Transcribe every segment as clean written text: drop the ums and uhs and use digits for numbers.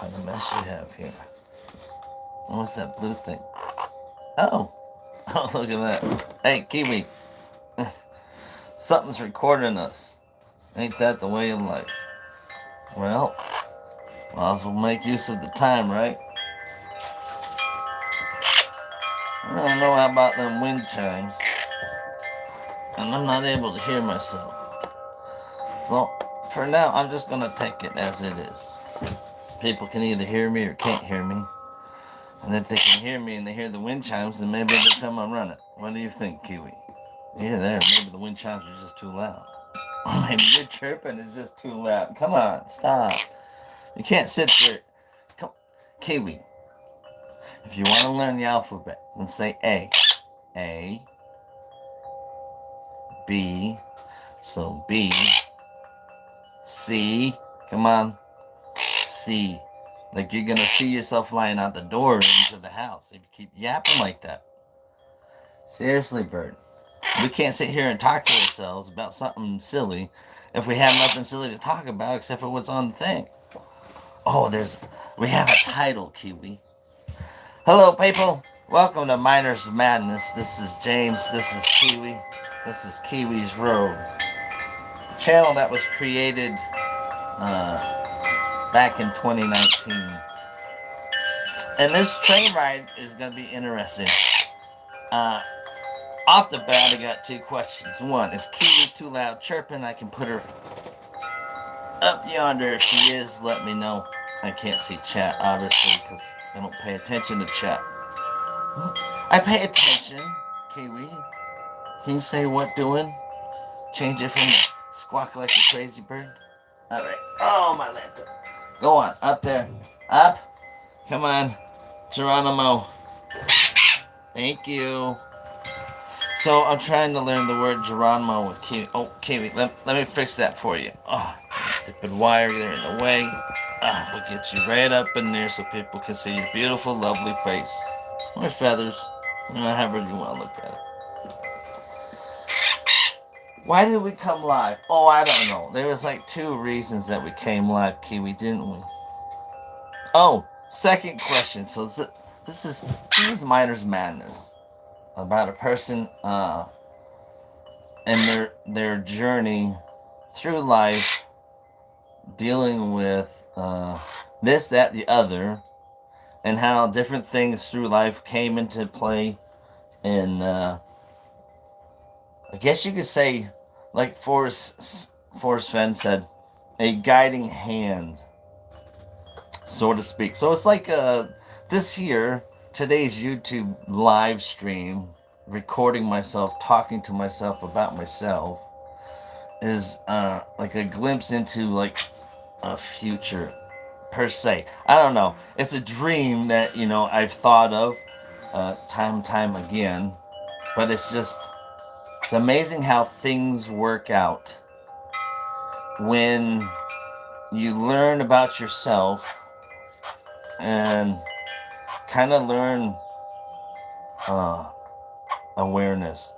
kind of mess you have here? What's that blue thing? Oh. Oh, look at that. Hey, Kiwi. Something's recording us. Ain't that the way of life? Well, might as well make use of the time, right? I don't know how about them wind chimes. And I'm not able to hear myself. So, for now, I'm just going to take it as it is. People can either hear me or can't hear me. And if they can hear me and they hear the wind chimes, then maybe they'll come and run it. What do you think, Kiwi? Yeah, there. Maybe the wind chimes are just too loud. Or maybe your chirping is just too loud. Come on, stop. You can't sit there. Come, Kiwi. If you want to learn the alphabet, then say A. A. B. So B. C. Come on. C. Like you're going to see yourself flying out the door into the house if you keep yapping like that. Seriously, Bird. We can't sit here and talk to ourselves about something silly if we have nothing silly to talk about except for what's on the thing. Oh, we have a title, Kiwi. Hello, people. Welcome to Miner's Madness. This is James. This is Kiwi. This is Kiwi's Road. The channel that was created back in 2019. And this train ride is going to be interesting. Off the bat, I got two questions. One, is Kiwi too loud chirping? I can put her up yonder. If she is, let me know. I can't see chat, obviously, because I don't pay attention to chat. I pay attention, Kiwi. Can you say what doing? Change it from the squawk like a crazy bird? Alright. Oh, my laptop. Go on. Up there. Up. Come on. Geronimo. Thank you. So I'm trying to learn the word Geronimo with Kiwi. Oh, Kiwi, let me fix that for you. Oh, stupid wire, they're in the way. We'll get you right up in there so people can see your beautiful, lovely face. Or feathers. However you want to look at it. Why did we come live? Oh, I don't know. There was like two reasons that we came live, Kiwi, didn't we? Oh, second question. So this is Miner's Madness. About a person and their journey through life, dealing with this, that, the other, and how different things through life came into play. And I guess you could say, like Forrest Fenn said, a guiding hand, so to speak. So it's like this year, today's YouTube live stream, recording myself, talking to myself about myself, is like a glimpse into like a future per se. I don't know. It's a dream that I've thought of time and time again, but it's amazing how things work out when you learn about yourself and kind of learn awareness.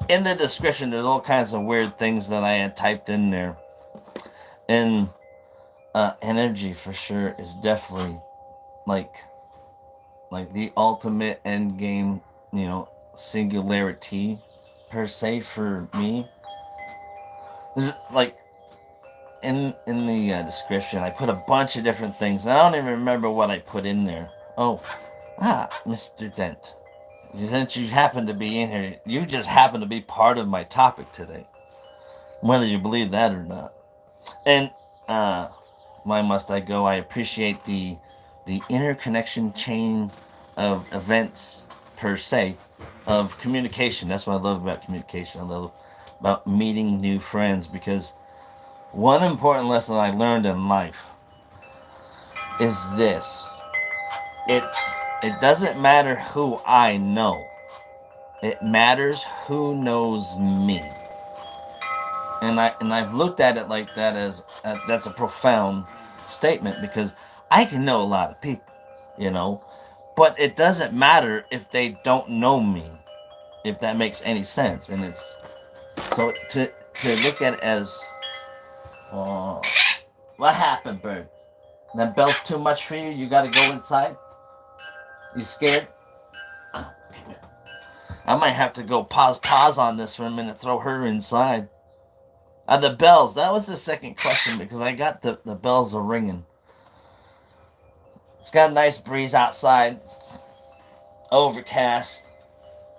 In the description, there's all kinds of weird things that I had typed in there. And energy for sure is definitely like the ultimate end game, singularity per se for me. There's like in the description, I put a bunch of different things. I don't even remember what I put in there. Oh, Mr. Dent. Since you happen to be in here, you just happen to be part of my topic today, whether you believe that or not. And why must I go? I appreciate the interconnection chain of events per se, of communication. That's what I love about communication. I love about meeting new friends, because one important lesson I learned in life is this. It doesn't matter who I know. It matters who knows me. And I've looked at it like that as that's a profound statement, because I can know a lot of people, but it doesn't matter if they don't know me, if that makes any sense. And it's so to look at it as what happened, Bird? That bell's too much for you? You gotta go inside? You scared? Oh, come here. I might have to go pause on this for a minute, throw her inside. The bells, that was the second question because I got the bells are ringing. It's got a nice breeze outside. It's overcast.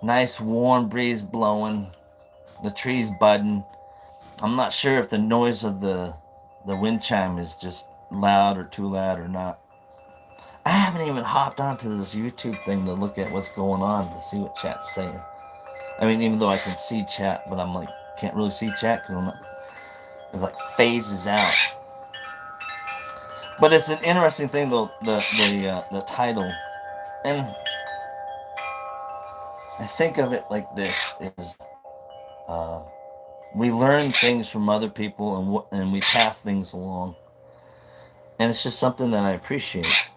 Nice warm breeze blowing. The trees budding. I'm not sure if the noise of the wind chime is just loud or too loud or not. I haven't even hopped onto this YouTube thing to look at what's going on to see what chat's saying. I mean, even though I can see chat, but I'm like, can't really see chat because I'm not. It like phases out. But it's an interesting thing though, the title, and I think of it like this: is uh, we learn things from other people and we pass things along, and it's just something that I appreciate,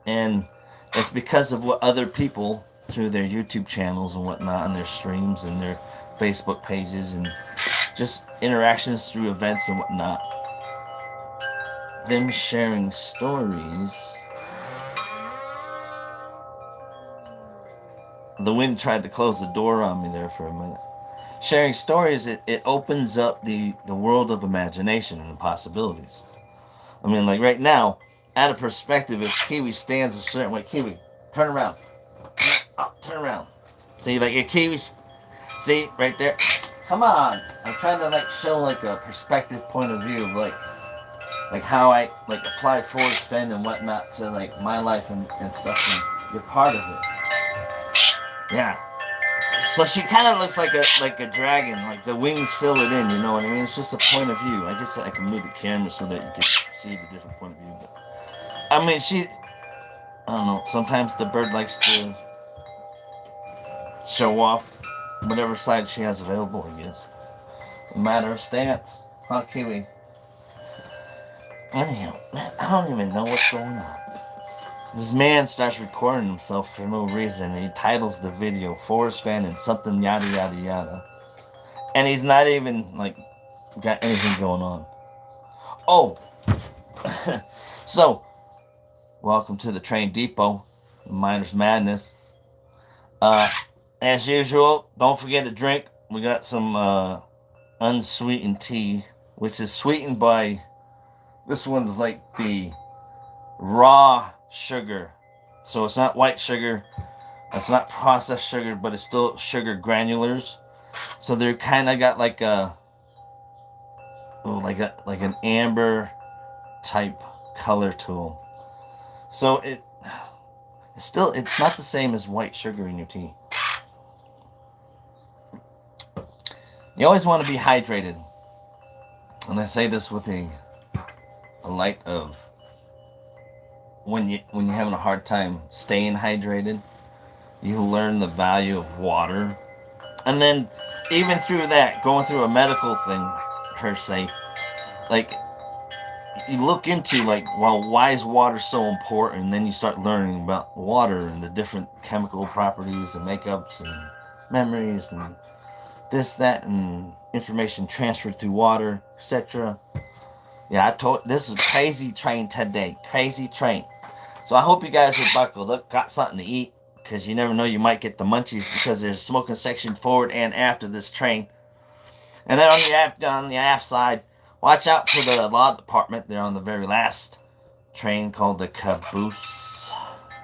and it's because of what other people through their YouTube channels and whatnot, and their streams and their Facebook pages and just interactions through events and whatnot. Them sharing stories. The wind tried to close the door on me there for a minute. Sharing stories, it opens up the world of imagination and the possibilities. I mean, like right now, out of perspective, if Kiwi stands a certain way, Kiwi, turn around. Oh, turn around. See, like your Kiwi, see, right there. Come on. I'm trying to like show like a perspective point of view of like how I like apply Forrest, Fenn and whatnot to like my life and stuff, and you're part of it. Yeah. So she kind of looks like a dragon, like the wings fill it in, you know what I mean? It's just a point of view. I guess I can move the camera so that you can see the different point of view. But I mean, I don't know, sometimes the bird likes to show off whatever side she has available, I guess. A matter of stance. Huh, Kiwi? Anyhow, man, I don't even know what's going on. This man starts recording himself for no reason, and he titles the video Forrest, Fenn and something yada yada yada. And he's not even, like, got anything going on. Oh! So, welcome to the train depot, Miner's Madness. As usual, don't forget to drink. We got some unsweetened tea, which is sweetened by, this one's like the raw sugar. So it's not white sugar, it's not processed sugar, but it's still sugar granulars. So they're kind of got like like an amber type color to them. So it's not the same as white sugar in your tea. You always want to be hydrated. And I say this with a light of when you're having a hard time staying hydrated, you learn the value of water. And then even through that, going through a medical thing per se, like you look into like, well, why is water so important? And then you start learning about water and the different chemical properties and makeups and memories and this, that, and information transferred through water, etc. Yeah, this is a crazy train today. Crazy train. So I hope you guys are buckled up, got something to eat, because you never know, you might get the munchies because there's a smoking section forward and after this train. And then on the aft side, watch out for the law department. They're on the very last train called the caboose.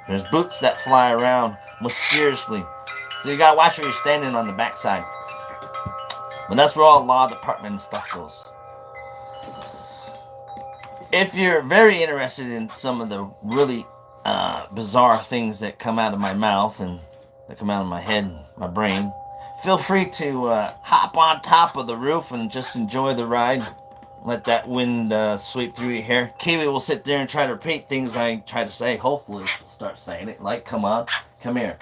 There's boots that fly around mysteriously. So you gotta watch where you're standing on the backside. But that's where all law department and stuff goes. If you're very interested in some of the really bizarre things that come out of my mouth and that come out of my head and my brain, feel free to hop on top of the roof and just enjoy the ride. Let that wind sweep through your hair. Kiwi will sit there and try to repeat things I try to say. Hopefully she'll start saying it. Like, come on, come here.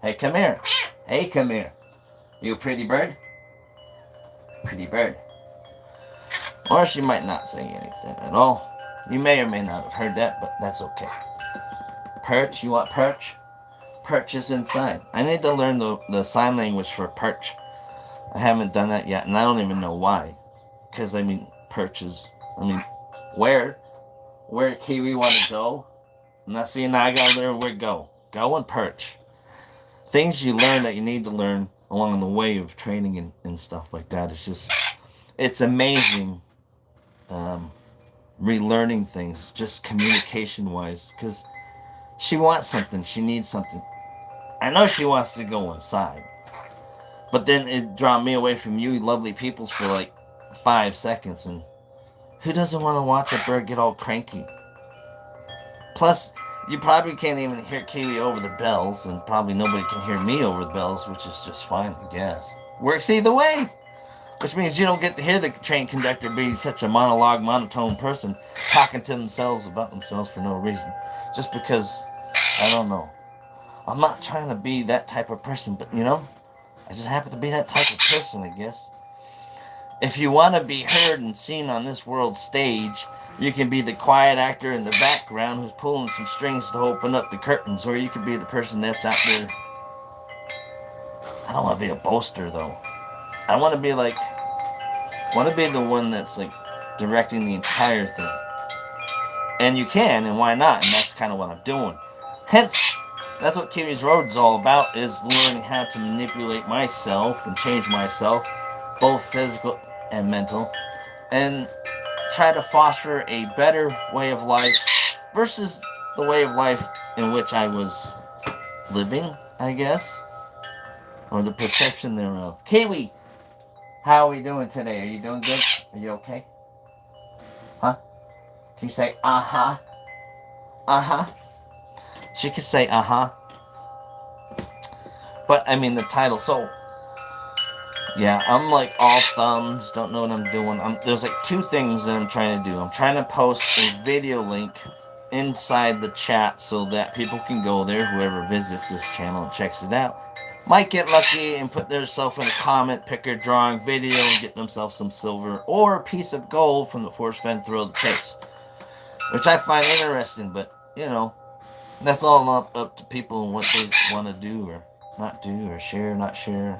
Hey, come here. Hey, come here. You pretty bird? Pretty bird. Or she might not say anything at all. You may or may not have heard that, but that's okay. Perch, you want perch? Perch is inside. I need to learn the sign language for perch. I haven't done that yet, and I don't even know why. Because, I mean, perch is, where? where Kiwi want to go. Now, see, now I gotta learn where to go. Go and perch. Things you learn that you need to learn along the way of training and stuff like that. It's just, it's amazing um, relearning things, just communication wise, because she wants something, she needs something. I know she wants to go inside, but then it draw me away from you lovely peoples for like 5 seconds, and who doesn't want to watch a bird get all cranky? Plus, you probably can't even hear Kiwi over the bells, and probably nobody can hear me over the bells, which is just fine, I guess. Works either way. Which means you don't get to hear the train conductor be such a monologue, monotone person talking to themselves about themselves for no reason. Just because, I don't know. I'm not trying to be that type of person, but I just happen to be that type of person, I guess. If you want to be heard and seen on this world stage, you can be the quiet actor in the background who's pulling some strings to open up the curtains, or you could be the person that's out there. I don't want to be a boaster, though. I want to be the one that's like directing the entire thing. And you can, and why not? And that's kind of what I'm doing. Hence, that's what Kiwi's Road is all about, is learning how to manipulate myself and change myself, both physical and mental, and try to foster a better way of life versus the way of life in which I was living, I guess, or the perception thereof. Kiwi, how are we doing today? Are you doing good? Are you okay? Huh? Can you say uh-huh? Uh-huh? She could say uh-huh. But, I mean, the title, so... Yeah, I'm like all thumbs, don't know what I'm doing. There's like two things that I'm trying to do. I'm trying to post a video link inside the chat so that people can go there, whoever visits this channel and checks it out. Might get lucky and put themselves in a comment, pick a drawing video, and get themselves some silver or a piece of gold from the Forrest Fenn Thrill of the Chase. Which I find interesting, but, that's all up to people and what they want to do or not do, or share, not share.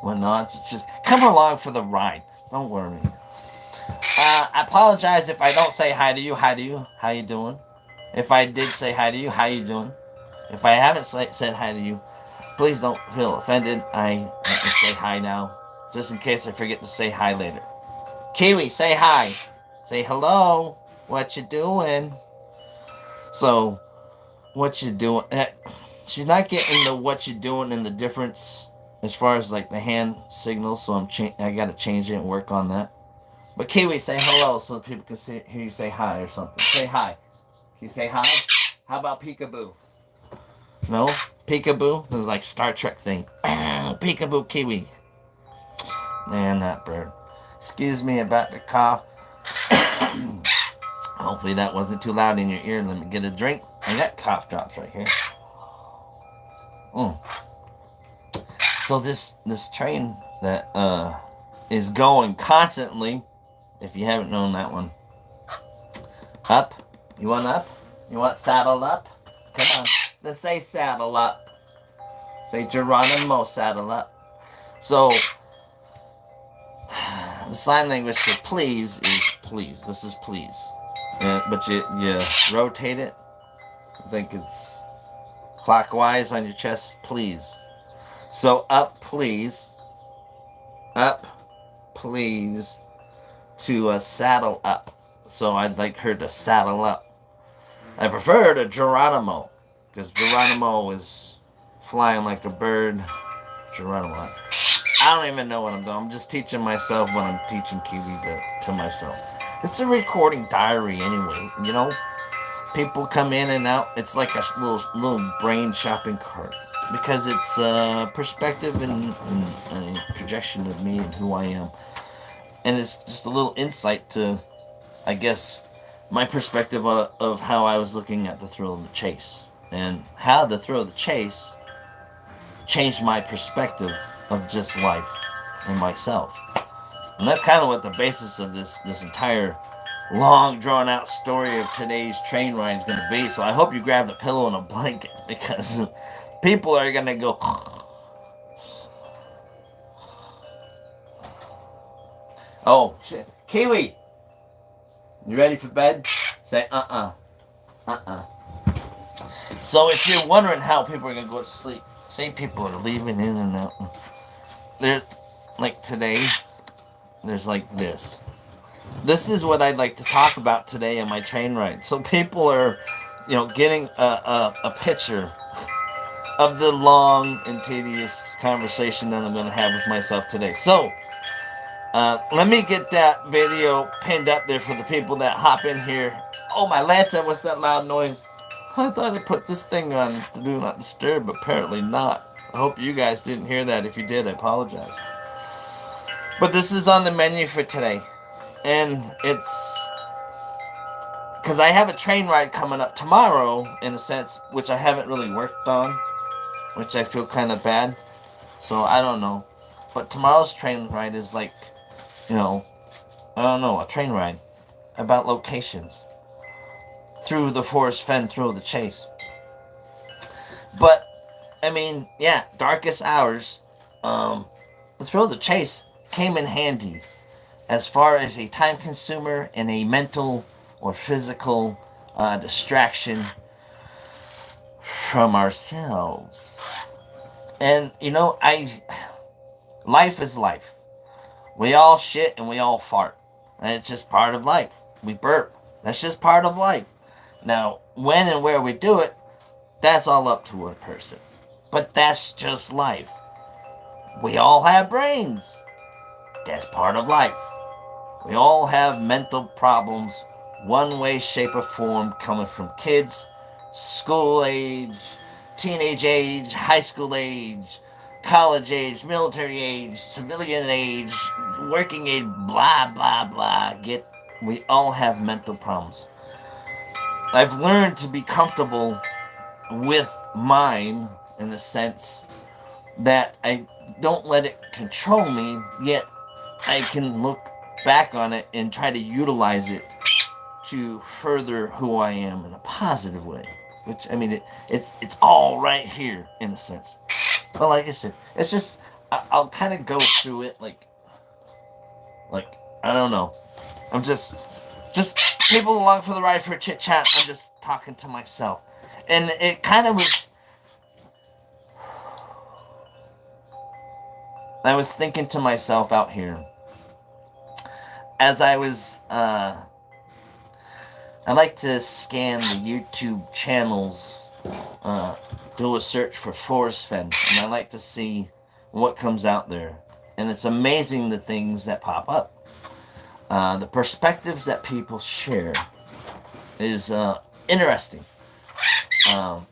Whatnot. It's just come along for the ride. Don't worry. I apologize if I don't say hi to you. Hi to you. How you doing? If I did say hi to you, how you doing? If I haven't said hi to you, please don't feel offended. I can say hi now, just in case I forget to say hi later. Kiwi, say hi. Say hello. What you doing? So, what you doing? She's not getting the what you doing and the difference as far as like the hand signals, so I gotta change it and work on that. But Kiwi, say hello so that people can hear you say hi or something. Say hi. Can you say hi? How about peekaboo? No? Peekaboo? This is like Star Trek thing. Peekaboo Kiwi. Man, that bird. Excuse me about the cough. Hopefully that wasn't too loud in your ear. Let me get a drink. I got cough drops right here. So this train that is going constantly, if you haven't known that one. Up? You want up? You want saddle up? Come on. Let's say saddle up. Say Geronimo, saddle up. So, the sign language for please is please. This is please. But you rotate it. I think it's clockwise on your chest. Please. So up, please. Up, please. To saddle up. So I'd like her to saddle up. I prefer to Geronimo, because Geronimo is flying like a bird. Geronimo. I don't even know what I'm doing. I'm just teaching myself when I'm teaching Kiwi to myself. It's a recording diary anyway, People come in and out. It's like a little brain shopping cart. Because it's a perspective and a projection of me and who I am. And it's just a little insight to, I guess, my perspective of how I was looking at the thrill of the chase. And how the thrill of the chase changed my perspective of just life and myself. And that's kind of what the basis of this entire long drawn out story of today's train ride is going to be. So I hope you grabbed a pillow and a blanket, because people are going to go... Oh, shit. Kiwi! You ready for bed? Say So if you're wondering how people are gonna go to sleep, say people are leaving in and out. There, like today, there's like this. This is what I'd like to talk about today in my train ride. So people are, getting a picture of the long and tedious conversation that I'm gonna have with myself today. So let me get that video pinned up there for the people that hop in here. Oh, my laptop, what's that loud noise? I thought I put this thing on to do not disturb, but apparently not. I hope you guys didn't hear that. If you did, I apologize. But this is on the menu for today. And it's because I have a train ride coming up tomorrow, in a sense, which I haven't really worked on, which I feel kind of bad. So I don't know. But tomorrow's train ride is like, I don't know, a train ride about locations through the Forrest Fenn through the chase. But I mean, yeah, darkest hours. The thrill of the chase came in handy as far as a time consumer and a mental or physical distraction from ourselves. And life is life. We all shit and we all fart. And it's just part of life. We burp. That's just part of life. Now, when and where we do it, that's all up to a person. But that's just life. We all have brains. That's part of life. We all have mental problems, one way, shape, or form, coming from kids, school age, teenage age, high school age, college age, military age, civilian age, working age, blah, blah, blah. We all have mental problems. I've learned to be comfortable with mine in the sense that I don't let it control me, yet I can look back on it and try to utilize it to further who I am in a positive way. Which, I mean, it's all right here in a sense. But like I said, it's just I'll kind of go through it like I don't know. I'm just people along for the ride for a chit chat. I'm just talking to myself, and it kind of was. I was thinking to myself out here as I was. I like to scan the YouTube channels, do a search for Forrest Fenn, and I like to see what comes out there. And it's amazing the things that pop up. The perspectives that people share is interesting.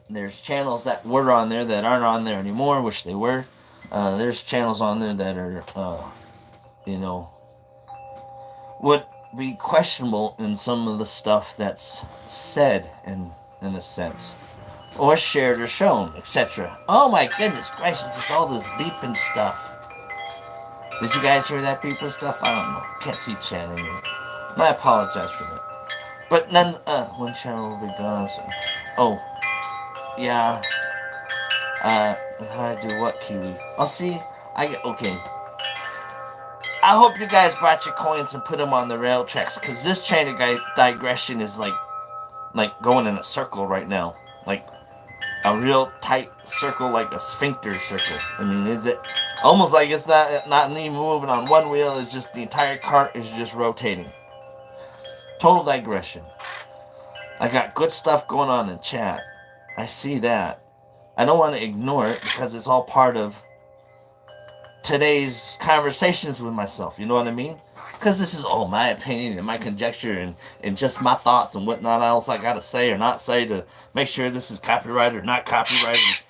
There's channels that were on there that aren't on there anymore, wish they were. There's channels on there that are, would be questionable in some of the stuff that's said in a sense, or shared or shown, etc. Oh my goodness gracious, with all this beeping stuff. Did you guys hear that beeping stuff? I don't know. Can't see chat anymore. I apologize for that. But then, one channel will be gone. So, oh, yeah. How to do what, Kiwi? I'll see. Okay. I hope you guys brought your coins and put them on the rail tracks, because this train of digression is like going in a circle right now, like a real tight circle, like a sphincter circle. I mean, is it almost like it's not even moving on one wheel? It's just the entire cart is just rotating. Total digression. I got good stuff going on in chat. I see that. I don't want to ignore it because it's all part of today's conversations with myself, you know what I mean? Because this is all my opinion and my conjecture and just my thoughts and whatnot else I gotta say or not say to make sure this is copyrighted or not copyrighted.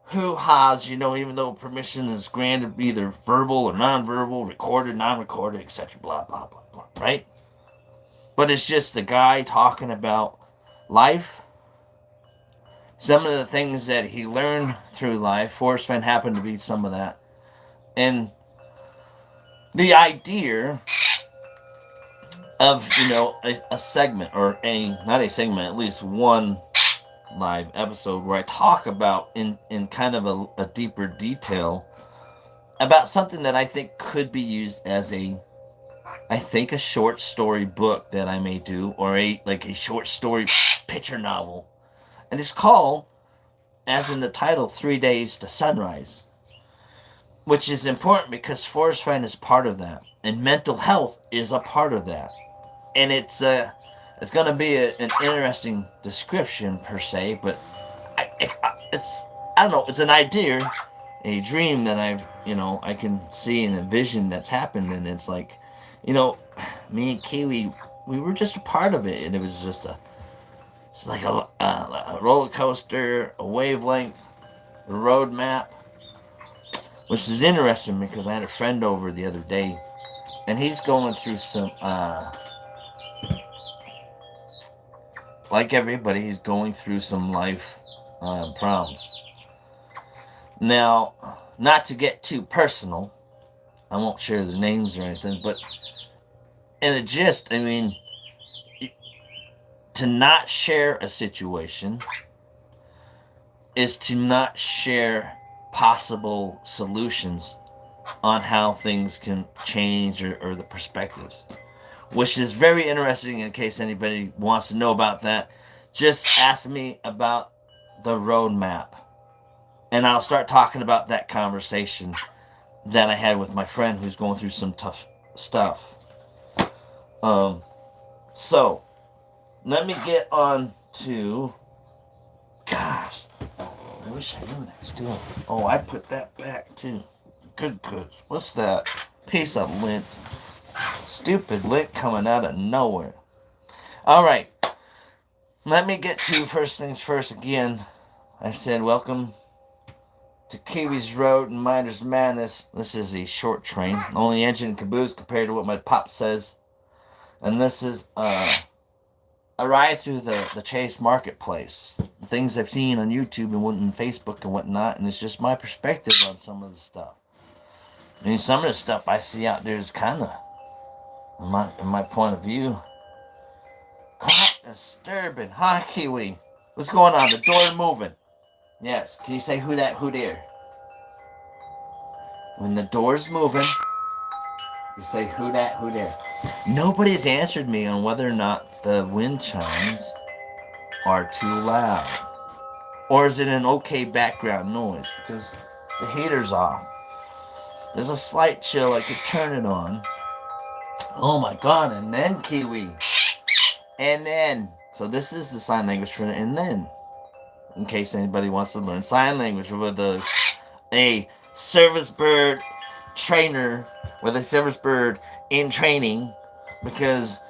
Hoo-ha's, even though permission is granted either verbal or non-verbal, recorded, non-recorded, etc. Blah, blah, blah, blah, right? But it's just the guy talking about life, some of the things that he learned through life. Forrest Fenn happened to be some of that. And the idea of, a segment, or not a segment, at least one live episode where I talk about in kind of a deeper detail about something that I think could be used as a I think a short story book that I may do, or a short story picture novel, and it's called, as in the title, 3 Days to Sunrise, which is important because Forrest Fenn is part of that, and mental health is a part of that, and it's going to be an interesting description per se, but it's I don't know, it's an idea, a dream that I can see and envision that's happened, and it's like, you know, me and Kiwi, we were just a part of it, and it was just it's like a roller coaster, a wavelength, a road map, which is interesting because I had a friend over the other day, and he's going through some, like everybody, he's going through some life problems. Now, not to get too personal, I won't share the names or anything, but in a gist, I mean, to not share a situation is to not share possible solutions on how things can change, or the perspectives, which is very interesting. In case anybody wants to know about that, just ask me about the roadmap, and I'll start talking about that conversation that I had with my friend who's going through some tough stuff. So let me get on to, gosh, I wish I knew what I was doing. Oh, I put that back too. Good. What's that? Piece of lint. Stupid lint coming out of nowhere. All right. Let me get to first things first again. I said welcome to Kiwi's Road and Miner's Madness. This is a short train. Only engine and caboose compared to what my pop says. And this is a ride through the Chase Marketplace. Things I've seen on YouTube and Facebook and whatnot. And it's just my perspective on some of the stuff. I mean, some of the stuff I see out there is kind of, in my point of view, quite disturbing. Hi, Kiwi. What's going on? The door moving. Yes. Can you say who there? When the door's moving, you say who there. Nobody's answered me on whether or not the wind chimes are too loud. Or is it an okay background noise? Because the heater's off. There's a slight chill. I could turn it on. Oh my god, and then Kiwi. And then. So this is the sign language for the and then. In case anybody wants to learn sign language with a service bird trainer, with a service bird in training, because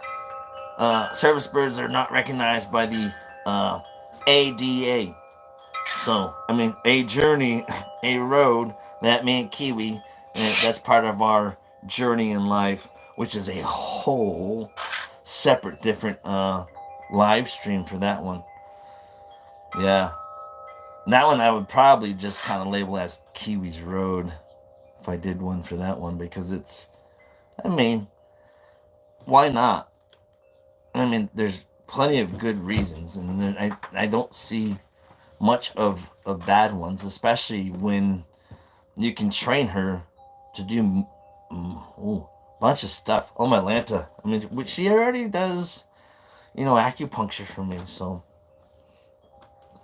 service birds are not recognized by the ADA. So, I mean, a journey, a road that me and Kiwi, that's part of our journey in life, which is a whole separate, different live stream for that one. Yeah. That one I would probably just kind of label as Kiwi's Road if I did one for that one, because it's, I mean, why not? I mean, there's plenty of good reasons, and I don't see much of bad ones, especially when you can train her to do a bunch of stuff. Oh, my Lanta. I mean, she already does, acupuncture for me, so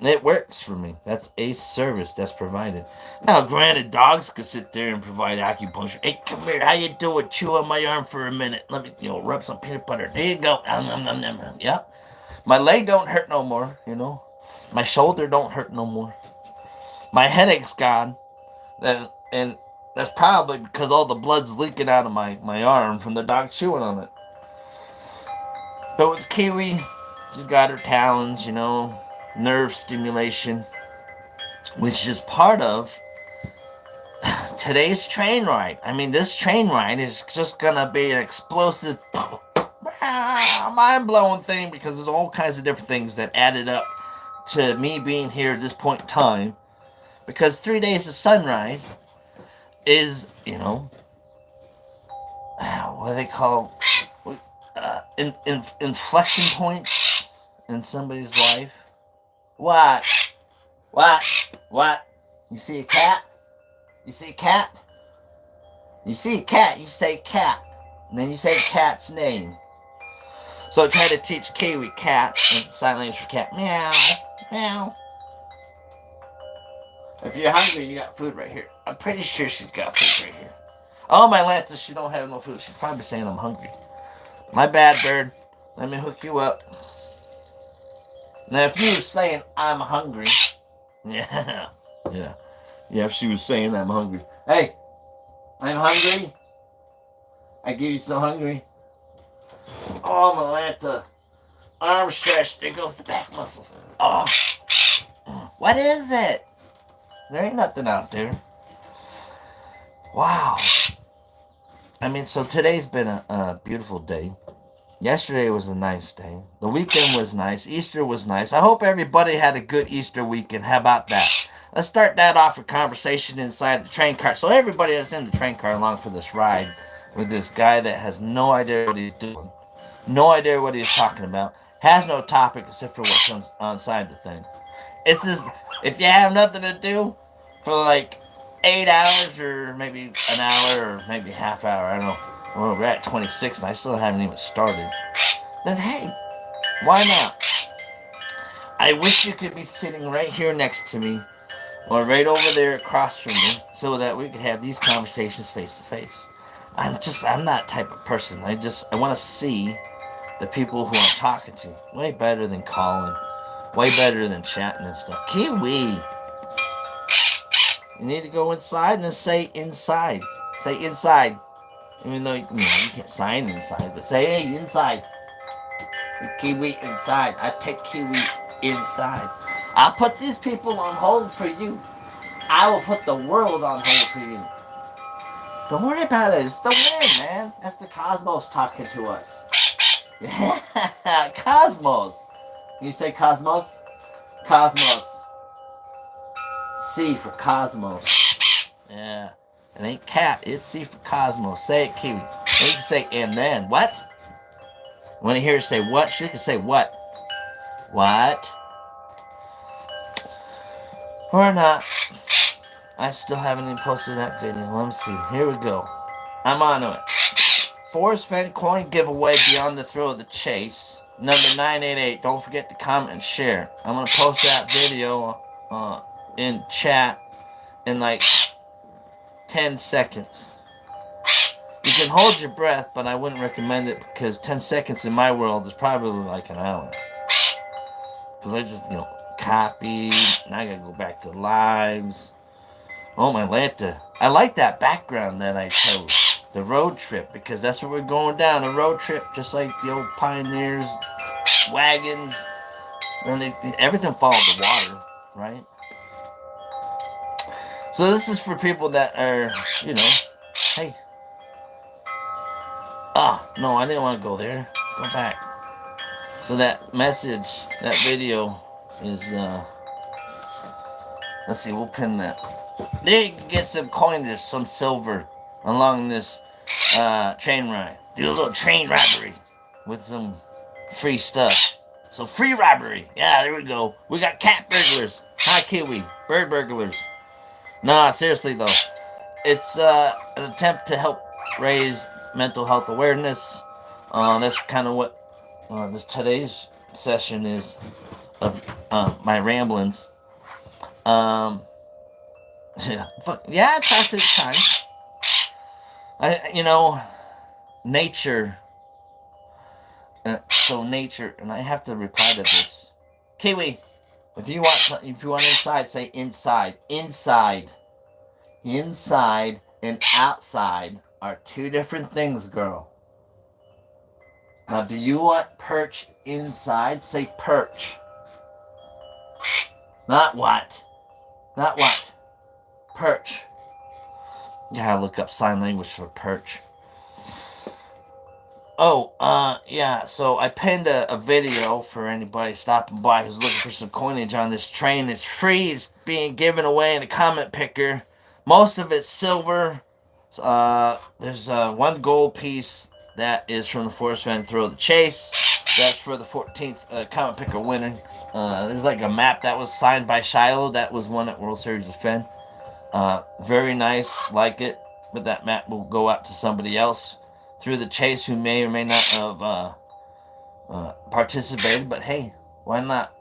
it works for me. That's a service that's provided. Now, granted, dogs could sit there and provide acupuncture. Hey, come here. How you doing? Chew on my arm for a minute. Let me, rub some peanut butter. There you go. Yeah. My leg don't hurt no more, My shoulder don't hurt no more. My headache's gone. And that's probably because all the blood's leaking out of my arm from the dog chewing on it. But with Kiwi, she's got her talons, nerve stimulation, which is part of today's train ride. I mean, this train ride is just gonna be an explosive, mind-blowing thing, because there's all kinds of different things that added up to me being here at this point in time. Because 3 days of sunrise is, what do they call inflection points in somebody's life. What? You see a cat? You see a cat? You see a cat, you say cat. And then you say cat's name. So I try to teach Kiwi cat, and sign language for cat. Meow, meow. If you're hungry, you got food right here. I'm pretty sure she's got food right here. Oh, my Lanta, she don't have no food. She's probably saying I'm hungry. My bad, bird. Let me hook you up. Now, if you were saying I'm hungry, yeah, if she was saying I'm hungry. Hey, I'm hungry. I give you some hungry. Oh, my Lanta. Arm stretch. There goes the back muscles. Oh. What is it? There ain't nothing out there. Wow. I mean, so today's been a beautiful day. Yesterday was a nice day. The weekend was nice. Easter was nice. I hope everybody had a good Easter weekend. How about that? Let's start that off with conversation inside the train car. So everybody that's in the train car along for this ride with this guy that has no idea what he's doing. No idea what he's talking about. Has no topic except for what's on inside the thing. It's just, if you have nothing to do for like 8 hours or maybe an hour or maybe half hour, I don't know. Well, we're at 26 and I still haven't even started. Then hey, why not? I wish you could be sitting right here next to me or right over there across from me so that we could have these conversations face to face. I'm that type of person. I want to see the people who I'm talking to. Way better than calling. Way better than chatting and stuff. Kiwi! You need to go inside and say inside. Say inside. Even though, you can't sign inside, but say, hey, inside. Kiwi inside. I take Kiwi inside. I'll put these people on hold for you. I will put the world on hold for you. Don't worry about it. It's the wind, man. That's the cosmos talking to us. Yeah, cosmos. You say cosmos? Cosmos. C for cosmos. Yeah. It ain't cat. It's C for cosmos. Say it, Kiwi. And you can say, and then. What? When you hear her say what, she can say what. What? Or not. I still haven't even posted that video. Let me see. Here we go. I'm on to it. Forrest Fenn coin giveaway beyond the thrill of the chase. Number 988. Don't forget to comment and share. I'm going to post that video in chat in like 10 seconds. You can hold your breath, but I wouldn't recommend it because 10 seconds in my world is probably like an hour. Because I just, copied. Now I gotta go back to lives. Oh, my Lanta. I like that background that I chose. The road trip, because that's where we're going down. A road trip, just like the old pioneers, wagons. And everything followed the water, right? So this is for people that are, hey. No, I didn't want to go there. Go back. So that message, that video is, let's see, we'll pin that. There you can get some coinage, some silver along this train ride. Do a little train robbery with some free stuff. So free robbery. Yeah, there we go. We got cat burglars. Hi, Kiwi. Bird burglars. Nah, seriously though. It's an attempt to help raise mental health awareness. That's kind of what this today's session is of my ramblings. Yeah, it's after the time. Nature. So nature, and I have to reply to this. Kiwi, if you want inside, say inside. Inside. Inside and outside are two different things, girl. Now, do you want perch inside? Say perch. Not what. Not what. Perch. You gotta look up sign language for perch. Oh, yeah, so I pinned a video for anybody stopping by who's looking for some coinage on this train. It's free. It's being given away in a comment picker. Most of it's silver. There's one gold piece that is from the Forrest Fenn Thrill of the Chase. That's for the 14th comment picker winner. There's like a map that was signed by Shiloh. That was won at World Series of Fenn. Very nice. Like it. But that map will go out to somebody else. through the chase who may or may not have participated, but hey, why not?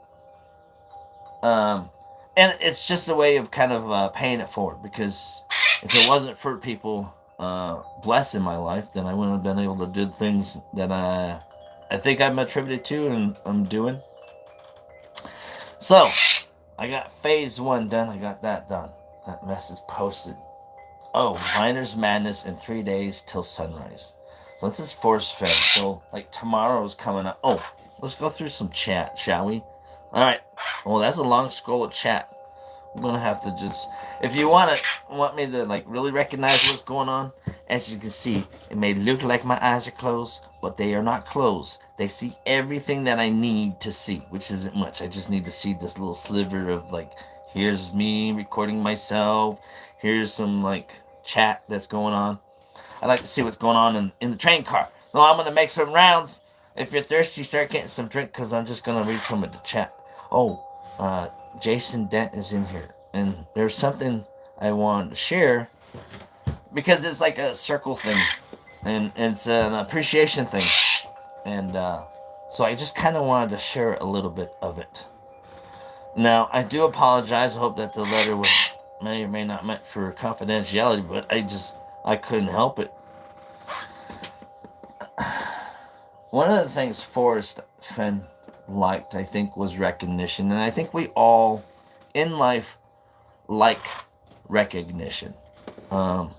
And it's just a way of kind of paying it forward, because if it wasn't for people blessing my life, then I wouldn't have been able to do the things that I think I'm attributed to and I'm doing. So, I got phase 1 done. I got that done. That message posted. Oh, Miner's Madness in 3 days till sunrise. So this is Forrest Fenn. So, like, tomorrow's coming up. Oh, let's go through some chat, shall we? Alright. Well, that's a long scroll of chat. I'm gonna have to just... If you want me to, like, really recognize what's going on, as you can see, it may look like my eyes are closed, but they are not closed. They see everything that I need to see, which isn't much. I just need to see this little sliver of, like, here's me recording myself. Here's some, like, chat that's going on. I like to see what's going on in the train car. No, I'm gonna make some rounds. If you're thirsty, start getting some drink, because I'm just gonna read some of the chat. Oh, Jason Dent is in here, and there's something I wanted to share, because it's like a circle thing, and it's an appreciation thing, and so I just kind of wanted to share a little bit of it. Now, I do apologize. I hope that the letter was may or may not meant for confidentiality, but I couldn't help it. One of the things Forrest Fenn liked, I think, was recognition. And I think we all, in life, like recognition. I'm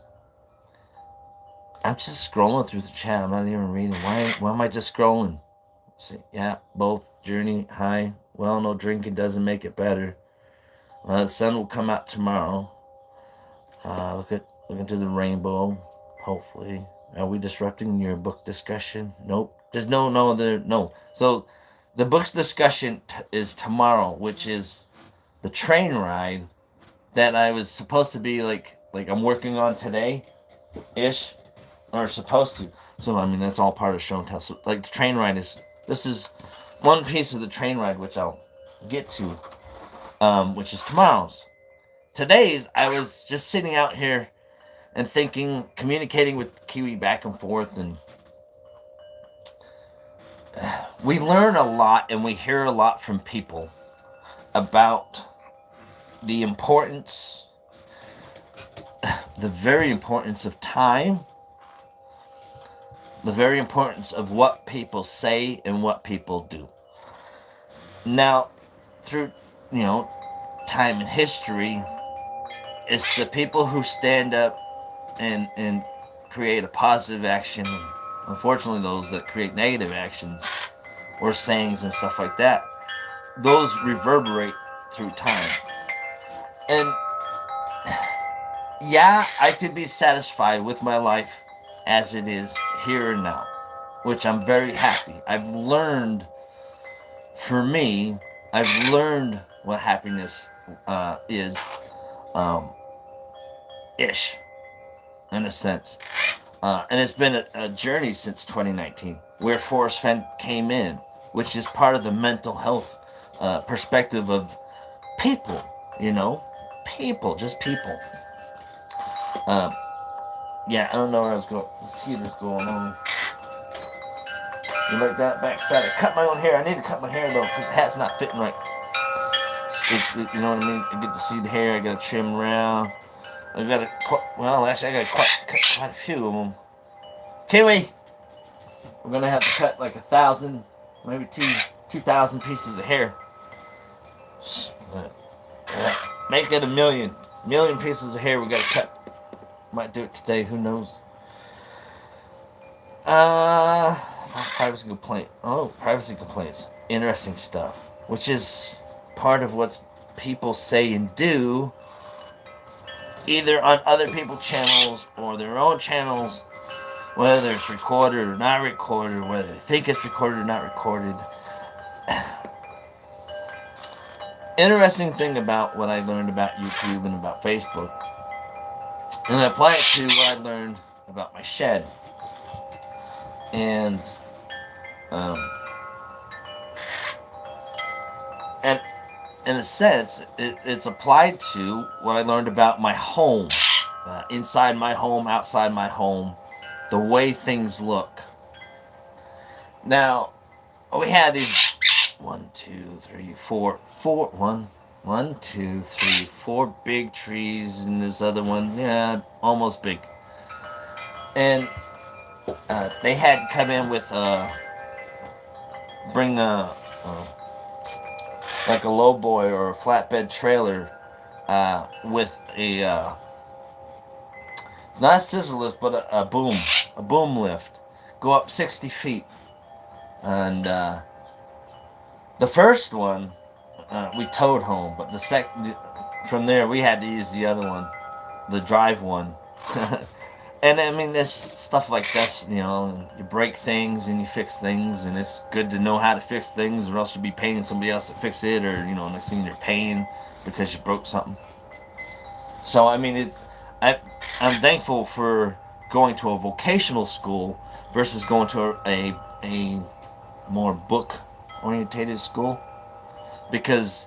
just scrolling through the chat. I'm not even reading. Why am I just scrolling? Let's see. Yeah, both. Journey, hi. Well, no drinking doesn't make it better. The sun will come out tomorrow. Look into the rainbow. Hopefully. Are we disrupting your book discussion? Nope. There's no. So, the book's discussion is tomorrow, which is the train ride that I was supposed to be like I'm working on today, ish, or supposed to. So I mean that's all part of show and tell. So like the train ride this is one piece of the train ride, which I'll get to, which is tomorrow's. Today's I was just sitting out here and thinking, communicating with Kiwi back and forth, and we learn a lot and we hear a lot from people about the importance, the very importance of time, the very importance of what people say and what people do. Now, through, time and history, it's the people who stand up and create a positive action, and unfortunately those that create negative actions or sayings and stuff like that, those reverberate through time. And yeah, I could be satisfied with my life as it is here and now, which I'm very happy. I've learned what happiness is, ish, in a sense. And it's been a journey since 2019, where Forrest Fenn came in, which is part of the mental health perspective of people, people, just people. Yeah, I don't know where I was going. This heater's going on. You like that backside? I cut my own hair. I need to cut my hair though, because the hat's not fitting right. You know what I mean? I get to see the hair. I gotta trim around. I gotta cut quite a few of them. Kiwi, we're gonna have to cut like 1,000, maybe 2,000 pieces of hair. Make it 1,000,000 pieces of hair we gotta cut. Might do it today, who knows. Privacy complaint. Oh, privacy complaints. Interesting stuff. Which is part of what people say and do, either on other people's channels or their own channels, whether it's recorded or not recorded, whether they think it's recorded or not recorded. Interesting thing about what I learned about YouTube and about Facebook, and I apply it to what I learned about my shed. And in a sense, it's applied to what I learned about my home, inside my home, outside my home, the way things look. Now, we had these 4 big trees, and this other one, yeah, almost big. And they had come in with bring like a lowboy or a flatbed trailer with a it's not a scissor lift, but a boom lift, go up 60 feet. And the first one we towed home, but from there we had to use the other one, the drive one. And I mean, there's stuff like this, you know, you break things and you fix things, and it's good to know how to fix things, or else you'll be paying somebody else to fix it, or, you know, next thing you're paying because you broke something. So, I mean, I'm thankful for going to a vocational school versus going to a more book-orientated school, because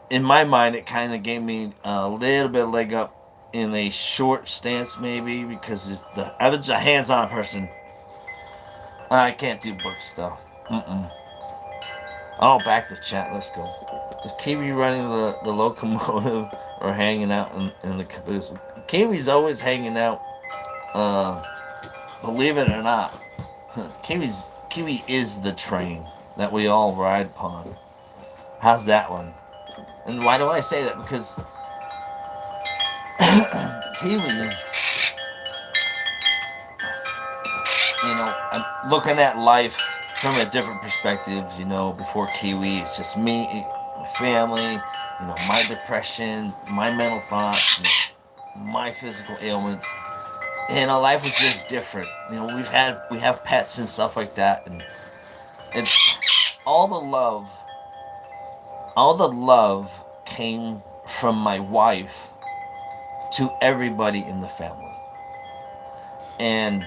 in my mind, it kind of gave me a little bit of leg up in a short stance, maybe, because I was a hands-on person. I can't do book stuff. Oh, back to chat. Let's go. Is Kiwi running the locomotive or hanging out in the caboose? Kiwi's always hanging out. Believe it or not, Kiwi is the train that we all ride upon. How's that one? And why do I say that? Because Kiwi, you know, I'm looking at life from a different perspective. You know, before Kiwi, it's just me, my family, you know, my depression, my mental thoughts, you know, my physical ailments. You know, life was just different. You know, we have pets and stuff like that, and it's all the love came from my wife to everybody in the family. And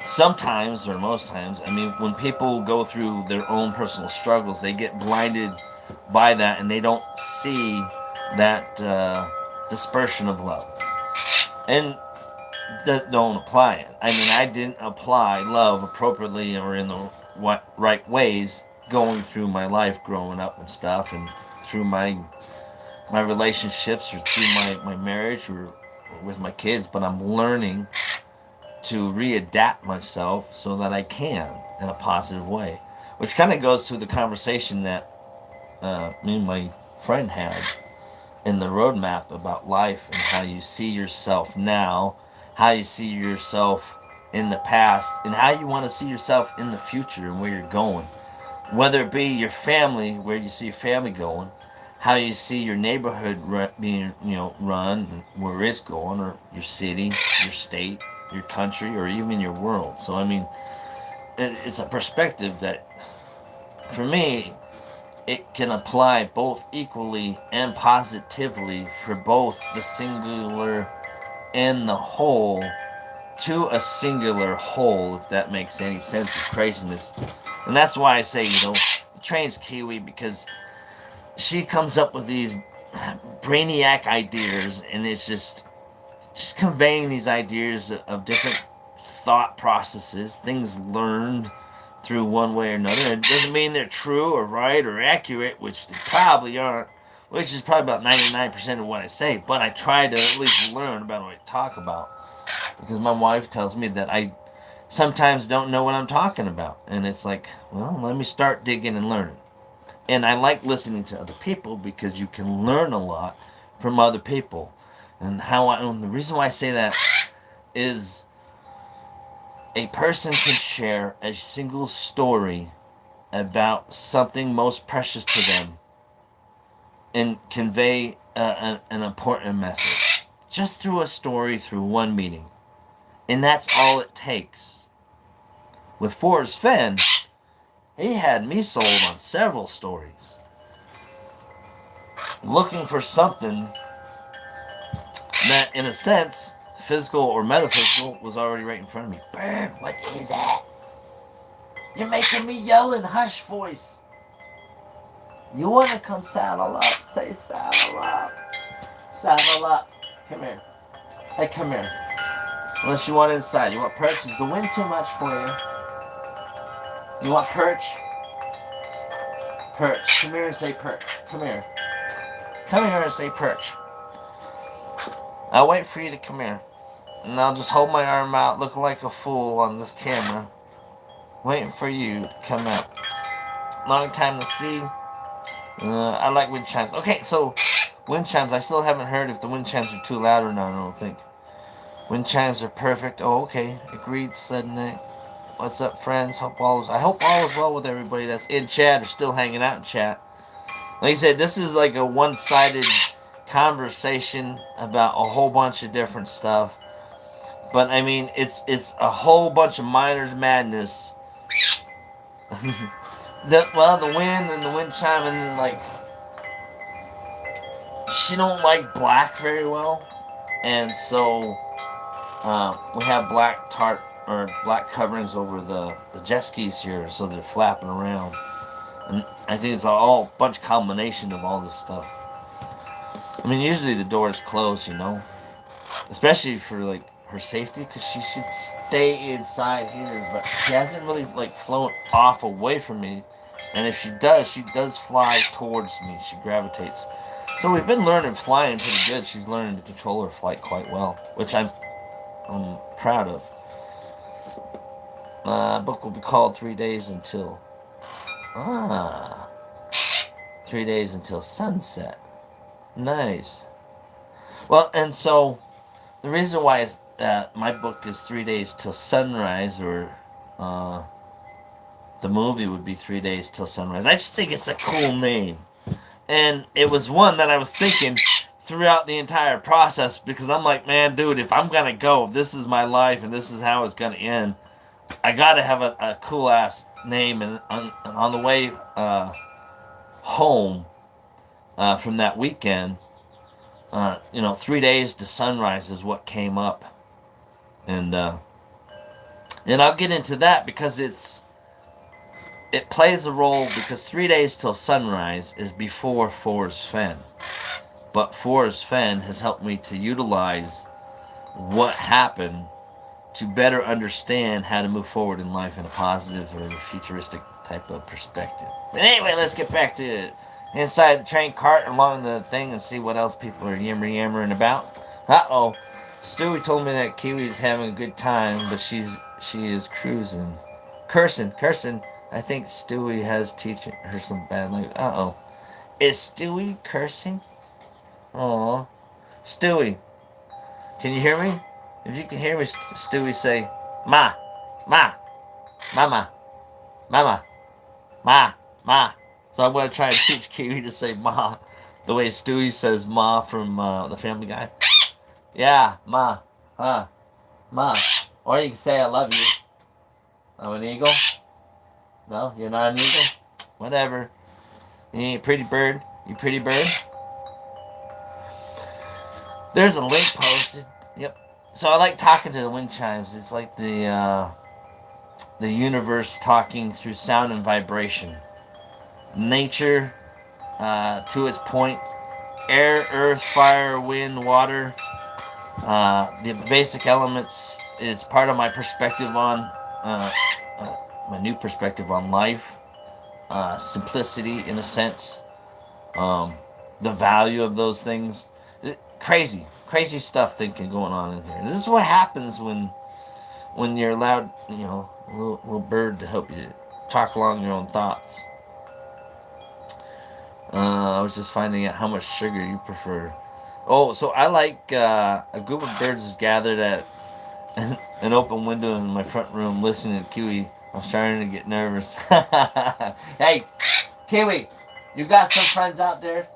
sometimes, or most times, I mean, when people go through their own personal struggles, they get blinded by that, and they don't see that dispersion of love, and don't apply it. I mean, I didn't apply love appropriately or in the right ways going through my life growing up and stuff, and through my relationships, or through my marriage, or with my kids. But I'm learning to readapt myself so that I can in a positive way, which kind of goes to the conversation that me and my friend had in the roadmap about life, and how you see yourself now, how you see yourself in the past, and how you want to see yourself in the future, and where you're going. Whether it be your family, where you see your family going, how you see your neighborhood being, you know, run, and where it's going, or your city, your state, your country, or even your world. So I mean, it's a perspective that, for me, it can apply both equally and positively for both the singular and the whole, to a singular whole, if that makes any sense of craziness. And that's why I say, you know, the train's Kiwi, because she comes up with these brainiac ideas, and it's just conveying these ideas of different thought processes, things learned through one way or another. It doesn't mean they're true or right or accurate, which they probably aren't, which is probably about 99% of what I say, but I try to at least learn about what I talk about, because my wife tells me that I sometimes don't know what I'm talking about, and it's like, well, let me start digging and learning. And I like listening to other people, because you can learn a lot from other people. And the reason why I say that is, a person can share a single story about something most precious to them and convey an important message just through a story, through one meeting. And that's all it takes. With Forrest Fenn, he had me sold on several stories, looking for something that, in a sense, physical or metaphysical, was already right in front of me. Bird, what is that? You're making me yell in hush voice. You want to come saddle up? Say saddle up. Saddle up. Come here. Hey, come here. Unless you want inside. You want perch? Is the wind too much for you? You want perch? Perch. Come here and say perch. Come here. Come here and say perch. I'll wait for you to come here. And I'll just hold my arm out, looking like a fool on this camera. Waiting for you to come out. Long time to see. I like wind chimes. Okay, so wind chimes. I still haven't heard if the wind chimes are too loud or not, I don't think. Wind chimes are perfect. Oh, okay. Agreed, Suddenly. What's up, friends? I hope all is well with everybody that's in chat or still hanging out in chat. Like I said, this is like a one-sided conversation about a whole bunch of different stuff. But I mean, it's a whole bunch of miners madness. The wind and the wind chime, and then, like, she don't like black very well, and so we have black tarp or black coverings over the jet skis here, so they're flapping around. And I think it's all a bunch combination of all this stuff. I mean, usually the door is closed, especially for like her safety, because she should stay inside here. But she hasn't really like flown off away from me, and if she does fly towards me. She gravitates. So we've been learning flying pretty good. She's learning to control her flight quite well, which I'm proud of. Book will be called 3 days until 3 days until sunset. Nice. Well, and so the reason why is my book is 3 days till sunrise, or the movie would be 3 days till sunrise. I just think it's a cool name, and it was one that I was thinking throughout the entire process, because I'm like, man, dude, if I'm gonna go, if this is my life and this is how it's gonna end, I gotta have a cool ass name. And on the way home from that weekend, 3 days to sunrise is what came up, and I'll get into that because it plays a role, because 3 days till sunrise is before Forrest Fenn, but Forrest Fenn has helped me to utilize what happened to better understand how to move forward in life in a positive or futuristic type of perspective. But anyway, let's get back to inside the train cart along the thing and see what else people are yammering about. Uh-oh. Stewie told me that Kiwi's having a good time, but she is cruising. Cursing. I think Stewie has teaching her some bad language. Uh-oh. Is Stewie cursing? Aw. Stewie, can you hear me? If you can hear me, Stewie, say, Ma, Mama, Mama, Ma. So I'm going to try and teach Kiwi to say Ma, the way Stewie says Ma from the Family Guy. Yeah, Ma, Ma. Or you can say I love you. I'm an eagle. No, you're not an eagle? Whatever. You ain't a pretty bird. You pretty bird? There's a link posted. Yep. So I like talking to the wind chimes. It's like the universe talking through sound and vibration. Nature, to its point. Air, earth, fire, wind, water. The basic elements is part of my perspective on, my new perspective on life. Simplicity, in a sense. The value of those things. Crazy stuff thinking going on in here. And this is what happens when you're allowed, a little bird to help you talk along your own thoughts. I was just finding out how much sugar you prefer. Oh, so I like a group of birds gathered at an open window in my front room listening to Kiwi. I'm starting to get nervous. Hey, Kiwi, you got some friends out there?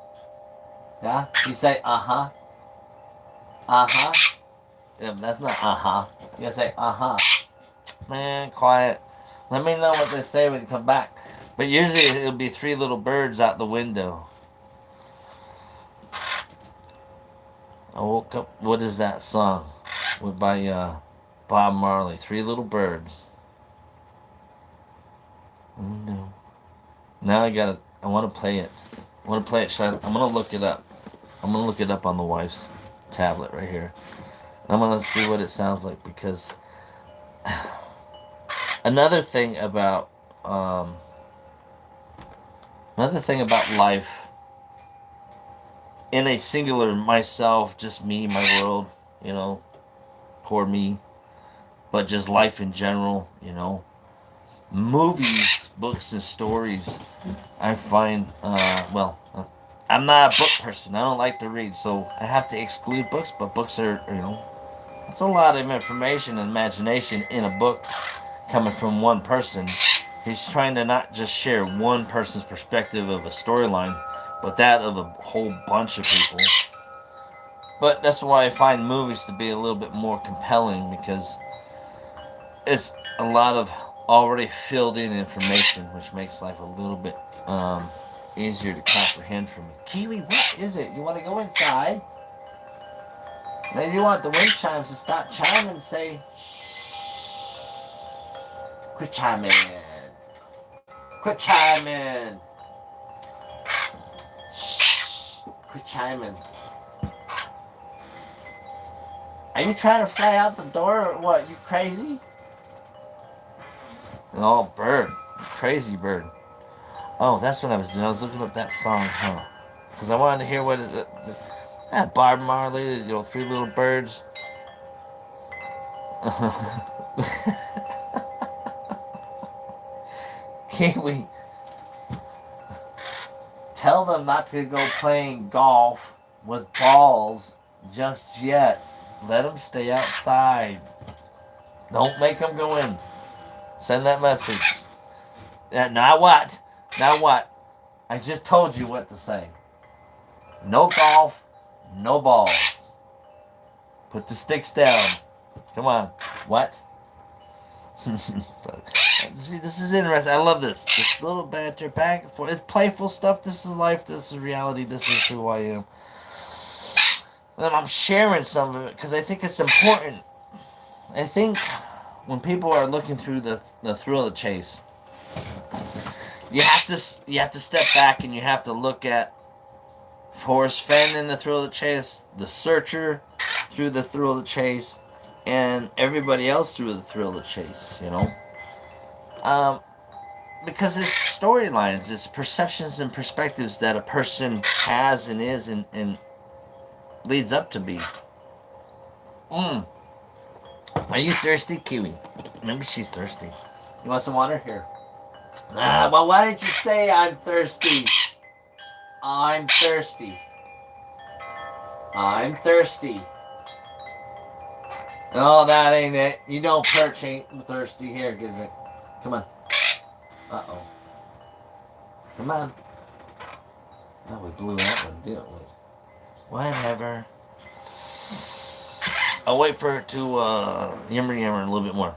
Yeah? You say, uh-huh. Uh-huh. Yeah, that's not uh-huh. You gotta say uh-huh. Man, quiet. Let me know what they say when you come back. But usually it'll be 3 little birds out the window. I woke up. What is that song? By Bob Marley. 3 little birds. Oh no. Now I want to play it. I want to play it. I'm gonna look it up. I'm gonna look it up on the wife's tablet right here. I'm gonna see what it sounds like because another thing about um, another thing about life in a singular myself, just me, my world, you know, poor me, but just life in general, you know, movies, books, and stories. I find, I'm not a book person. I don't like to read, so I have to exclude books. But books are, you know, it's a lot of information and imagination in a book coming from one person. He's trying to not just share one person's perspective of a storyline, but that of a whole bunch of people. But that's why I find movies to be a little bit more compelling because it's a lot of already filled in information, which makes life a little bit easier to comprehend for me. Kiwi, what is it? You want to go inside? Maybe you want the wind chimes to stop chiming and say, quit chiming. Quit chiming. Shh. Quit chiming. Are you trying to fly out the door or what? You crazy? Oh, bird. Crazy bird. Oh, that's what I was doing. I was looking up that song, huh? Because I wanted to hear what that Bob Marley, you know, Three Little Birds. Can't we tell them not to go playing golf with balls just yet? Let them stay outside. Don't make them go in. Send that message. Now what? Now what? I just told you what to say. No golf, no balls. Put the sticks down. Come on. What? See, this is interesting. I love this. This little banter back and forth. It's playful stuff. This is life. This is reality. This is who I am. And I'm sharing some of it because I think it's important. I think when people are looking through the thrill of the chase, you have to step back and you have to look at Forrest Fenn in the thrill of the chase, the searcher through the thrill of the chase, and everybody else through the thrill of the chase. You know, um, because it's storylines, it's perceptions and perspectives that a person has and is and leads up to be. Mm. Are you thirsty, Kiwi? Maybe she's thirsty. You want some water? Here. Well, why didn't you say I'm thirsty? I'm thirsty. I'm thirsty. Oh, that ain't it. You don't perch ain't thirsty. Here, get a drink. Come on. Uh-oh. Come on. Oh, we blew that one, didn't we? Whatever. I'll wait for it to yammer a little bit more.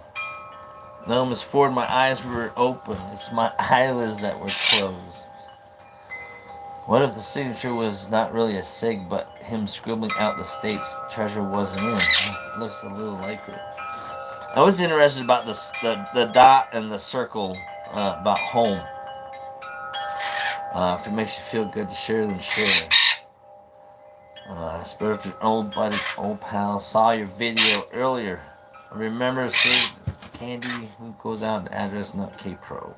No, Miss Ford, my eyes were open. It's my eyelids that were closed. What if the signature was not really a sig, but him scribbling out the state's treasure wasn't in? It looks a little like it. I was interested about the dot and the circle about home. If it makes you feel good to share, then share. Spiritual old buddy, old pal, saw your video earlier. I remember seeing Candy who goes out the address, not K Pro.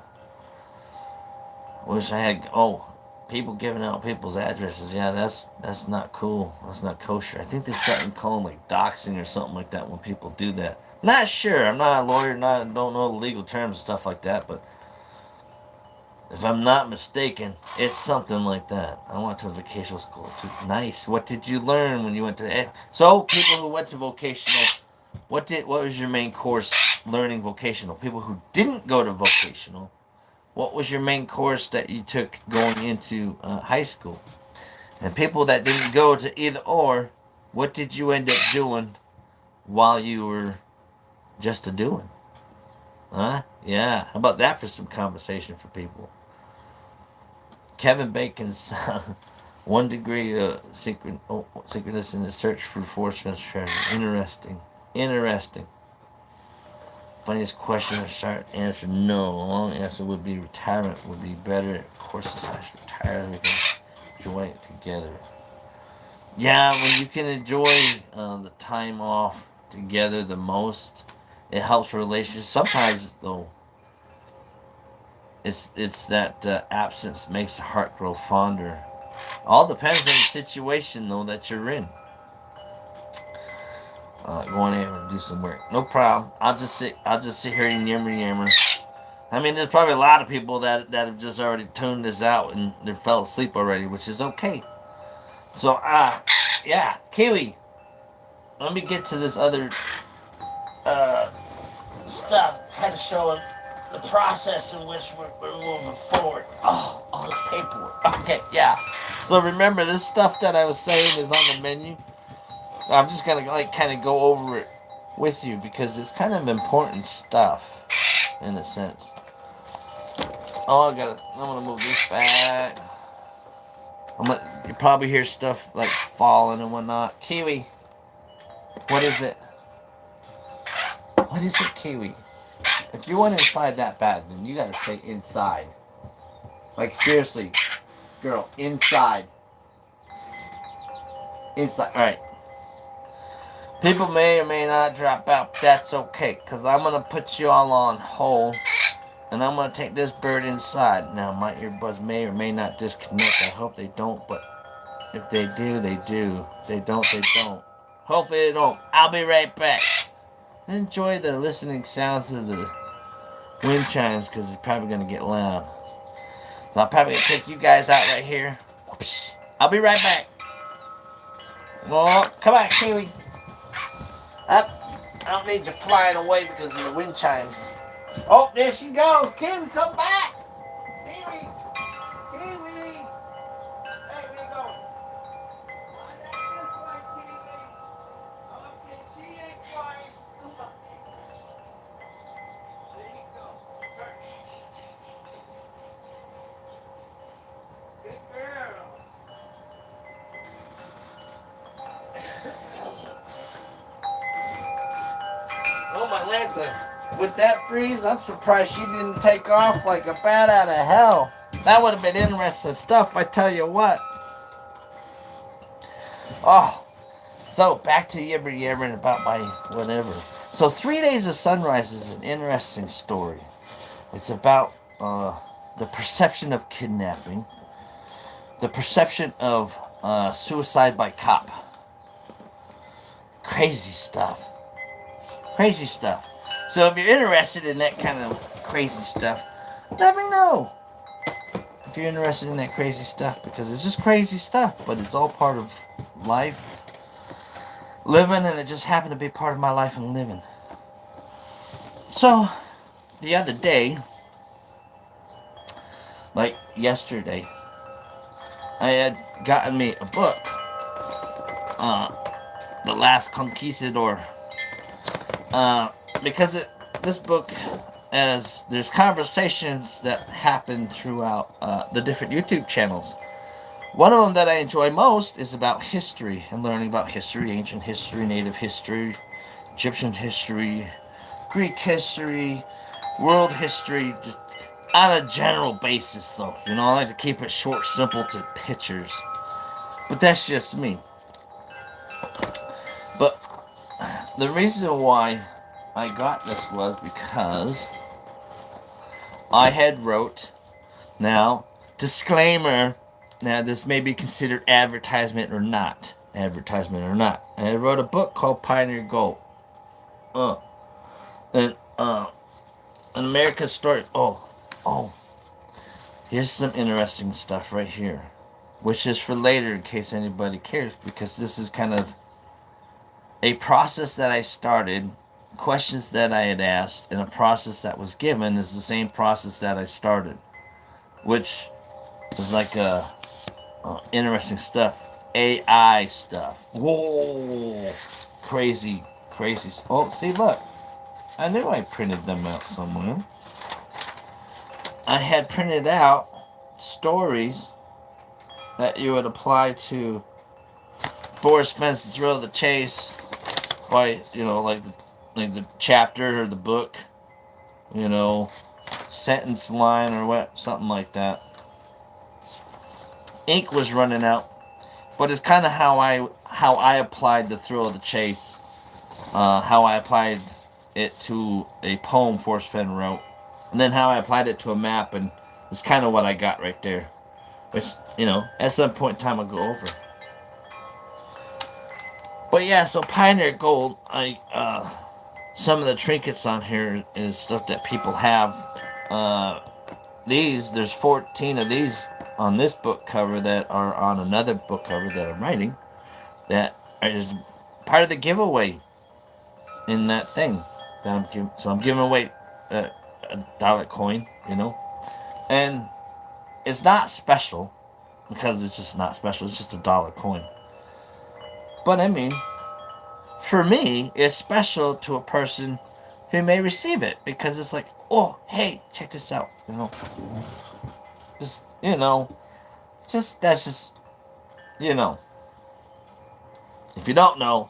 Wish I had. Oh, people giving out people's addresses. Yeah, that's not cool. That's not kosher. I think there's something called like doxing or something like that when people do that. Not sure. I'm not a lawyer. Don't know the legal terms and stuff like that. But if I'm not mistaken, it's something like that. I went to a vocational school too. Nice. What did you learn when you went to? So people who went to vocational, what was your main course learning vocational? People who didn't go to vocational, what was your main course that you took going into high school? And people that didn't go to either or, what did you end up doing while you were just a doing? Huh? Yeah. How about that for some conversation for people? Kevin Bacon's 1 degree synchronous in the search for Forrest Fenn's treasure. Interesting. Interesting. Funniest question to start answer: no. A long answer would be retirement would be better. Of course, it's retire. We can join it together. Yeah, when you can enjoy the time off together the most, it helps relationships. Sometimes though, it's that absence makes the heart grow fonder. All depends on the situation though that you're in. Going in and do some work. No problem. I'll just sit here and yammer. I mean, there's probably a lot of people that have just already tuned this out and they fell asleep already, which is okay. So yeah, Kiwi. Let me get to this other uh stuff, kind of showing the process in which we're moving forward. Oh, all this paperwork. Okay, yeah. So remember, this stuff that I was saying is on the menu. I'm just gonna like kind of go over it with you because it's kind of important stuff in a sense. Oh, I'm gonna move this back. You probably hear stuff like falling and whatnot. Kiwi, what is it? What is it, Kiwi? If you want inside that bad, then you gotta say inside. Like seriously, girl, inside. Inside. All right. People may or may not drop out. But that's okay, cause I'm gonna put you all on hold, and I'm gonna take this bird inside. Now my earbuds may or may not disconnect. I hope they don't, but if they do, they do. If they don't, they don't. Hopefully they don't. I'll be right back. Enjoy the listening sounds of the wind chimes, cause it's probably gonna get loud. So I'm probably gonna take you guys out right here. I'll be right back. Oh, come on, Kiwi. Up. I don't need you flying away because of the wind chimes. Oh, there she goes. Kiwi, come back. Kiwi. Kiwi. Hey, where you going? Why not this way, Kiwi? Okay, she ain't flying. She's still up there. There you go. Good girl. Oh, my legs are... With that breeze, I'm surprised she didn't take off like a bat out of hell. That would have been interesting stuff, I tell you what. Oh, so back to yabbering about my whatever. So 3 Days of Sunrise is an interesting story. It's about the perception of kidnapping, the perception of suicide by cop. Crazy stuff. Crazy stuff. So if you're interested in that kind of crazy stuff, let me know. If you're interested in that crazy stuff, because it's just crazy stuff, but it's all part of life, living, and it just happened to be part of my life and living. So, the other day, like yesterday, I had gotten me a book, The Last Conquistador, because this book, as there's conversations that happen throughout the different YouTube channels. One of them that I enjoy most is about history and learning about history, ancient history, native history, Egyptian history, Greek history, world history, just on a general basis. So, I like to keep it short, simple to pictures. But that's just me. But the reason why I got this was because I had wrote, now, disclaimer, now this may be considered advertisement or not. And I wrote a book called Pioneer Gold. And an American story. Oh, here's some interesting stuff right here, which is for later in case anybody cares, because this is kind of a process that I started, questions that I had asked, and a process that was given is the same process that I started, which was like interesting stuff. AI stuff. Whoa, crazy. Oh, see, look. I knew I printed them out somewhere. I had printed out stories that you would apply to Forrest, Fenn's Thrill of the Chase by, like the chapter or the book, sentence line or what, something like that. Ink was running out. but it's kind of how I applied the thrill of the chase, how I applied it to a poem Forrest Fenn wrote, and then how I applied it to a map, and it's kind of what I got right there, which, at some point in time I'll go over. But yeah, so Pioneer Gold, some of the trinkets on here is stuff that people have. There's 14 of these on this book cover that are on another book cover that I'm writing, that is part of the giveaway in that thing that I'm giving. So I'm giving away a dollar coin, and it's not special because it's just not special. It's just a dollar coin. But I mean, for me, it's special to a person who may receive it because it's like, oh, hey, check this out, just that's just if you don't know,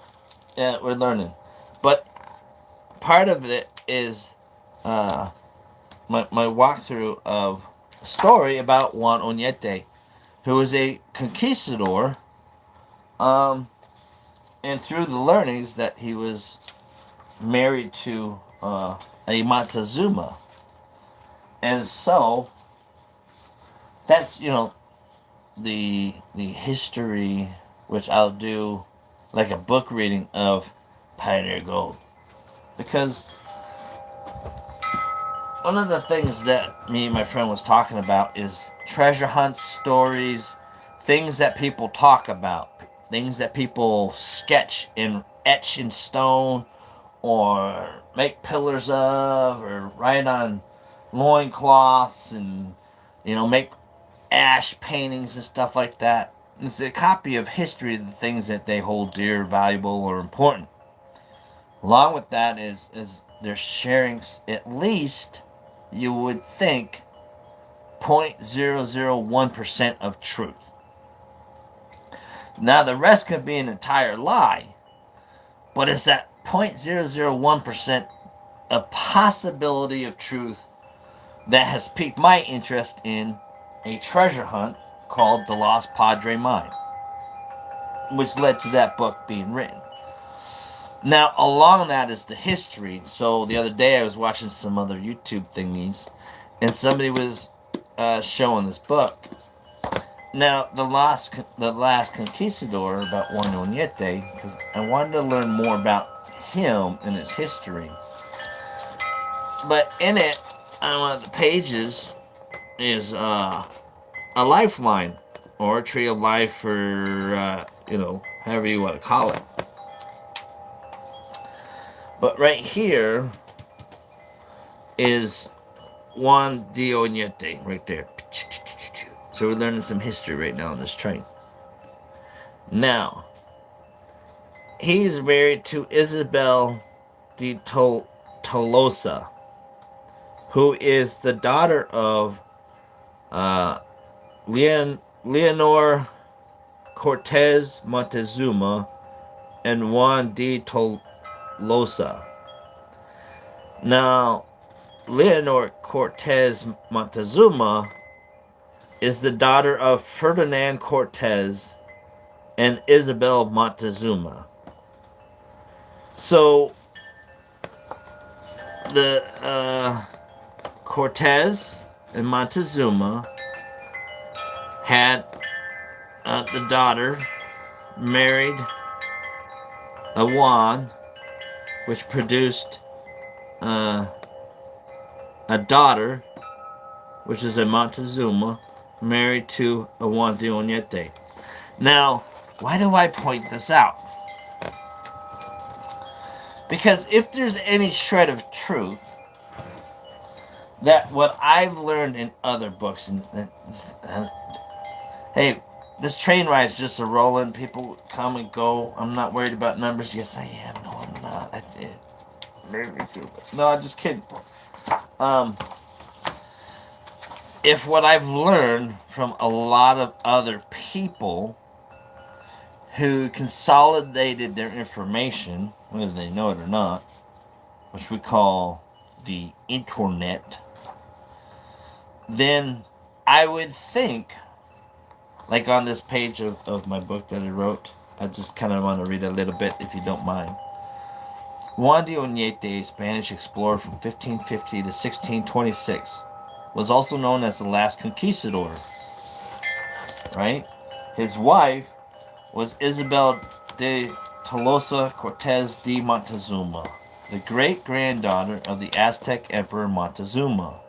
yeah, we're learning. But part of it is my walkthrough of a story about Juan Oñete, who was a conquistador, and through the learnings that he was married to a Montezuma. And so that's the history, which I'll do like a book reading of Pioneer Gold, because one of the things that me and my friend was talking about is treasure hunts, stories, things that people talk about, things that people sketch and etch in stone, or make pillars of, or write on loincloths, and make ash paintings and stuff like that. It's a copy of history of the things that they hold dear, valuable, or important. Along with that is they're sharing, at least you would think, 0.001% of truth. Now the rest could be an entire lie, but it's that 0.001% of possibility of truth that has piqued my interest in a treasure hunt called The Lost Padre Mine, which led to that book being written. Now, along that is the history. So the other day I was watching some other YouTube thingies, and somebody was showing this book. Now, the last conquistador, about Juan Oñete, because I wanted to learn more about him and his history. But in it, on one of the pages, is a lifeline, or a tree of life, or however you want to call it. But right here is Juan de Oñete, right there. So we're learning some history right now on this train. Now, he's married to Isabel de Tolosa, who is the daughter of Leonor Cortez Montezuma and Juan de Tolosa. Now, Leonor Cortez Montezuma is the daughter of Ferdinand Cortez and Isabel Montezuma. So, the Cortez and Montezuma had the daughter married a Juan, which produced a daughter, which is a Montezuma, married to a Juan de Oñete. Now, why do I point this out? Because if there's any shred of truth, that what I've learned in other books, and hey, this train ride's just a rolling. People come and go. I'm not worried about numbers. Yes, I am. No, I'm not. I did. No, I'm just kidding. If what I've learned from a lot of other people who consolidated their information, whether they know it or not, which we call the internet, then I would think Like on this page of my book that I wrote. I just kind of want to read a little bit if you don't mind. Juan de Oñate, a Spanish explorer from 1550 to 1626, was also known as the last conquistador, right? His wife was Isabel de Tolosa Cortez de Montezuma, the great-granddaughter of the Aztec Emperor Montezuma.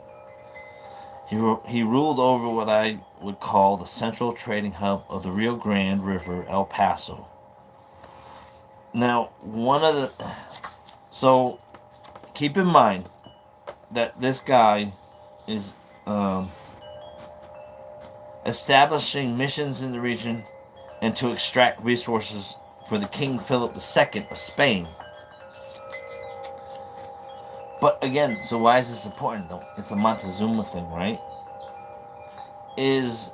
He ruled over what I would call the central trading hub of the Rio Grande River, El Paso. Now, so keep in mind that this guy is establishing missions in the region and to extract resources for the King Philip II of Spain. But again, so why is this important though? It's a Montezuma thing, right? Is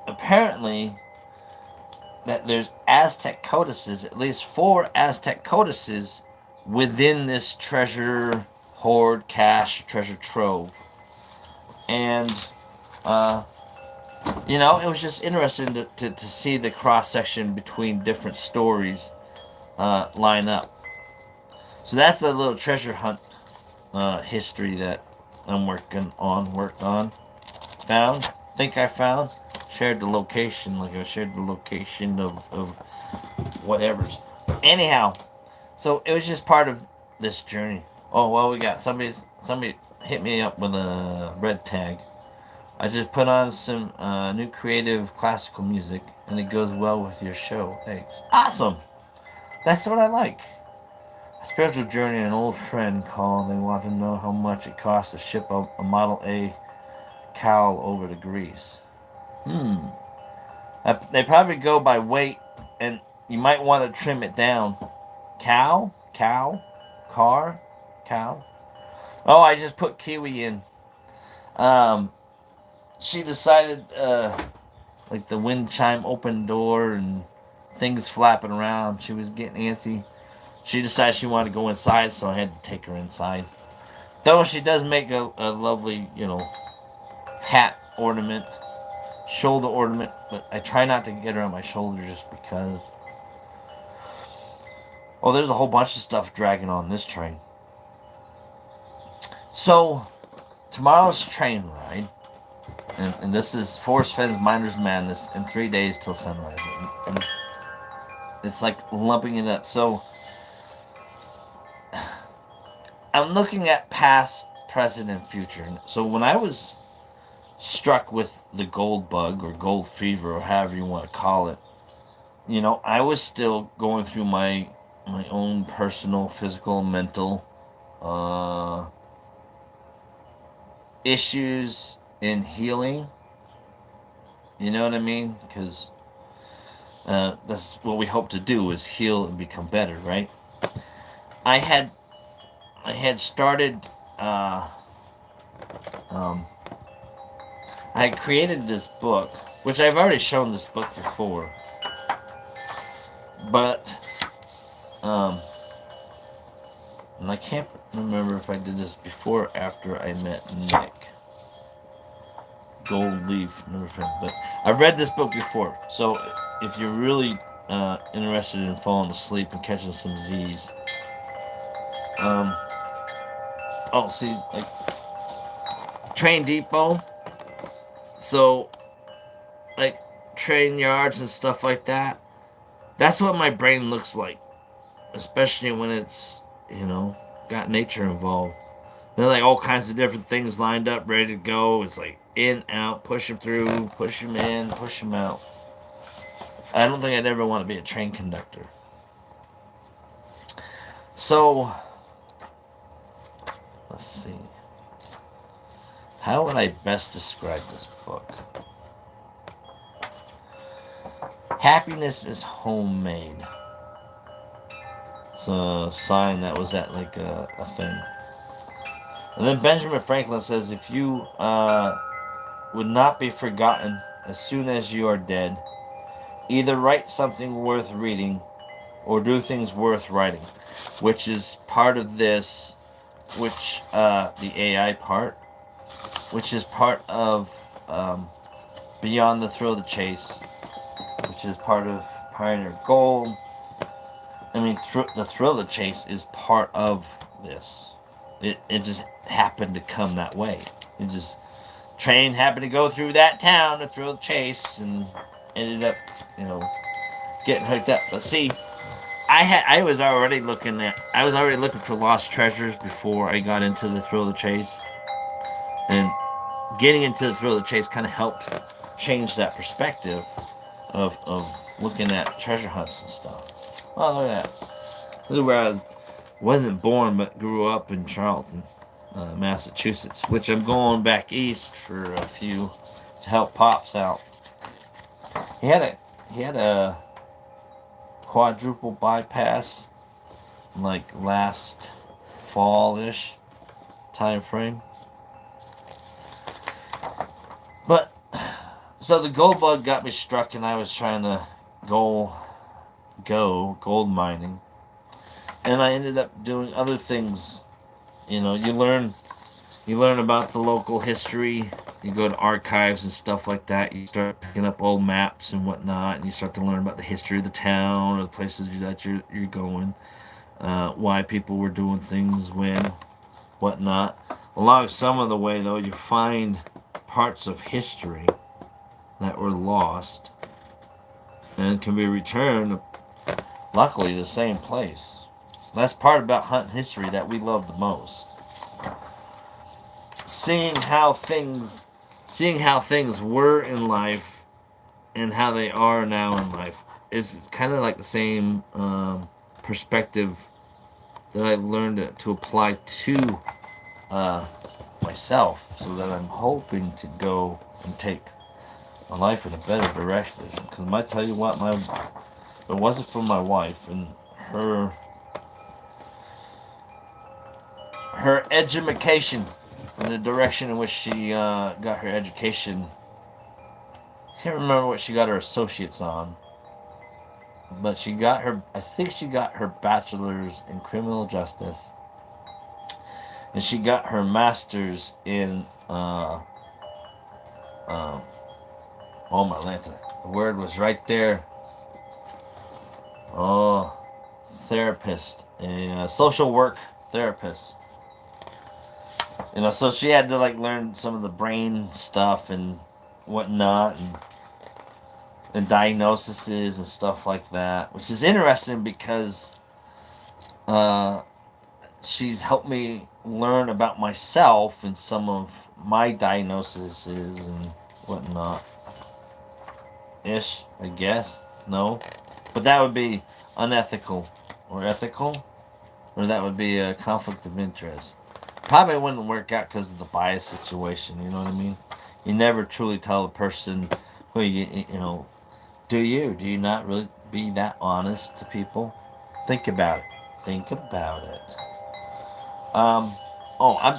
apparently that there's Aztec codices, at least 4 Aztec codices within this treasure hoard, cache, treasure trove. And, it was just interesting to see the cross-section between different stories line up. So that's a little treasure hunt history that I'm worked on. Think I found. Shared the location, like I shared the location of whatever's. Anyhow, so it was just part of this journey. Oh, well, we got somebody hit me up with a red tag. I just put on some new creative classical music, and it goes well with your show. Thanks. Awesome. That's what I like. A spiritual journey, an old friend called. They want to know how much it costs to ship a Model A cowl over to Greece. They probably go by weight, and you might want to trim it down. Cow? Car? Cow? Oh, I just put Kiwi in. She decided, like the wind chime open door and things flapping around. She was getting antsy. She decided she wanted to go inside, so I had to take her inside. Though she does make a lovely, hat ornament, shoulder ornament, but I try not to get her on my shoulder just because. Oh, there's a whole bunch of stuff dragging on this train. So, tomorrow's train ride, and this is Forrest Fenn's Miner's Madness in 3 days till sunrise. And it's like lumping it up. So, I'm looking at past, present, and future. So when I was struck with the gold bug or gold fever or however you want to call it, I was still going through my own personal, physical, mental issues in healing. You know what I mean? Because that's what we hope to do, is heal and become better, right? I had started, I had created this book, which I've already shown this book before, but, and I can't remember if I did this before or after I met Nick. Gold Leaf, but I've read this book before, so if you're really interested in falling asleep and catching some Z's, see, like, train depot, so, like, train yards and stuff like that, that's what my brain looks like, especially when it's, got nature involved. There's like all kinds of different things lined up, ready to go. It's like in, out, push them through, push them in, push them out. I don't think I'd ever want to be a train conductor. So, let's see. How would I best describe this book? Happiness is homemade. It's a sign that was at like a thing. And then Benjamin Franklin says, if you would not be forgotten as soon as you are dead, either write something worth reading or do things worth writing, which is part of this, which the AI part, which is part of beyond the thrill of the chase, which is part of Pioneer Gold. I mean, the thrill of the chase is part of this. It just happened to come that way. It just train happened to go through that town to thrill the chase and ended up, you know, getting hooked up. But see, I was already looking for lost treasures before I got into the thrill of the chase, and getting into the thrill of the chase kind of helped change that perspective of looking at treasure hunts and stuff. Oh, look at that. This is where I wasn't born but grew up in Charlton, Massachusetts, which I'm going back east for a few to help Pops out. He had a quadruple bypass like last fall-ish time frame. But so the gold bug got me struck, and I was trying to go gold mining, and I ended up doing other things. You know, you learn about the local history. You go to archives and stuff like that. You start picking up old maps and whatnot, and you start to learn about the history of the town or the places that you're going, why people were doing things when, whatnot. Along some of the way, though, you find parts of history that were lost and can be returned, luckily, to the same place. That's part about hunting history that we love the most. Seeing how things were in life and how they are now in life is kind of like the same perspective that I learned to apply to myself, so that I'm hoping to go and take my life in a better direction. Because I tell you what, if it wasn't for my wife and her education and the direction in which she got her education, I can't remember what she got her associates on, but I think she got her bachelor's in criminal justice, and she got her master's in oh my Lanta, the word was right there. Oh, therapist, a social work therapist. You know, so she had to like learn some of the brain stuff and whatnot, and diagnoses and stuff like that, which is interesting because she's helped me learn about myself and some of my diagnoses and whatnot. Ish, I guess. No. But that would be unethical or ethical, or that would be a conflict of interest. Probably wouldn't work out because of the bias situation, you know what I mean? You never truly tell a person who you know, do you not really be that honest to people? Think about it. Think about it. Oh,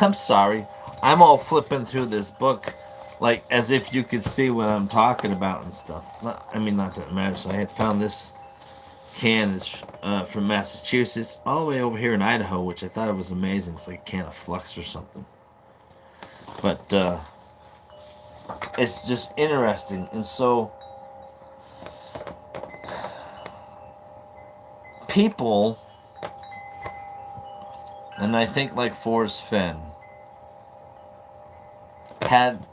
I'm sorry. I'm all flipping through this book like as if you could see what I'm talking about and stuff. I mean, not that it matters. So I had found this can is from Massachusetts all the way over here in Idaho, which I thought it was amazing. It's like a can of Flux or something. But it's just interesting. And so people, and I think like Forrest Fenn, had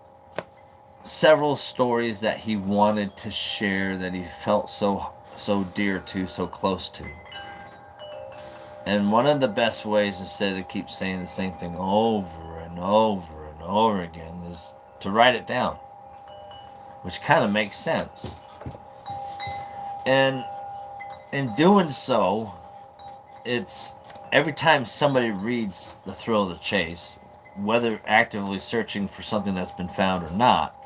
several stories that he wanted to share, that he felt so dear to, so close to. And one of the best ways, instead of keep saying the same thing over and over and over again, is to write it down, which kind of makes sense. And in doing so, it's every time somebody reads The Thrill of the Chase, whether actively searching for something that's been found or not,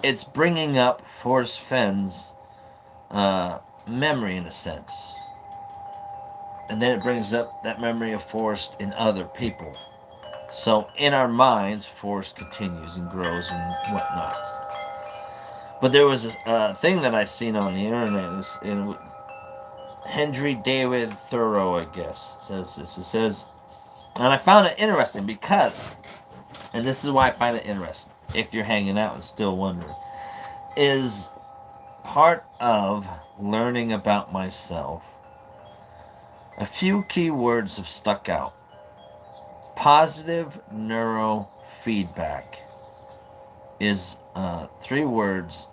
it's bringing up Forrest Fenn's memory in a sense. And then it brings up that memory of Forrest in other people. So in our minds, Forrest continues and grows and whatnot. But there was a thing that I seen on the internet, and Henry David Thoreau, I guess, says this. It says, and I found it interesting because, and this is why I find it interesting, if you're hanging out and still wondering. is part of learning about myself. A few key words have stuck out. Positive neurofeedback is 3 words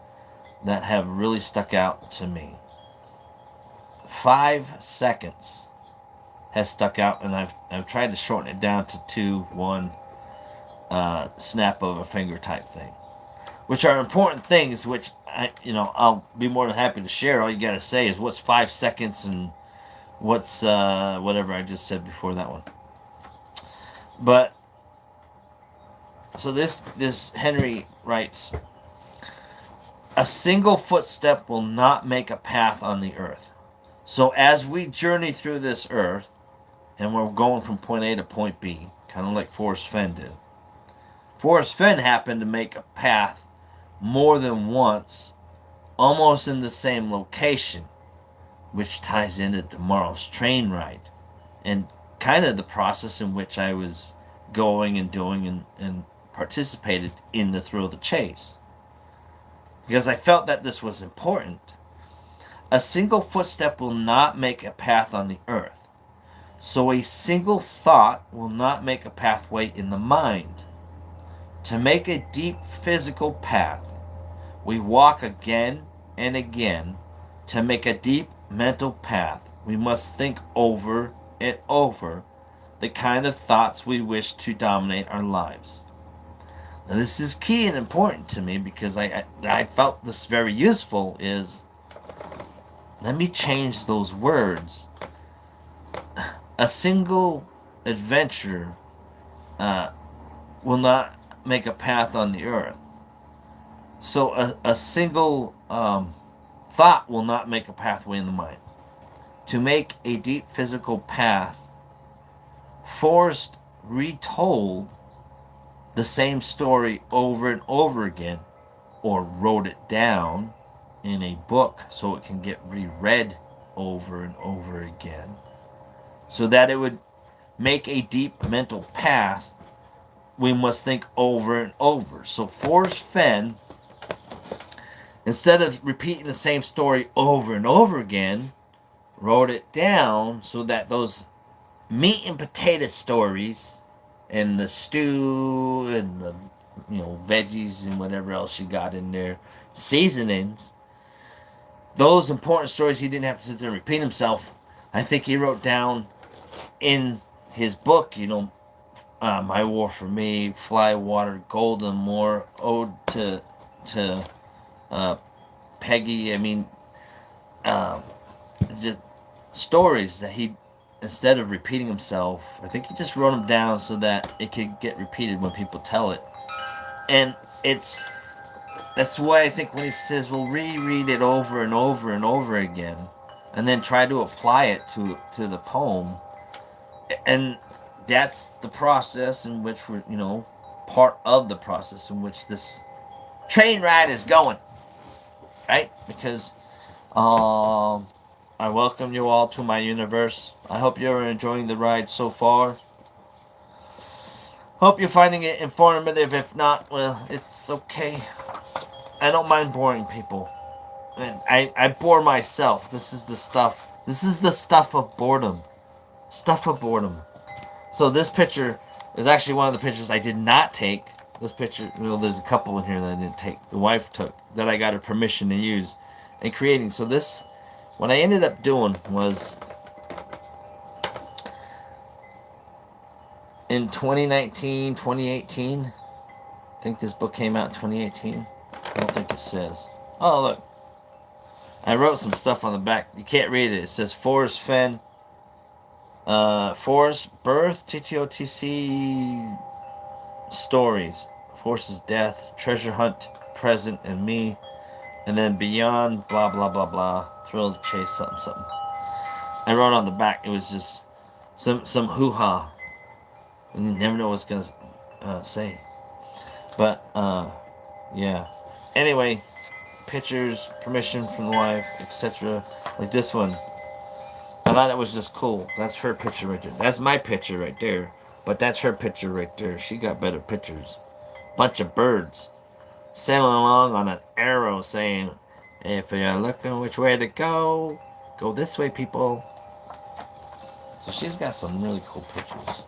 that have really stuck out to me. 5 seconds has stuck out, and I've tried to shorten it down to 2, 1, snap of a finger type thing, which are important things. Which I'll be more than happy to share. All you gotta say is what's 5 seconds and what's whatever I just said before that one. But so this Henry writes, a single footstep will not make a path on the earth. So as we journey through this earth, and we're going from point A to point B, kind of like Forrest Fenn did. Forrest Fenn happened to make a path more than once, almost in the same location, which ties into tomorrow's train ride, and kind of the process in which I was going and doing and participated in the thrill of the chase. Because I felt that this was important. A single footstep will not make a path on the earth. So a single thought will not make a pathway in the mind. To make a deep physical path, we walk again and again. To make a deep mental path, we must think over and over the kind of thoughts we wish to dominate our lives. Now this is key and important to me because I felt this very useful is, let me change those words. A single adventure will not make a path on the earth. So a single thought will not make a pathway in the mind. To make a deep physical path, Forrest retold the same story over and over again, or wrote it down in a book so it can get reread over and over again, so that it would make a deep mental path we must think over and over. So Forrest Fenn, instead of repeating the same story over and over again, wrote it down so that those meat and potato stories and the stew and the veggies and whatever else you got in there, seasonings, those important stories he didn't have to sit there and repeat himself. I think he wrote down in his book, My War for Me, Fly Water, Golden Moor, Ode to Peggy. I mean, just stories that he, instead of repeating himself, I think he just wrote them down so that it could get repeated when people tell it. And that's why I think when he says, we'll reread it over and over and over again, and then try to apply it to the poem. And that's the process in which we're, part of the process in which this train ride is going, right? Because I welcome you all to my universe. I hope you're enjoying the ride so far. Hope you're finding it informative. If not, well, it's okay. I don't mind boring people. And I bore myself. This is the stuff. This is the stuff of boredom. Stuff of boredom. So this picture is actually one of the pictures I did not take. This picture, there's a couple in here that I didn't take. The wife took, that I got her permission to use in creating. So this, what I ended up doing was, in 2019, 2018, I think this book came out in 2018. I don't think it says. Oh, look. I wrote some stuff on the back. You can't read it. It says Forrest Fenn. Forrest birth, TTOTC stories. Forrest's death, treasure hunt, present, and me. And then beyond, blah, blah, blah, blah. Thrill to chase, something, something. I wrote on the back, it was just some hoo-ha. And you never know what's going to say. But, yeah. Anyway, pictures, permission from the wife, etc. Like this one. I thought it was just cool. That's her picture right there. That's my picture right there. But that's her picture right there. She got better pictures. Bunch of birds. sailing along on an arrow saying, if you're looking which way to go, go this way, people. So she's got some really cool pictures.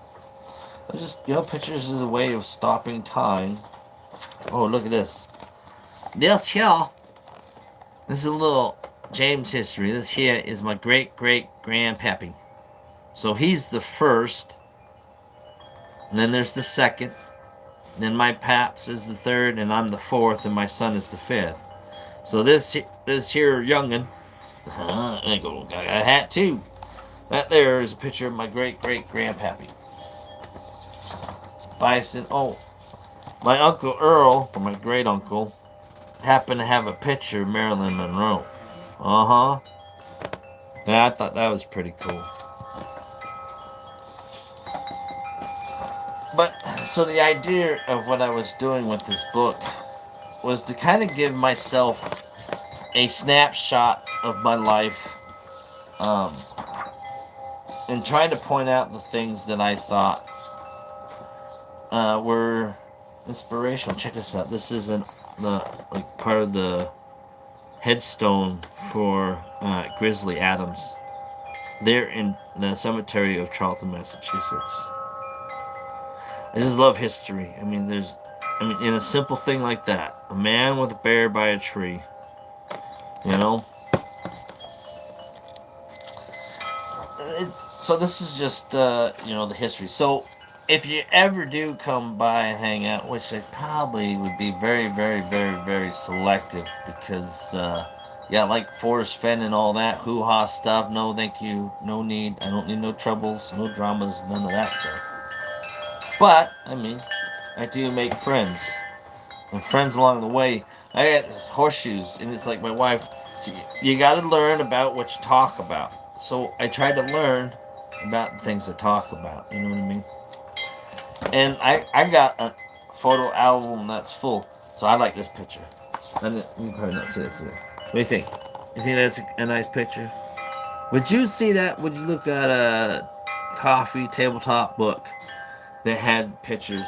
Just, pictures is a way of stopping time. Oh, look at this. This here, this is a little James history. This here is my great-great-grandpappy. So he's the first, and then there's the second, and then my paps is the third, and I'm the fourth, and my son is the fifth. So this here youngin, I got a hat too. That there is a picture of my great-great-grandpappy. It's bison. Oh, my Uncle Earl, or my great uncle, happened to have a picture of Marilyn Monroe. Uh-huh. Yeah, I thought that was pretty cool. But, so the idea of what I was doing with this book was to kind of give myself a snapshot of my life, and try to point out the things that I thought were inspirational. Check this out. This is part of the headstone for Grizzly Adams. They're in the cemetery of Charlton, Massachusetts. I just love history. In a simple thing like that, a man with a bear by a tree, So this is just, the history. So if you ever do come by and hang out, which I probably would be very, very, very, very selective because, like Forrest, Fenn, and all that hoo-ha stuff. No, thank you. No need. I don't need no troubles, no dramas, none of that stuff. But, I do make friends. And friends along the way. I got horseshoes, and it's like my wife, you got to learn about what you talk about. So I try to learn about the things to talk about. You know what I mean? And I got a photo album that's full. So I like this picture. You probably not see it. What do you think? You think that's a nice picture? Would you see that? Would you look at a coffee tabletop book that had pictures?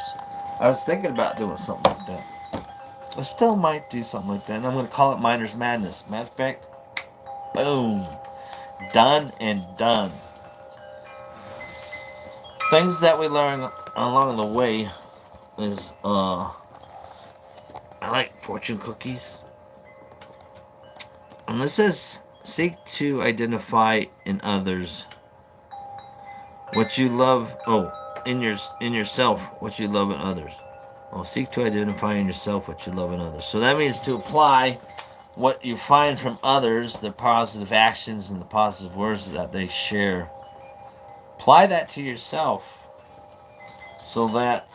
I was thinking about doing something like that. I still might do something like that. And I'm going to call it Miner's Madness. Matter of fact, boom. Done and done. Things that we learn along the way is, I like fortune cookies. And this says, seek to identify in others what you love. In yourself what you love in others. Seek to identify in yourself what you love in others. So that means to apply what you find from others, the positive actions and the positive words that they share. Apply that to yourself so that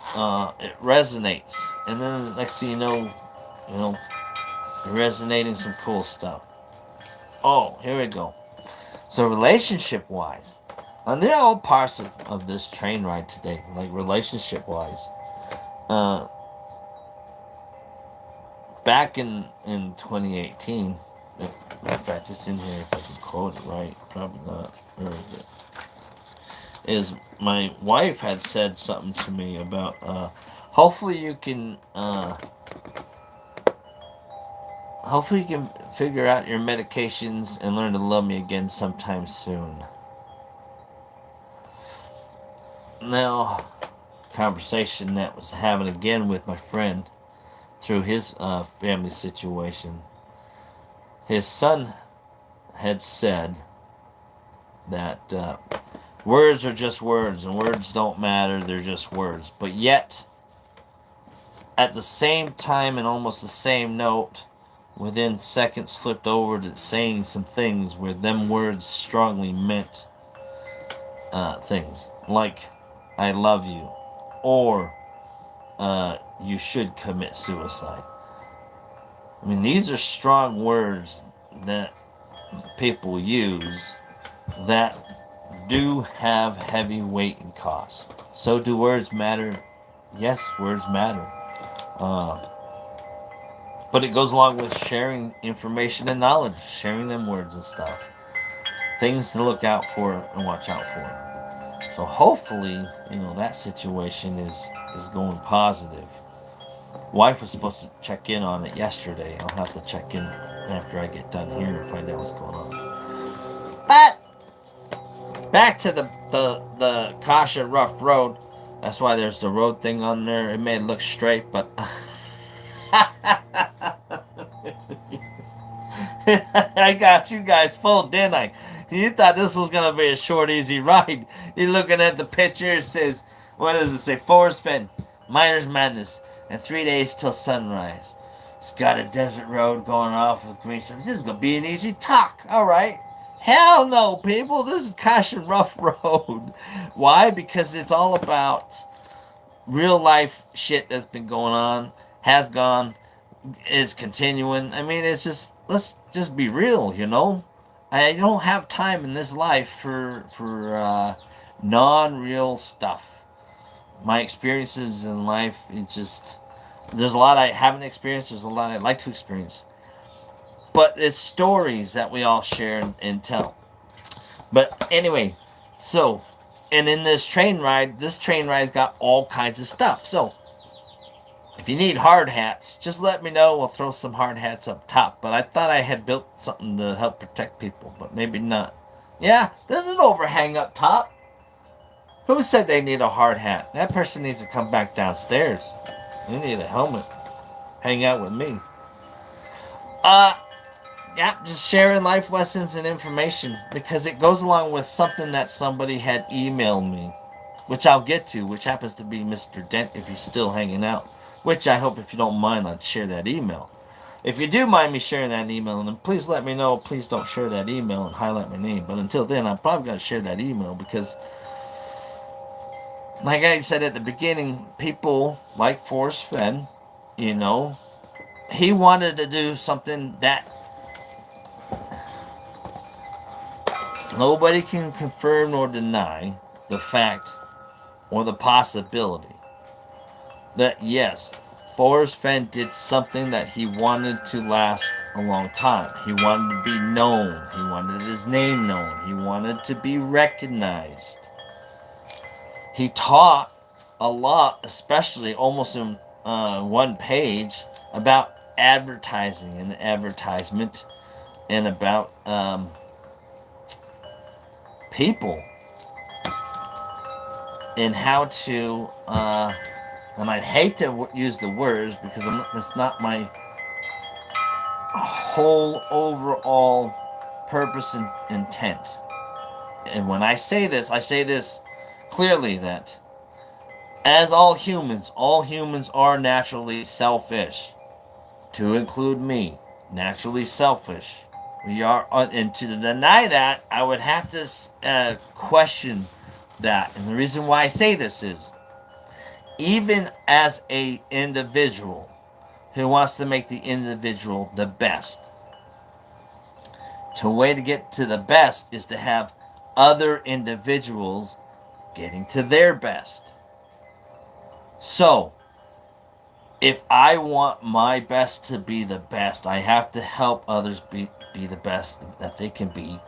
it resonates. And then the next thing you know, you're resonating some cool stuff. Oh, here we go. So relationship-wise, and they're all parts of this train ride today, like relationship-wise. Back in 2018, in fact, it's in here if I can quote it right, probably not. Where is it? Is my wife had said something to me about, hopefully you can figure out your medications and learn to love me again sometime soon. Now, conversation that was having again with my friend through his family situation. His son had said that words are just words, and words don't matter, they're just words. But yet, at the same time and almost the same note, within seconds flipped over to saying some things where them words strongly meant things like, I love you, or you should commit suicide. These are strong words that people use that do have heavy weight and cost. So do words matter? Yes, words matter. But it goes along with sharing information and knowledge, sharing them words and stuff. Things to look out for and watch out for. So hopefully, that situation is going positive. Wife was supposed to check in on it yesterday. I'll have to check in after I get done here and find out what's going on. But back to the caution rough road. That's why there's the road thing on there. It may look straight, but I got you guys fooled, didn't I? You thought this was gonna be a short, easy ride. You're looking at the picture. It says, what does it say? Forrest, Fenn, Miner's Madness, and 3 days till sunrise. It's got a desert road going off with green stuff. This is gonna be an easy talk. All right. Hell no, people. This is caution rough road. Why? Because it's all about real life shit that's been going on, has gone, is continuing. I mean, it's just, let's just be real, you know. I don't have time in this life for non-real stuff. My experiences in life, it's just, there's a lot I haven't experienced. There's a lot I'd like to experience, but it's stories that we all share and tell. But anyway, so, and in this train ride's got all kinds of stuff. So if you need hard hats, just let me know. We'll throw some hard hats up top. But I thought I had built something to help protect people, but maybe not. Yeah, there's an overhang up top. Who said they need a hard hat? That person needs to come back downstairs. They need a helmet. Hang out with me. Yeah, just sharing life lessons and information because it goes along with something that somebody had emailed me, which I'll get to, which happens to be Mr. Dent if he's still hanging out. Which I hope, if you don't mind, I'd share that email. If you do mind me sharing that email, then please let me know. Please don't share that email and highlight my name. But until then, I'm probably going to share that email because, like I said at the beginning, people like Forrest Fenn, you know, he wanted to do something that nobody can confirm nor deny the fact or the possibility that yes, Forrest Fenn did something that he wanted to last a long time. He wanted to be known. He wanted his name known. He wanted to be recognized. He taught a lot, especially almost in one page, about advertising and advertisement and about people and how to and I'd hate to use the words because that's not my whole overall purpose and intent. And when I say this clearly that as all humans are naturally selfish, to include me, naturally selfish. We are, and to deny that, I would have to question that. And the reason why I say this is, even as a individual who wants to make the individual the best, the way to get to the best is to have other individuals getting to their best. So, if I want my best to be the best, I have to help others be the best that they can be.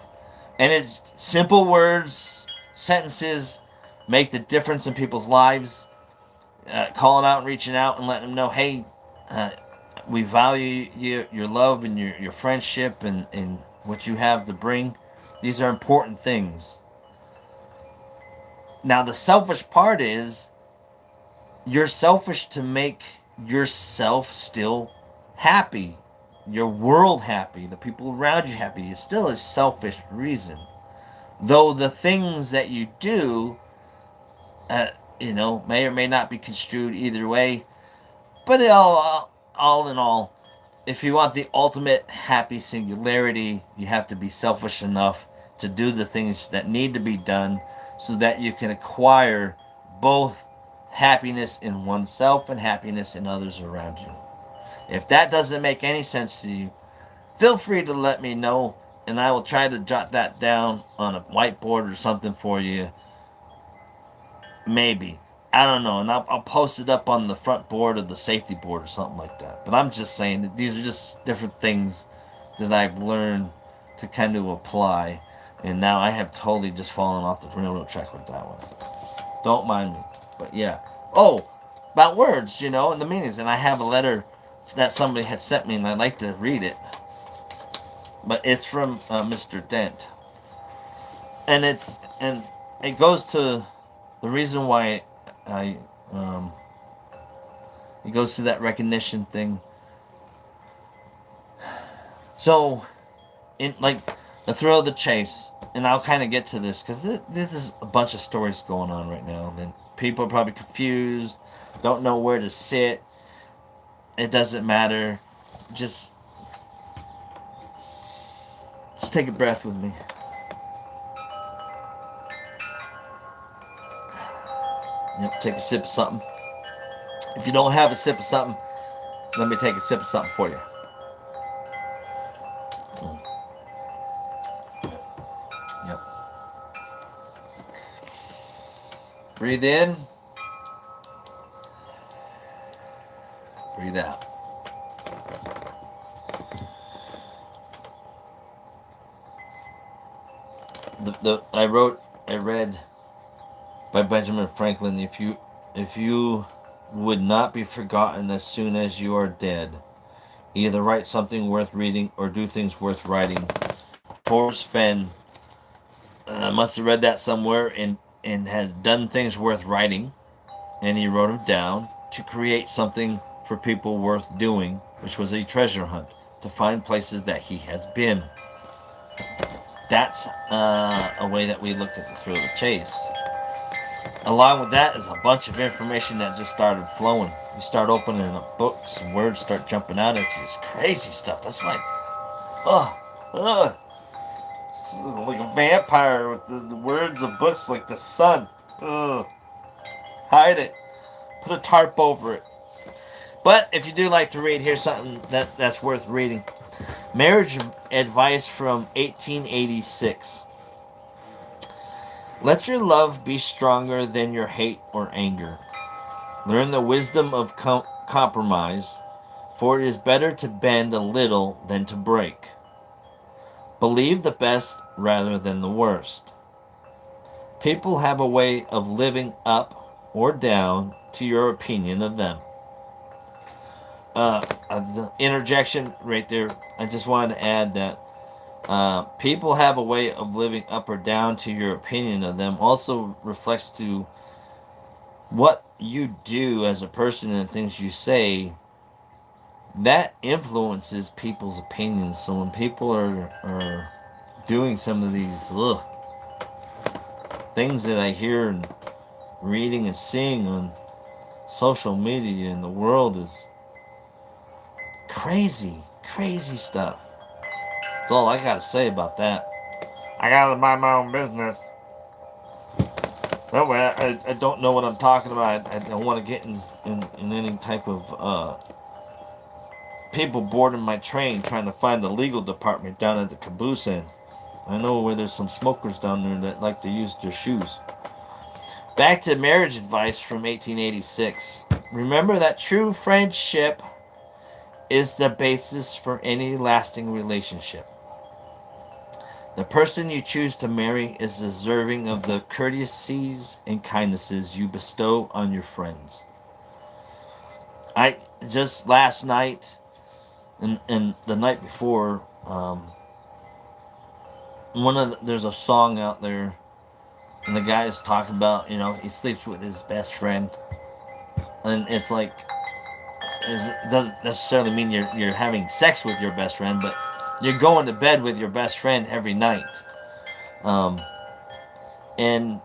And it's simple words, sentences make the difference in people's lives. Calling out and reaching out and letting them know, hey, we value your love and your friendship and what you have to bring. These are important things. Now, the selfish part is you're selfish to make yourself still happy, your world happy, the people around you happy. It's still a selfish reason. Though the things that you do, may or may not be construed either way. But all in all, if you want the ultimate happy singularity, you have to be selfish enough to do the things that need to be done so that you can acquire both happiness in oneself and happiness in others around you. If that doesn't make any sense to you, feel free to let me know, and I will try to jot that down on a whiteboard or something for you. Maybe. I don't know, and I'll post it up on the front board or the safety board or something like that. But I'm just saying that these are just different things that I've learned to kind of apply, and now I have totally just fallen off the railroad track with that one. Don't mind me, but yeah. Oh, about words, and the meanings. And I have a letter that somebody had sent me, and I'd like to read it. But it's from Mr. Dent, and it goes to the reason why I it goes to that recognition thing. So, in like the thrill of the chase, and I'll kind of get to this because this is a bunch of stories going on right now. And then people are probably confused, don't know where to sit. It doesn't matter. Just take a breath with me. Yep, take a sip of something. If you don't have a sip of something, let me take a sip of something for you. Yep. Breathe in. Breathe out. I read by Benjamin Franklin, if you would not be forgotten as soon as you are dead, either write something worth reading or do things worth writing. Forrest Fenn must have read that somewhere and had done things worth writing, and he wrote them down to create something for people worth doing, which was a treasure hunt to find places that he has been. That's a way that we looked at the thrill of the chase. Along with that is a bunch of information that just started flowing. You start opening up books, and words start jumping out at you. It's crazy stuff. That's why, like a vampire with the words of books like the sun. Hide it. Put a tarp over it. But if you do like to read, here's something that's worth reading. Marriage advice from 1886. Let your love be stronger than your hate or anger. Learn the wisdom of compromise, for it is better to bend a little than to break. Believe the best rather than the worst. People have a way of living up or down to your opinion of them. The interjection right there, I just wanted to add that people have a way of living up or down to your opinion of them also reflects to what you do as a person and things you say. That influences people's opinions. So when people are doing some of these things that I hear and reading and seeing on social media in the world is crazy stuff. That's all I gotta say about that. I gotta mind my own business. That way, I don't know what I'm talking about. I don't want to get in any type of people boarding my train trying to find the legal department down at the caboose end. I know where there's some smokers down there that like to use their shoes. Back to marriage advice from 1886. Remember that true friendship is the basis for any lasting relationship. The person you choose to marry is deserving of the courtesies and kindnesses you bestow on your friends. I just last night and the night before, there's a song out there, and the guy is talking about, he sleeps with his best friend, and it's like, it doesn't necessarily mean you're having sex with your best friend, but you're going to bed with your best friend every night. And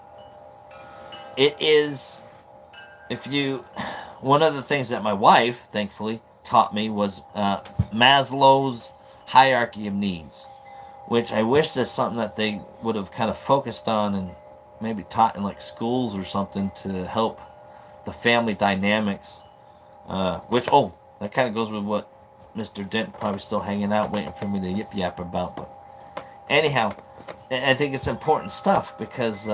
it is, one of the things that my wife, thankfully, taught me was Maslow's hierarchy of needs, which I wish that's something that they would have kind of focused on and maybe taught in like schools or something to help the family dynamics. That kind of goes with what Mr. Dent probably still hanging out waiting for me to yip yap about. But anyhow, I think it's important stuff because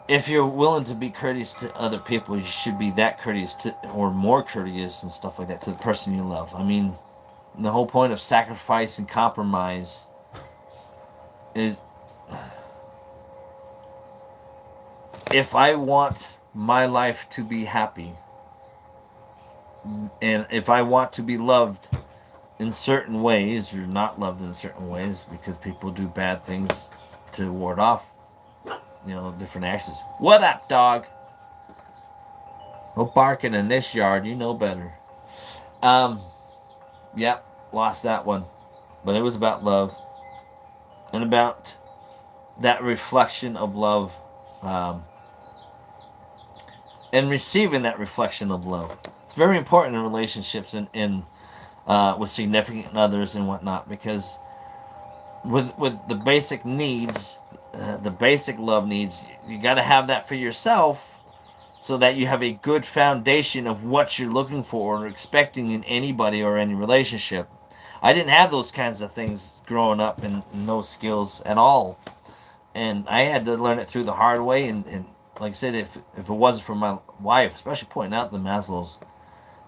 if you're willing to be courteous to other people, you should be that courteous to, or more courteous and stuff like that, to the person you love. I mean, the whole point of sacrifice and compromise is, if I want my life to be happy. And if I want to be loved in certain ways, or not loved in certain ways, because people do bad things to ward off, different actions. What up, dog? No barking in this yard. You know better. Um, yep, lost that one. But it was about love and about that reflection of love, um, and receiving that reflection of love. It's very important in relationships and with significant others and whatnot, because with the basic needs, the basic love needs, you got to have that for yourself, so that you have a good foundation of what you're looking for or expecting in anybody or any relationship. I didn't have those kinds of things growing up, and no skills at all. And I had to learn it through the hard way. And like I said, if it wasn't for my wife, especially pointing out the Maslow's,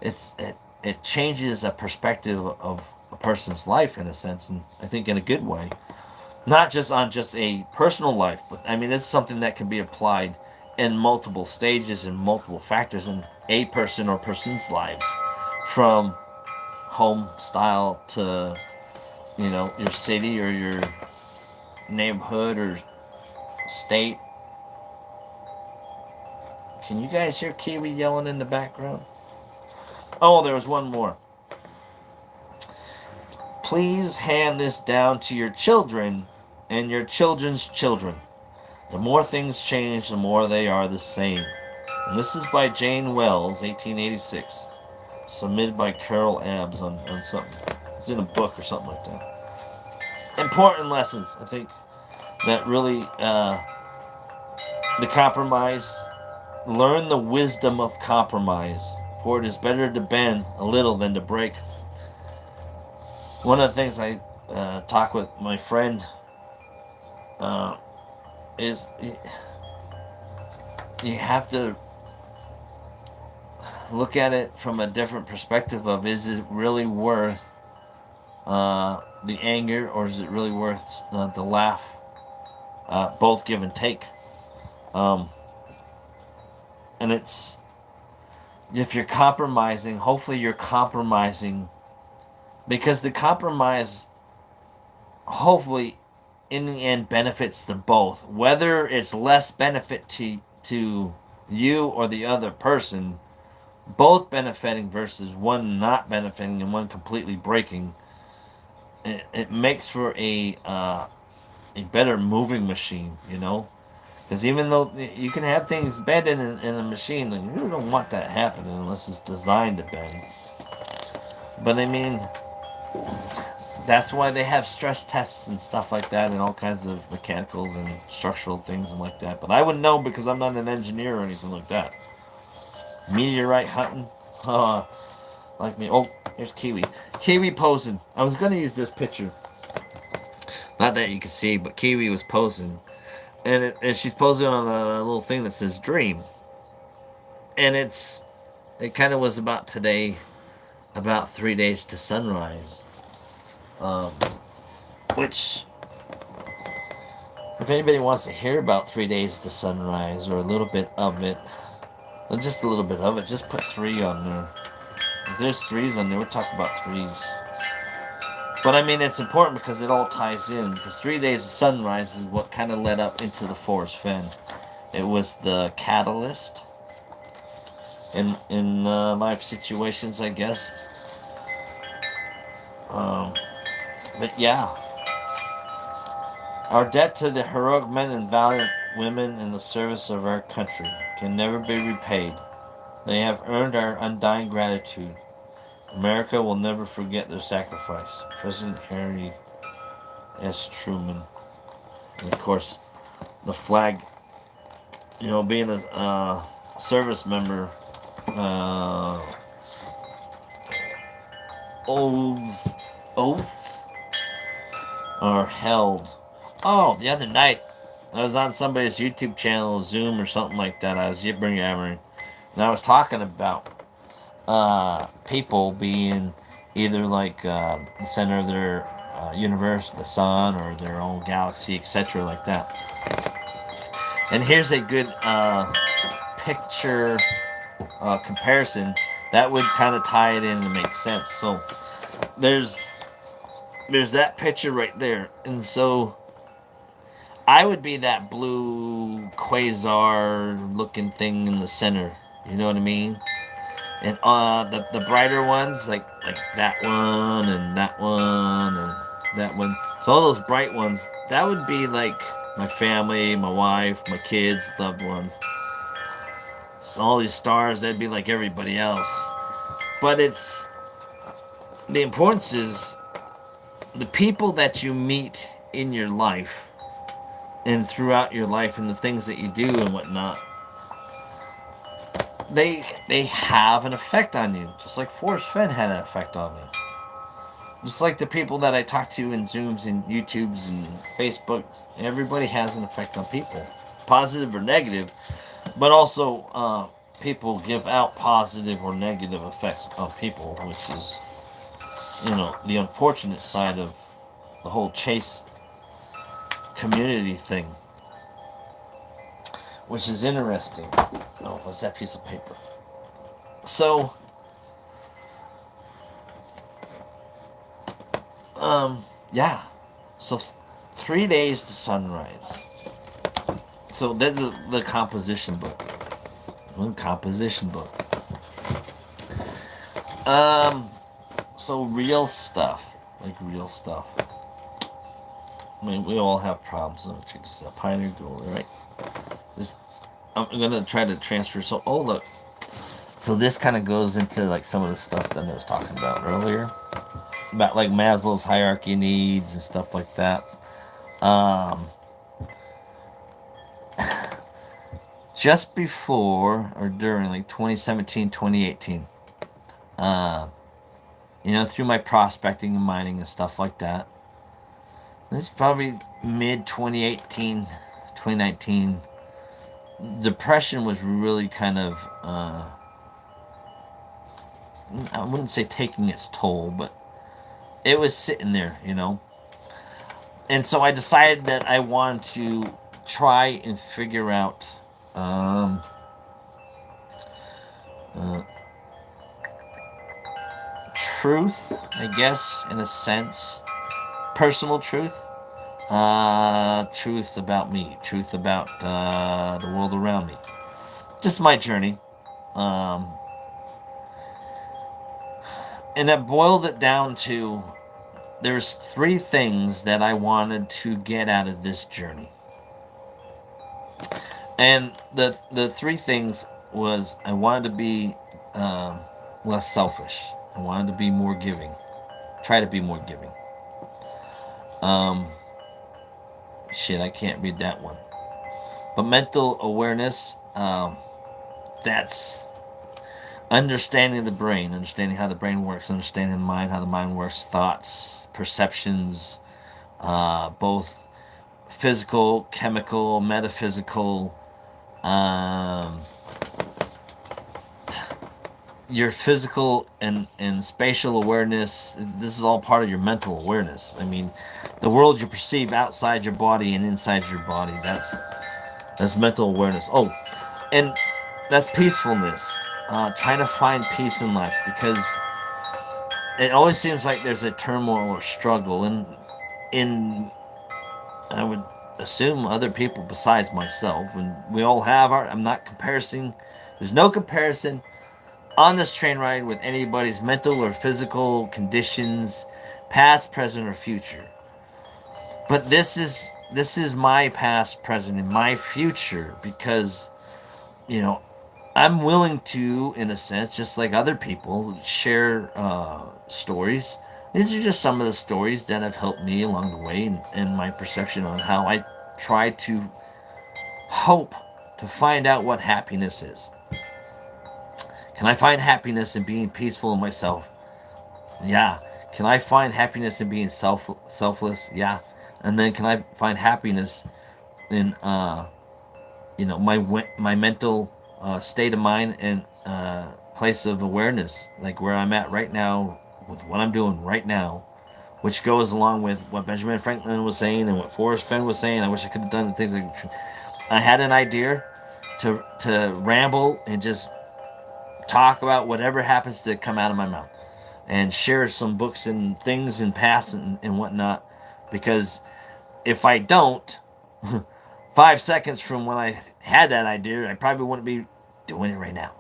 it changes a perspective of a person's life in a sense, and I think in a good way. Not just on just a personal life, but I mean, it's something that can be applied in multiple stages and multiple factors in a person or person's lives, from home style to your city or your neighborhood or state. Can you guys hear Kiwi yelling in the background? Oh, there was one more. Please hand this down to your children and your children's children. The more things change, the more they are the same. And this is by Jane Wells, 1886. Submitted by Carol Abbs on something. It's in a book or something like that. Important lessons, I think, that really, the compromise. Learn the wisdom of compromise, for it is better to bend a little than to break. One of the things I talk with my friend is you have to look at it from a different perspective of, is it really worth the anger, or is it really worth the laugh? Both give and take. And it's, if you're compromising, hopefully you're compromising because the compromise, hopefully, in the end, benefits them both. Whether it's less benefit to you or the other person, both benefiting versus one not benefiting and one completely breaking, it makes for a better moving machine, Because even though you can have things bending in a machine, you really don't want that happening unless it's designed to bend. But I mean, that's why they have stress tests and stuff like that, and all kinds of mechanicals and structural things and like that. But I wouldn't know because I'm not an engineer or anything like that. Meteorite hunting? Like me. Oh, here's Kiwi. Kiwi posing. I was going to use this picture. Not that you can see, but Kiwi was posing. And she's posing on a little thing that says dream. And it kind of was about today, about 3 days to sunrise. Which, if anybody wants to hear about 3 days to sunrise, or a little bit of it, or just a little bit of it, just put 3 on there. If there's 3s on there, we're talking about 3s. But I mean, it's important because it all ties in. Because 3 days of sunrise is what kind of led up into the Forrest Fenn. It was the catalyst in life situations, I guess. But yeah, our debt to the heroic men and valiant women in the service of our country can never be repaid. They have earned our undying gratitude. America will never forget their sacrifice. President Harry S. Truman. And of course, the flag, being a service member, oaths are held. Oh, the other night, I was on somebody's YouTube channel, Zoom or something like that. I was yammering, and I was talking about people being either like the center of their universe, the sun, or their own galaxy, etc., like that. And here's a good picture comparison, that would kind of tie it in and make sense. So there's that picture right there, and so I would be that blue quasar looking thing in the center. You know what I mean? And the brighter ones, like that one and that one and that one. So all those bright ones, that would be like my family, my wife, my kids, loved ones. So all these stars, that'd be like everybody else. But it's the importance is the people that you meet in your life and throughout your life and the things that you do and whatnot. They have an effect on you, just like Forrest Fenn had an effect on me. Just like the people that I talk to in Zooms and YouTubes and Facebook, everybody has an effect on people, positive or negative, but also people give out positive or negative effects on people, which is, the unfortunate side of the whole chase community thing, which is interesting. Oh, what's that piece of paper? So, yeah. So, 3 days to sunrise. So, that's the composition book. One composition book. So real stuff. Like real stuff. I mean, we all have problems. It's a pioneer goal, right? I'm gonna try to transfer. So, oh look. So this kind of goes into like some of the stuff that I was talking about earlier, about like Maslow's hierarchy of needs and stuff like that. Just before or during like 2017, 2018, through my prospecting and mining and stuff like that. This is probably mid 2018, 2019. Depression was really kind of, I wouldn't say taking its toll, but it was sitting there, And so I decided that I wanted to try and figure out truth, I guess, in a sense. Personal truth. Truth about me. Truth about the world around me. Just my journey. And I boiled it down to there's 3 things that I wanted to get out of this journey. And the 3 things was I wanted to be less selfish. I wanted to be more giving. Try to be more giving. Shit, I can't read that one. But mental awareness, that's understanding the brain, understanding how the brain works, understanding the mind, how the mind works, thoughts, perceptions, both physical, chemical, metaphysical, your physical and spatial awareness. This is all part of your mental awareness. I mean, the world you perceive outside your body and inside your body, that's mental awareness. Oh, and that's peacefulness. Trying to find peace in life, because it always seems like there's a turmoil or struggle in I would assume other people besides myself, and we all have I'm not comparing. There's no comparison on this train ride with anybody's mental or physical conditions, past, present, or future. But this is my past, present, and my future, because I'm willing to, in a sense, just like other people, share stories. These are just some of the stories that have helped me along the way, and my perception on how I try to hope to find out what happiness is. Can I find happiness in being peaceful in myself? Yeah. Can I find happiness in being selfless? Yeah. And then can I find happiness in my mental state of mind and place of awareness, like where I'm at right now with what I'm doing right now, which goes along with what Benjamin Franklin was saying and what Forrest Fenn was saying. I wish I could have done things like I had an idea to ramble and just talk about whatever happens to come out of my mouth, and share some books and things and pass and whatnot. Because if I don't, 5 seconds from when I had that idea, I probably wouldn't be doing it right now.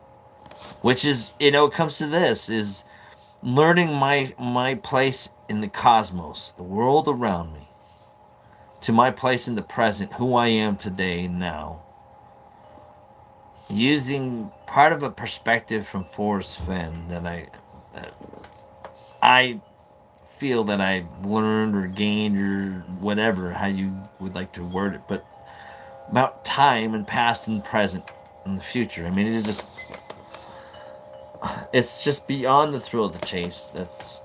Which is, it comes to this, is learning my place in the cosmos, the world around me, to my place in the present, who I am today, now. Using part of a perspective from Forrest Fenn I feel that I've learned or gained, or whatever, how you would like to word it, but about time and past and present and the future. I mean, it's just beyond the thrill of the chase. That's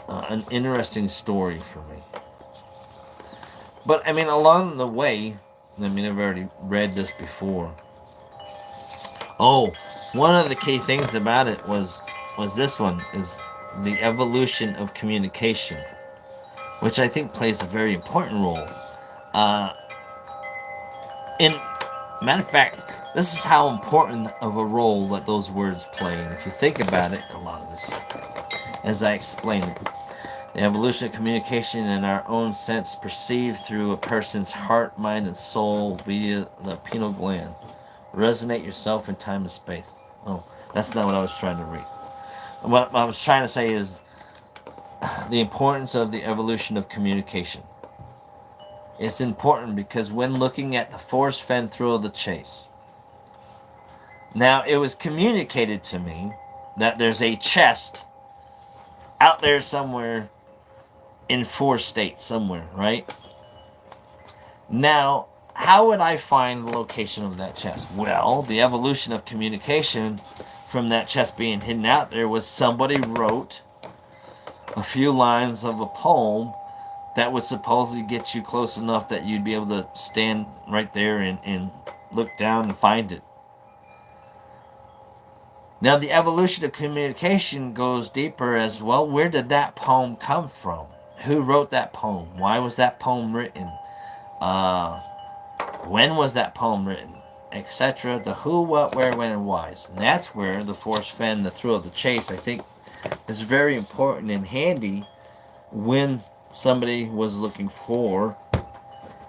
an interesting story for me. But I mean, along the way, I mean, I've already read this before. Oh, one of the key things about it was this one, is the evolution of communication, which I think plays a very important role. In matter of fact, this is how important of a role that those words play. And if you think about it, a lot of this, as I explained it, the evolution of communication in our own sense perceived through a person's heart, mind, and soul via the pineal gland. Resonate yourself in time and space. Oh, that's not what I was trying to read. What I was trying to say is the importance of the evolution of communication. It's important because when looking at the Forrest Fenn Thrill of the Chase, now it was communicated to me that there's a chest out there somewhere in 4 states somewhere, right? Now, how would I find the location of that chest? Well, the evolution of communication from that chest being hidden out there was somebody wrote a few lines of a poem that would supposedly get you close enough that you'd be able to stand right there and look down and find it. Now, the evolution of communication goes deeper as well. Where did that poem come from? Who wrote that poem? Why was that poem written? When was that poem written? Etc. The who, what, where, when, and whys. And that's where the Forrest Fenn, the Thrill of the Chase, I think, is very important and handy when somebody was looking for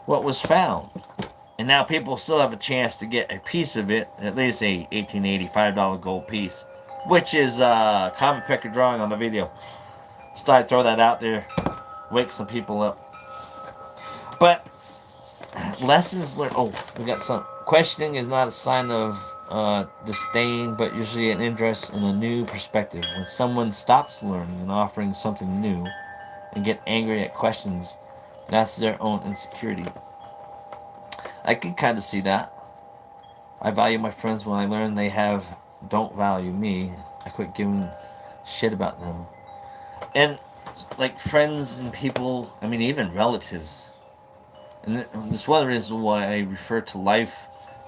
what was found. And now people still have a chance to get a piece of it, at least a $1885 gold piece, which is comment, pick, or drawing on the video. Just thought I'd throw that out there, wake some people up. But lessons learned. Oh, we got some. Questioning is not a sign of disdain, but usually an interest in a new perspective. When someone stops learning and offering something new and get angry at questions, that's their own insecurity. I can kind of see that. I value my friends when I learn they don't value me. I quit giving shit about them. And like friends and people, I mean even relatives. And this is one of the reasons why I refer to life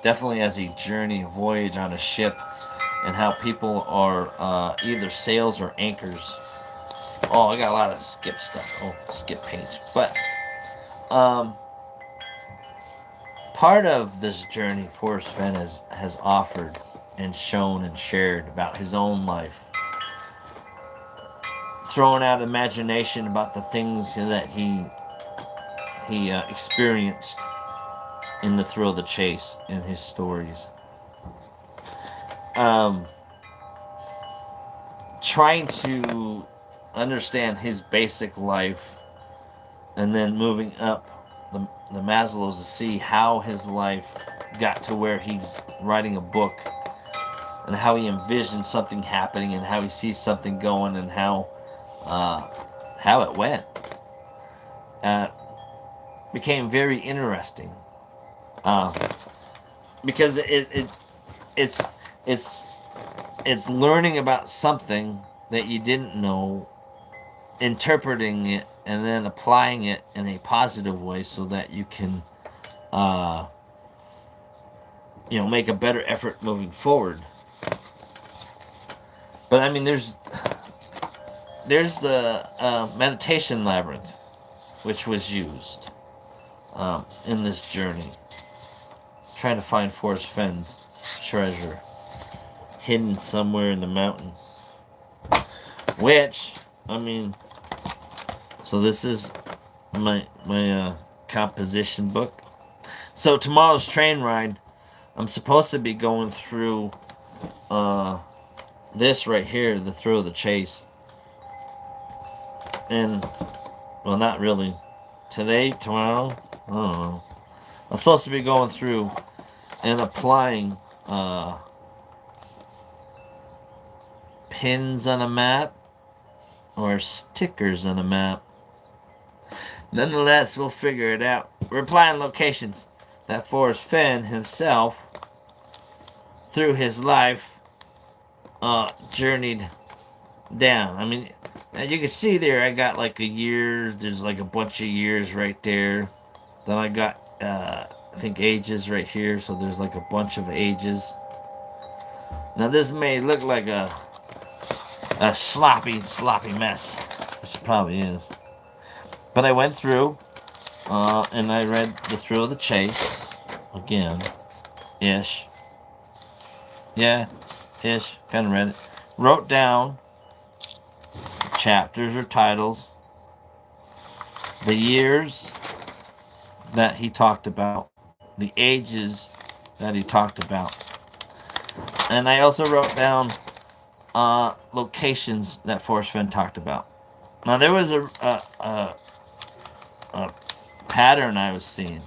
definitely as a journey, a voyage on a ship, and how people are either sails or anchors. Oh, I got a lot of skip stuff. Oh, skip page. But part of this journey Forrest Fenn has offered and shown and shared about his own life, throwing out imagination about the things that he experienced in the thrill of the chase in his stories. Trying to understand his basic life and then moving up the Maslow's to see how his life got to where he's writing a book and how he envisioned something happening and how he sees something going and how it went. Became very interesting because it's learning about something that you didn't know, interpreting it, and then applying it in a positive way so that you can make a better effort moving forward. But I mean, there's the meditation labyrinth, which was used in this journey, trying to find Forrest Fenn's treasure hidden somewhere in the mountains. Which, I mean, so this is my composition book. So tomorrow's train ride, I'm supposed to be going through this right here, the Thrill of the Chase. And, well, not really. Today, tomorrow, I don't know. I'm supposed to be going through and applying pins on a map or stickers on a map. Nonetheless, we'll figure it out. We're applying locations that Forrest Fenn himself, through his life, journeyed down. I mean, you can see there I got like a year. There's like a bunch of years right there. Then I got, I think, ages right here. So there's like a bunch of ages. Now this may look like a sloppy mess, which it probably is. But I went through, and I read The Thrill of the Chase again, ish. Yeah, ish. Kind of read it. Wrote down chapters or titles, the years that he talked about, the ages that he talked about, and I also wrote down locations that Forrest Fenn talked about. Now there was a pattern I was seeing.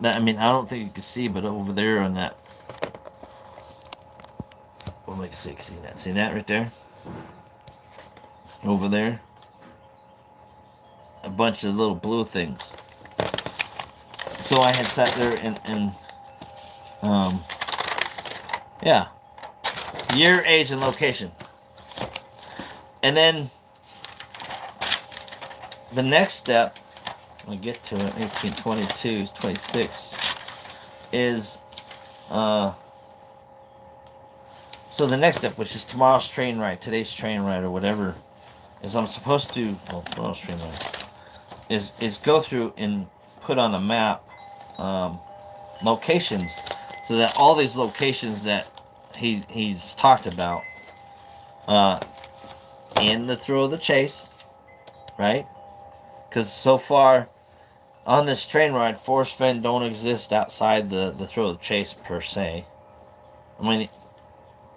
That, I mean, I don't think you can see, but over there on that, well, make you see that. See that right there? Over there, a bunch of little blue things. So I had sat there and yeah, year, age, and location. And then the next step, I'll get to it, 1822, 26, is, so the next step, which is tomorrow's train ride, today's train ride, or whatever, is I'm supposed to, well, tomorrow's train ride, is go through and put on a map locations, so that all these locations that he's talked about in The Thrill of the Chase, right? Because so far on this train ride, Forrest Fenn don't exist outside the Thrill of the Chase per se. I mean,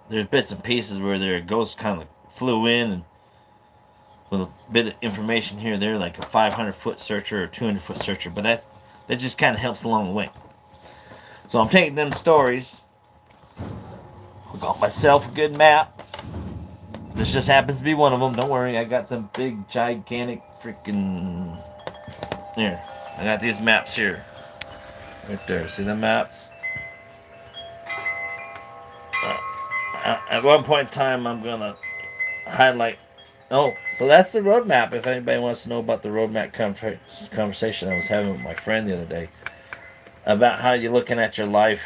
there's bits and pieces where their ghost kind of flew in and with a bit of information here or there, like a 500-foot searcher or 200-foot searcher, but that just kind of helps along the way. So I'm taking them stories. I got myself a good map. This just happens to be one of them. Don't worry, I got them big, gigantic, freaking... Here, I got these maps here. Right there, see the maps? At one point in time, I'm going to highlight... Oh, so that's the roadmap, if anybody wants to know about the roadmap conversation I was having with my friend the other day. About how you're looking at your life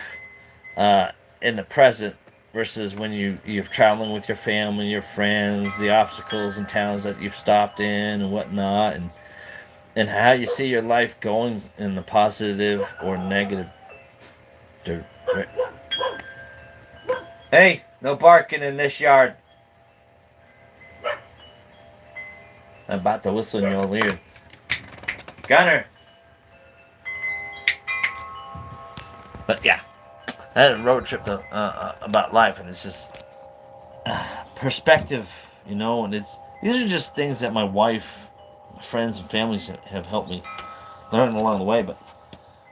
in the present versus when you're traveling with your family, your friends, the obstacles and towns that you've stopped in and whatnot, and how you see your life going in the positive or negative. Hey, no barking in this yard. I'm about to whistle in your ear. Gunner! But yeah, I had a road trip about life, and it's just perspective, you know, and these are just things that my wife, my friends, and families have helped me learn along the way. But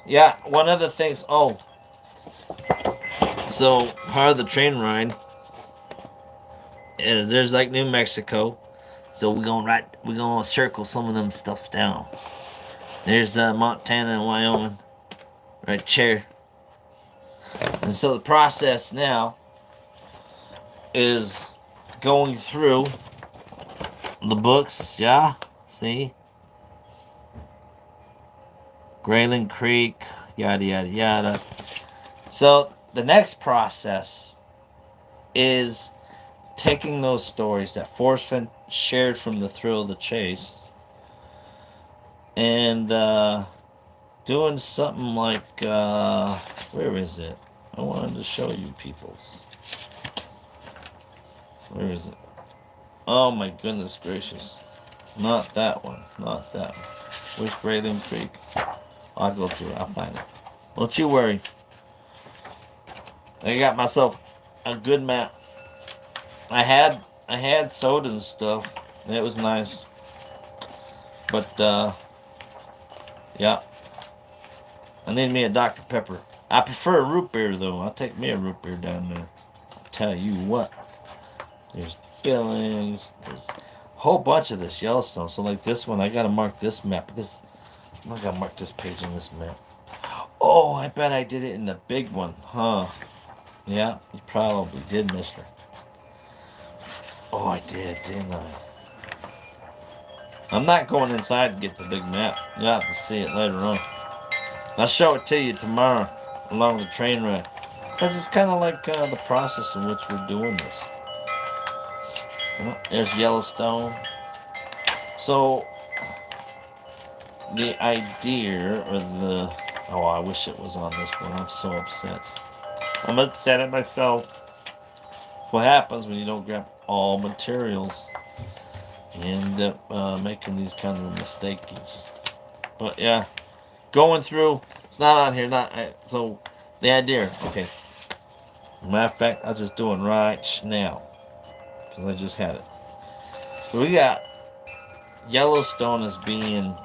yeah, one of the things. Oh, so part of the train ride is there's like New Mexico, so we're gonna circle some of them stuff down. There's Montana and Wyoming, right there. And so the process now is going through the books, yeah, see? Grayling Creek, yada, yada, yada. So the next process is taking those stories that Forrest Fenn shared from The Thrill of the Chase and doing something like, where is it? I wanted to show you peoples. Where is it? Oh my goodness gracious. Not that one. Not that one. Where's Braylon Creek? I'll go through it. I'll find it. Don't you worry. I got myself a good map. I had soda and stuff. It was nice. But yeah. I need me a Dr. Pepper. I prefer a root beer though. I'll take me a root beer down there. I'll tell you what. There's Billings. There's a whole bunch of this Yellowstone. So like this one, I gotta mark this map. I gotta mark this page on this map. Oh, I bet I did it in the big one, huh? Yeah, you probably did, mister. Oh, I did, didn't I? I'm not going inside to get the big map. You'll have to see it later on. I'll show it to you tomorrow along the train ride. Because it's kind of like the process in which we're doing this. There's Yellowstone. So, the idea, or the... Oh, I wish it was on this one. I'm so upset. I'm upset at myself. What happens when you don't grab all materials? You end up making these kind of mistakes. But yeah, going through, it's not on here. So the idea, okay. Matter of fact, I'll just do it right now because I just had it. So we got Yellowstone as being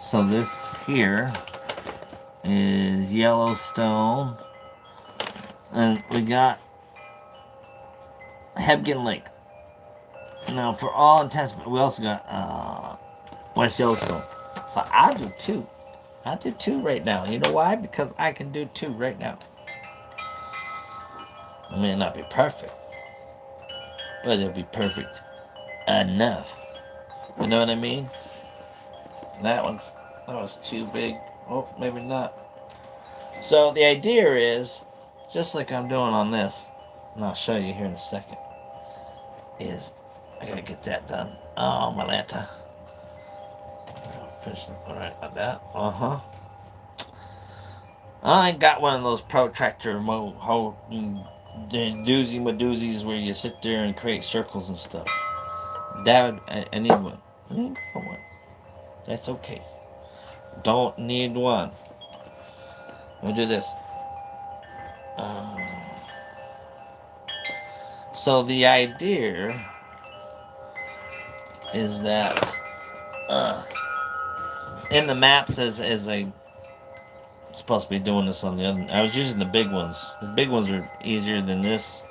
so this here is Yellowstone, and we got Hebgen Lake. Now, for all intents, we also got West Yellowstone. So I do two. I do two right now. You know why? Because I can do two right now. It may not be perfect, but it'll be perfect enough. You know what I mean? That was too big. Oh, maybe not. So the idea is, just like I'm doing on this, and I'll show you here in a second, is I gotta get that done. Oh, my Lanta. Finish it right like that. I ain't got one of those protractor doozies where you sit there and create circles and stuff. I need one. I need one. That's okay. Don't need one. We'll do this. So the idea is that in the maps as a supposed to be doing this on the other. I was using the big ones. The big ones are easier than this.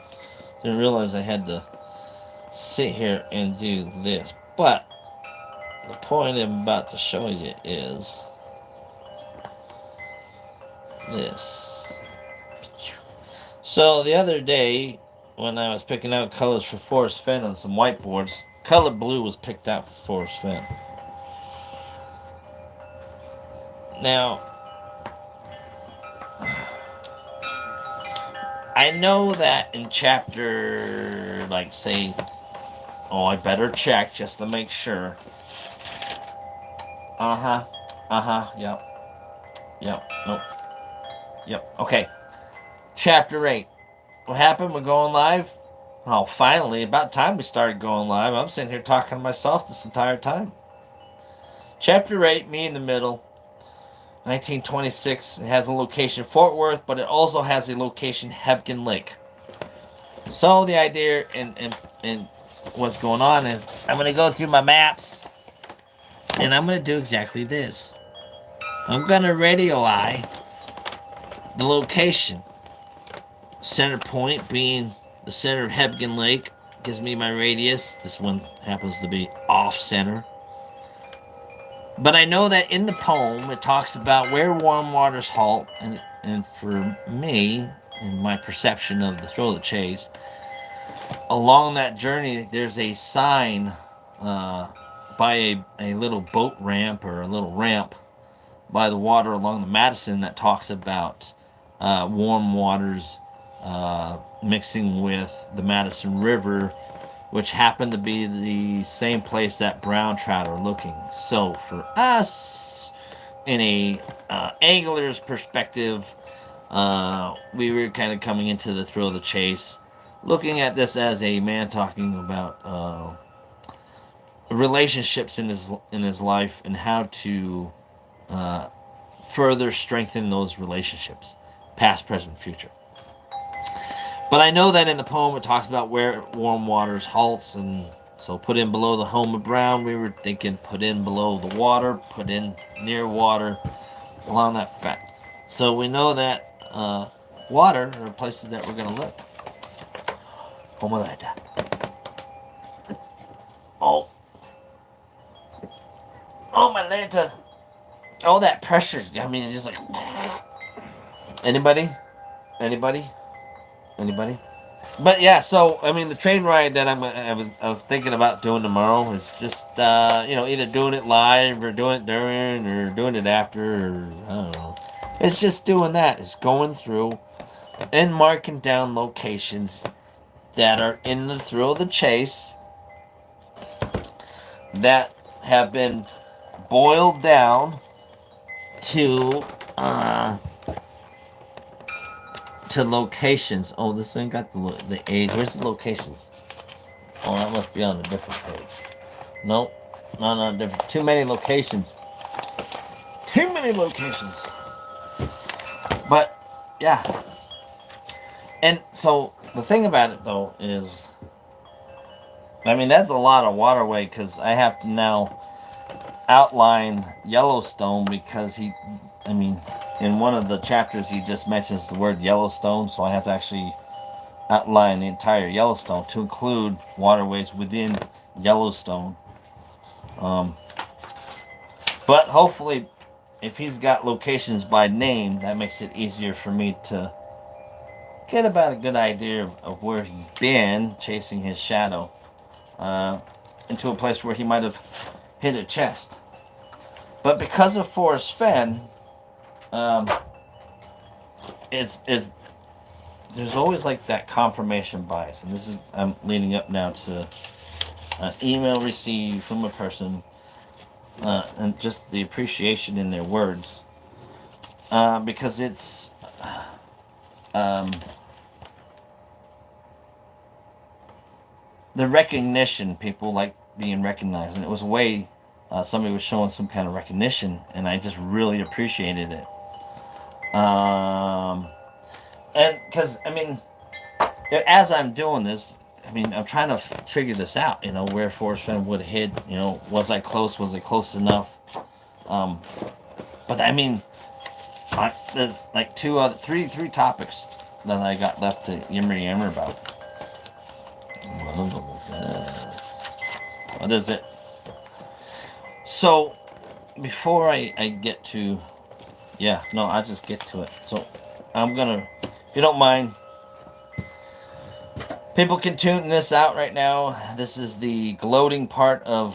Didn't realize I had to sit here and do this. But the point I'm about to show you is this. So the other day when I was picking out colors for Forrest Fenn on some whiteboards, color blue was picked out for Forrest Fenn. Now, I know that in chapter, like, say, oh, I better check just to make sure. Yep. Nope. Yep, okay. Chapter 8. What happened? We're going live? Oh, finally, about time we started going live. I'm sitting here talking to myself this entire time. Chapter 8, me in the middle. 1926. It has a location Fort Worth, but it also has a location Hebgen Lake. So the idea and what's going on is I'm going to go through my maps and I'm going to do exactly this. I'm going to radio eye the location. Center point being the center of Hebgen Lake gives me my radius. This one happens to be off center. But I know that in the poem, it talks about where warm waters halt, and for me, in my perception of the Thrill of the Chase, along that journey, there's a sign by a little boat ramp or a little ramp by the water along the Madison that talks about warm waters mixing with the Madison River which happened to be the same place that brown trout are looking. So for us, in a angler's perspective, we were kind of coming into the thrill of the chase, looking at this as a man talking about relationships in his life and how to uh, further strengthen those relationships, past, present, future. But I know that in the poem it talks about where warm waters halts, and so put in below the home of brown. We were thinking put in below the water, put in near water, along that fact. So we know that water are places that we're going to live. Home of that. Oh, oh my Lanta. All that pressure. I mean, it's just like anybody, anybody, anybody. But yeah, so I mean, the train ride that I was thinking about doing tomorrow is just either doing it live or doing it during or doing it after, or I don't know. It's just doing that. It's going through and marking down locations that are in the thrill of the chase that have been boiled down to locations. Oh, this thing got the age. Where's the locations? Oh, that must be on a different page. Nope, not on a different. Too many locations. Too many locations. But yeah, and so the thing about it though is, I mean, that's a lot of waterway because I have to now outline Yellowstone because in one of the chapters he just mentions the word Yellowstone, so I have to actually outline the entire Yellowstone to include waterways within Yellowstone. But hopefully, if he's got locations by name, that makes it easier for me to get about a good idea of where he's been chasing his shadow into a place where he might have hit a chest. But because of Forrest Fenn, is there's always like that confirmation bias, and this is I'm leading up now to an email received from a person, and just the appreciation in their words, because it's the recognition. People like being recognized, and it was a way somebody was showing some kind of recognition, and I just really appreciated it. And because as I'm doing this, I'm trying to figure this out. Where Forrest Fenn would have hit. Was I close? Was it close enough? But there's like three topics that I got left to yammer about. What is it? So before I get to, I'll just get to it. So I'm gonna, if you don't mind, people can tune this out right now. This is the gloating part of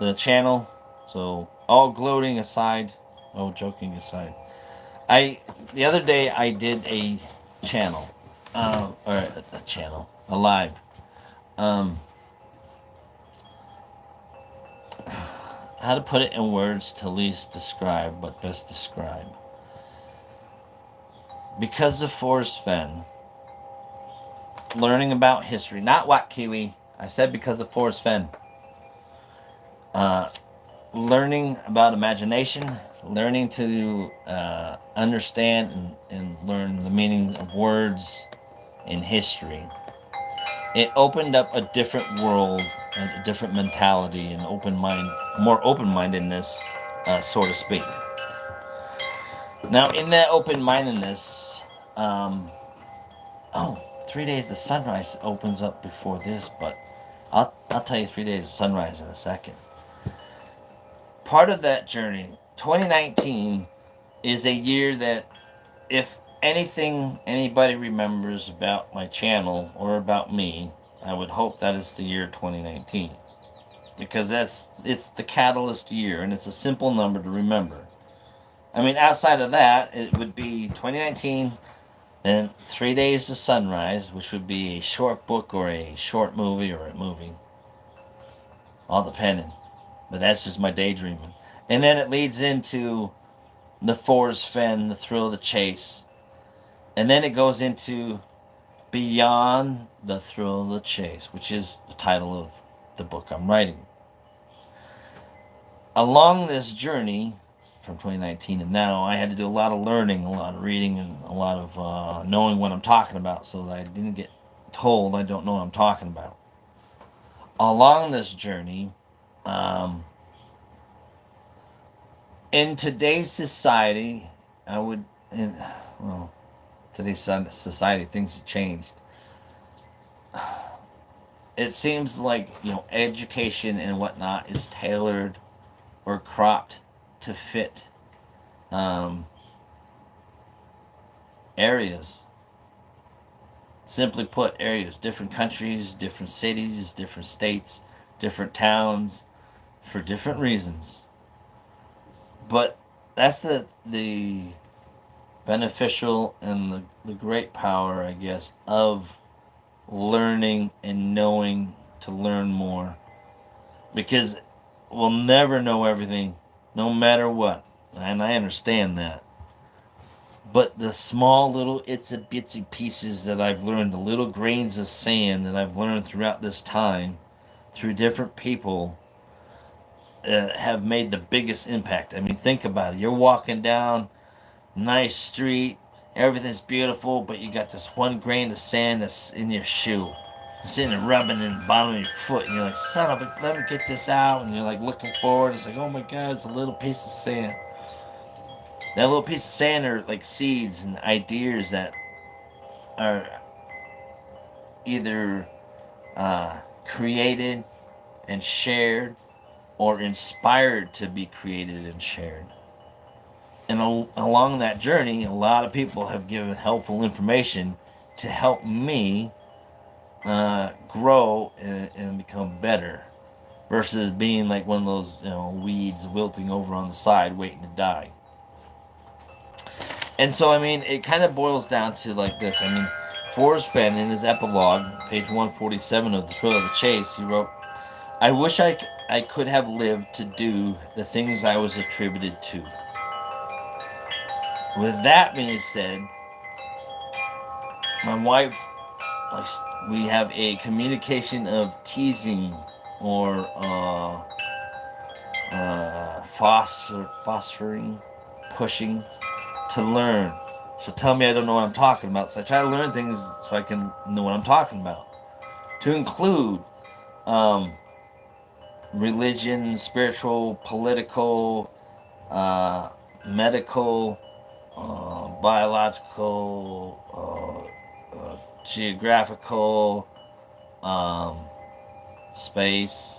the channel. So all gloating aside, joking aside, the other day I did a channel, a live. How to put it in words to least describe, but best describe. Because of Forrest Fenn, learning about history, not what Kiwi. I said because of Forrest Fenn. Learning about imagination, learning to understand and learn the meaning of words in history. It opened up a different world, a different mentality, and more open-mindedness, so to speak. Now, in that open-mindedness, 3 days the sunrise opens up before this, but I'll tell you 3 days of sunrise in a second. Part of that journey, 2019, is a year that, if anything anybody remembers about my channel or about me, I would hope that is the year 2019, because it's the catalyst year, and it's a simple number to remember. Outside of that, it would be 2019, Then 3 Days to Sunrise, which would be a short book or a short movie or a movie, all depending. But that's just my daydreaming. And then it leads into the Forrest, Fenn, the Thrill of the Chase. And then it goes into Beyond the Thrill of the Chase, which is the title of the book I'm writing. Along this journey from 2019 and now, I had to do a lot of learning, a lot of reading, and a lot of knowing what I'm talking about so that I didn't get told I don't know what I'm talking about. Along this journey, um, in today's society, I would, well, today's society, things have changed. It seems like, education and whatnot is tailored or cropped to fit um, areas. Simply put, areas, different countries, different cities, different states, different towns, for different reasons. But that's the beneficial and the great power, I guess, of learning and knowing to learn more. Because we'll never know everything, no matter what. And I understand that. But the small little itsy bitsy pieces that I've learned, the little grains of sand that I've learned throughout this time, through different people, have made the biggest impact. I mean, think about it. You're walking down nice street, everything's beautiful, but you got this one grain of sand that's in your shoe. It's sitting and rubbing in the bottom of your foot, and you're like, son of a, let me get this out. And you're like looking forward. It's like, oh my God, it's a little piece of sand. That little piece of sand are like seeds and ideas that are either created and shared or inspired to be created and shared. And along that journey, a lot of people have given helpful information to help me grow and become better, versus being like one of those weeds wilting over on the side waiting to die. And so, I mean, it kind of boils down to like this. I mean, Forrest Fenn, in his epilogue, page 147 of The Thrill of the Chase, he wrote, I wish I could have lived to do the things I was attributed to. With that being said, my wife, like, we have a communication of teasing or fostering, pushing to learn. She'll tell me I don't know what I'm talking about, so I try to learn things so I can know what I'm talking about. To include religion, spiritual, political, medical, biological, geographical, space,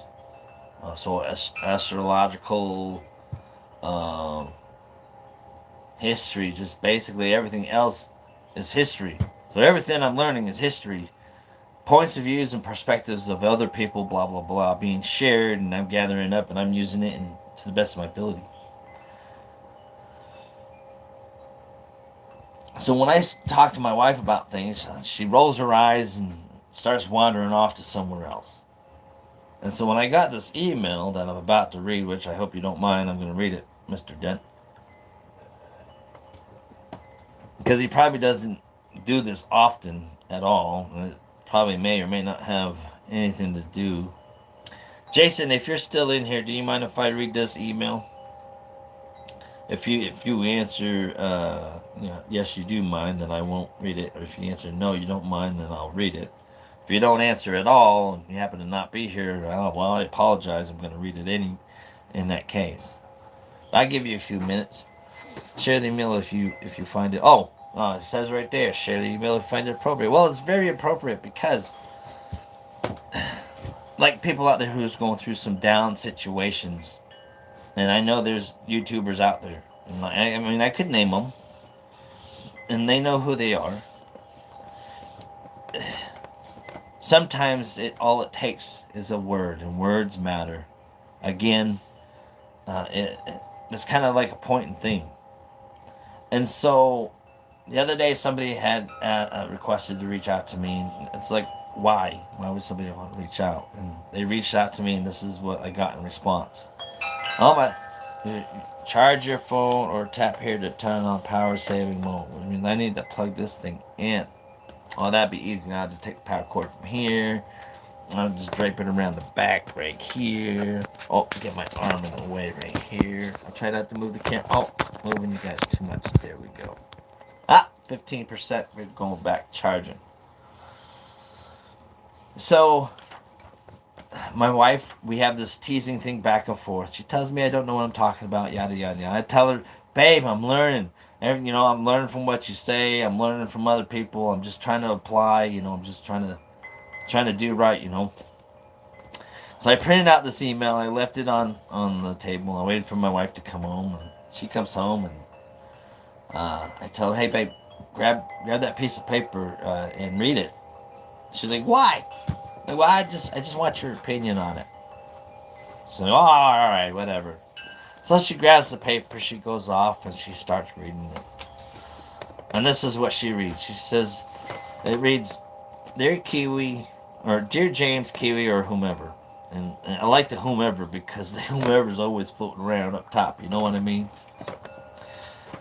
so astrological, history, just basically everything else is history. So everything I'm learning is history. Points of views and perspectives of other people, blah, blah, blah, being shared, and I'm gathering up and I'm using it to the best of my ability. So when I talk to my wife about things, she rolls her eyes and starts wandering off to somewhere else. And so when I got this email that I'm about to read, which I hope you don't mind, I'm going to read it, Mr. Dent. Because he probably doesn't do this often at all. And it probably may or may not have anything to do. Jason, if you're still in here, do you mind if I read this email? If you answer yes you do mind, then I won't read it. Or if you answer no you don't mind, then I'll read it. If you don't answer at all and you happen to not be here, well, I apologize. I'm going to read it in that case. I'll give you a few minutes. Share the email if you find it. Oh, it says right there, share the email if you find it appropriate. Well, it's very appropriate because, like, people out there who's going through some down situations, and I know there's YouTubers out there. And I mean, I could name them, and they know who they are. Sometimes all it takes is a word, and words matter. Again, it's kind of like a point and thing. And so The other day, somebody had requested to reach out to me. It's like, why? Why would somebody want to reach out? And they reached out to me, and this is what I got in response. Oh my! Charge your phone or tap here to turn on power saving mode. I mean, I need to plug this thing in. Oh, that'd be easy. Now I'll just take the power cord from here. I'll just drape it around the back right here. Oh, get my arm in the way right here. I'll try not to move the camera. Oh, moving you guys too much. There we go. 15%. We're going back charging. So, my wife, we have this teasing thing back and forth. She tells me I don't know what I'm talking about, yada, yada, yada. I tell her, babe, I'm learning. I'm learning from what you say. I'm learning from other people. I'm just trying to apply. I'm just trying to do right. So I printed out this email. I left it on the table. I waited for my wife to come home. And she comes home, and I tell her, hey, babe, grab that piece of paper and read it. She's like, why? Like, well, I just want your opinion on it. So, oh, all right, whatever. So she grabs the paper, she goes off, and she starts reading it. And this is what she reads. She says, it reads, Dear Kiwi, or Dear James, Kiwi, or whomever. And I like the whomever because the whomever is always floating around up top. You know what I mean?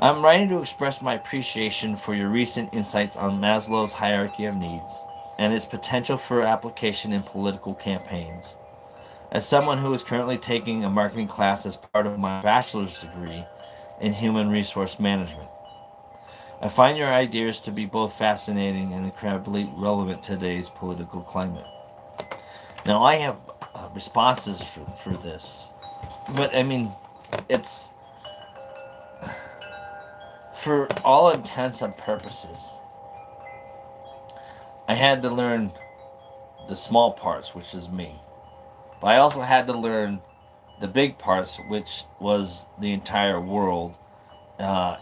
I'm writing to express my appreciation for your recent insights on Maslow's hierarchy of needs and its potential for application in political campaigns. As someone who is currently taking a marketing class as part of my bachelor's degree in human resource management, I find your ideas to be both fascinating and incredibly relevant to today's political climate. Now, I have responses for this, but I mean, it's for all intents and purposes. I had to learn the small parts, which is me. But I also had to learn the big parts, which was the entire world, uh,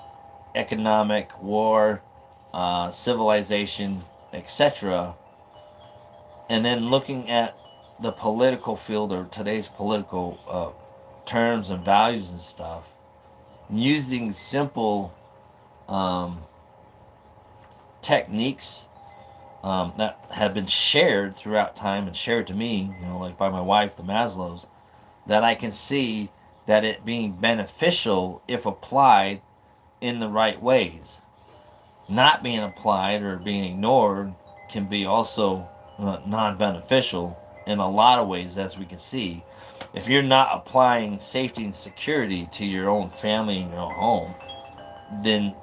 economic, war, civilization, etc. And then looking at the political field or today's political terms and values and stuff, using simple um, techniques that have been shared throughout time and shared to me, like by my wife, the Maslows, that I can see that it being beneficial if applied in the right ways. Not being applied or being ignored can be also non-beneficial in a lot of ways, as we can see. If you're not applying safety and security to your own family and your own home, then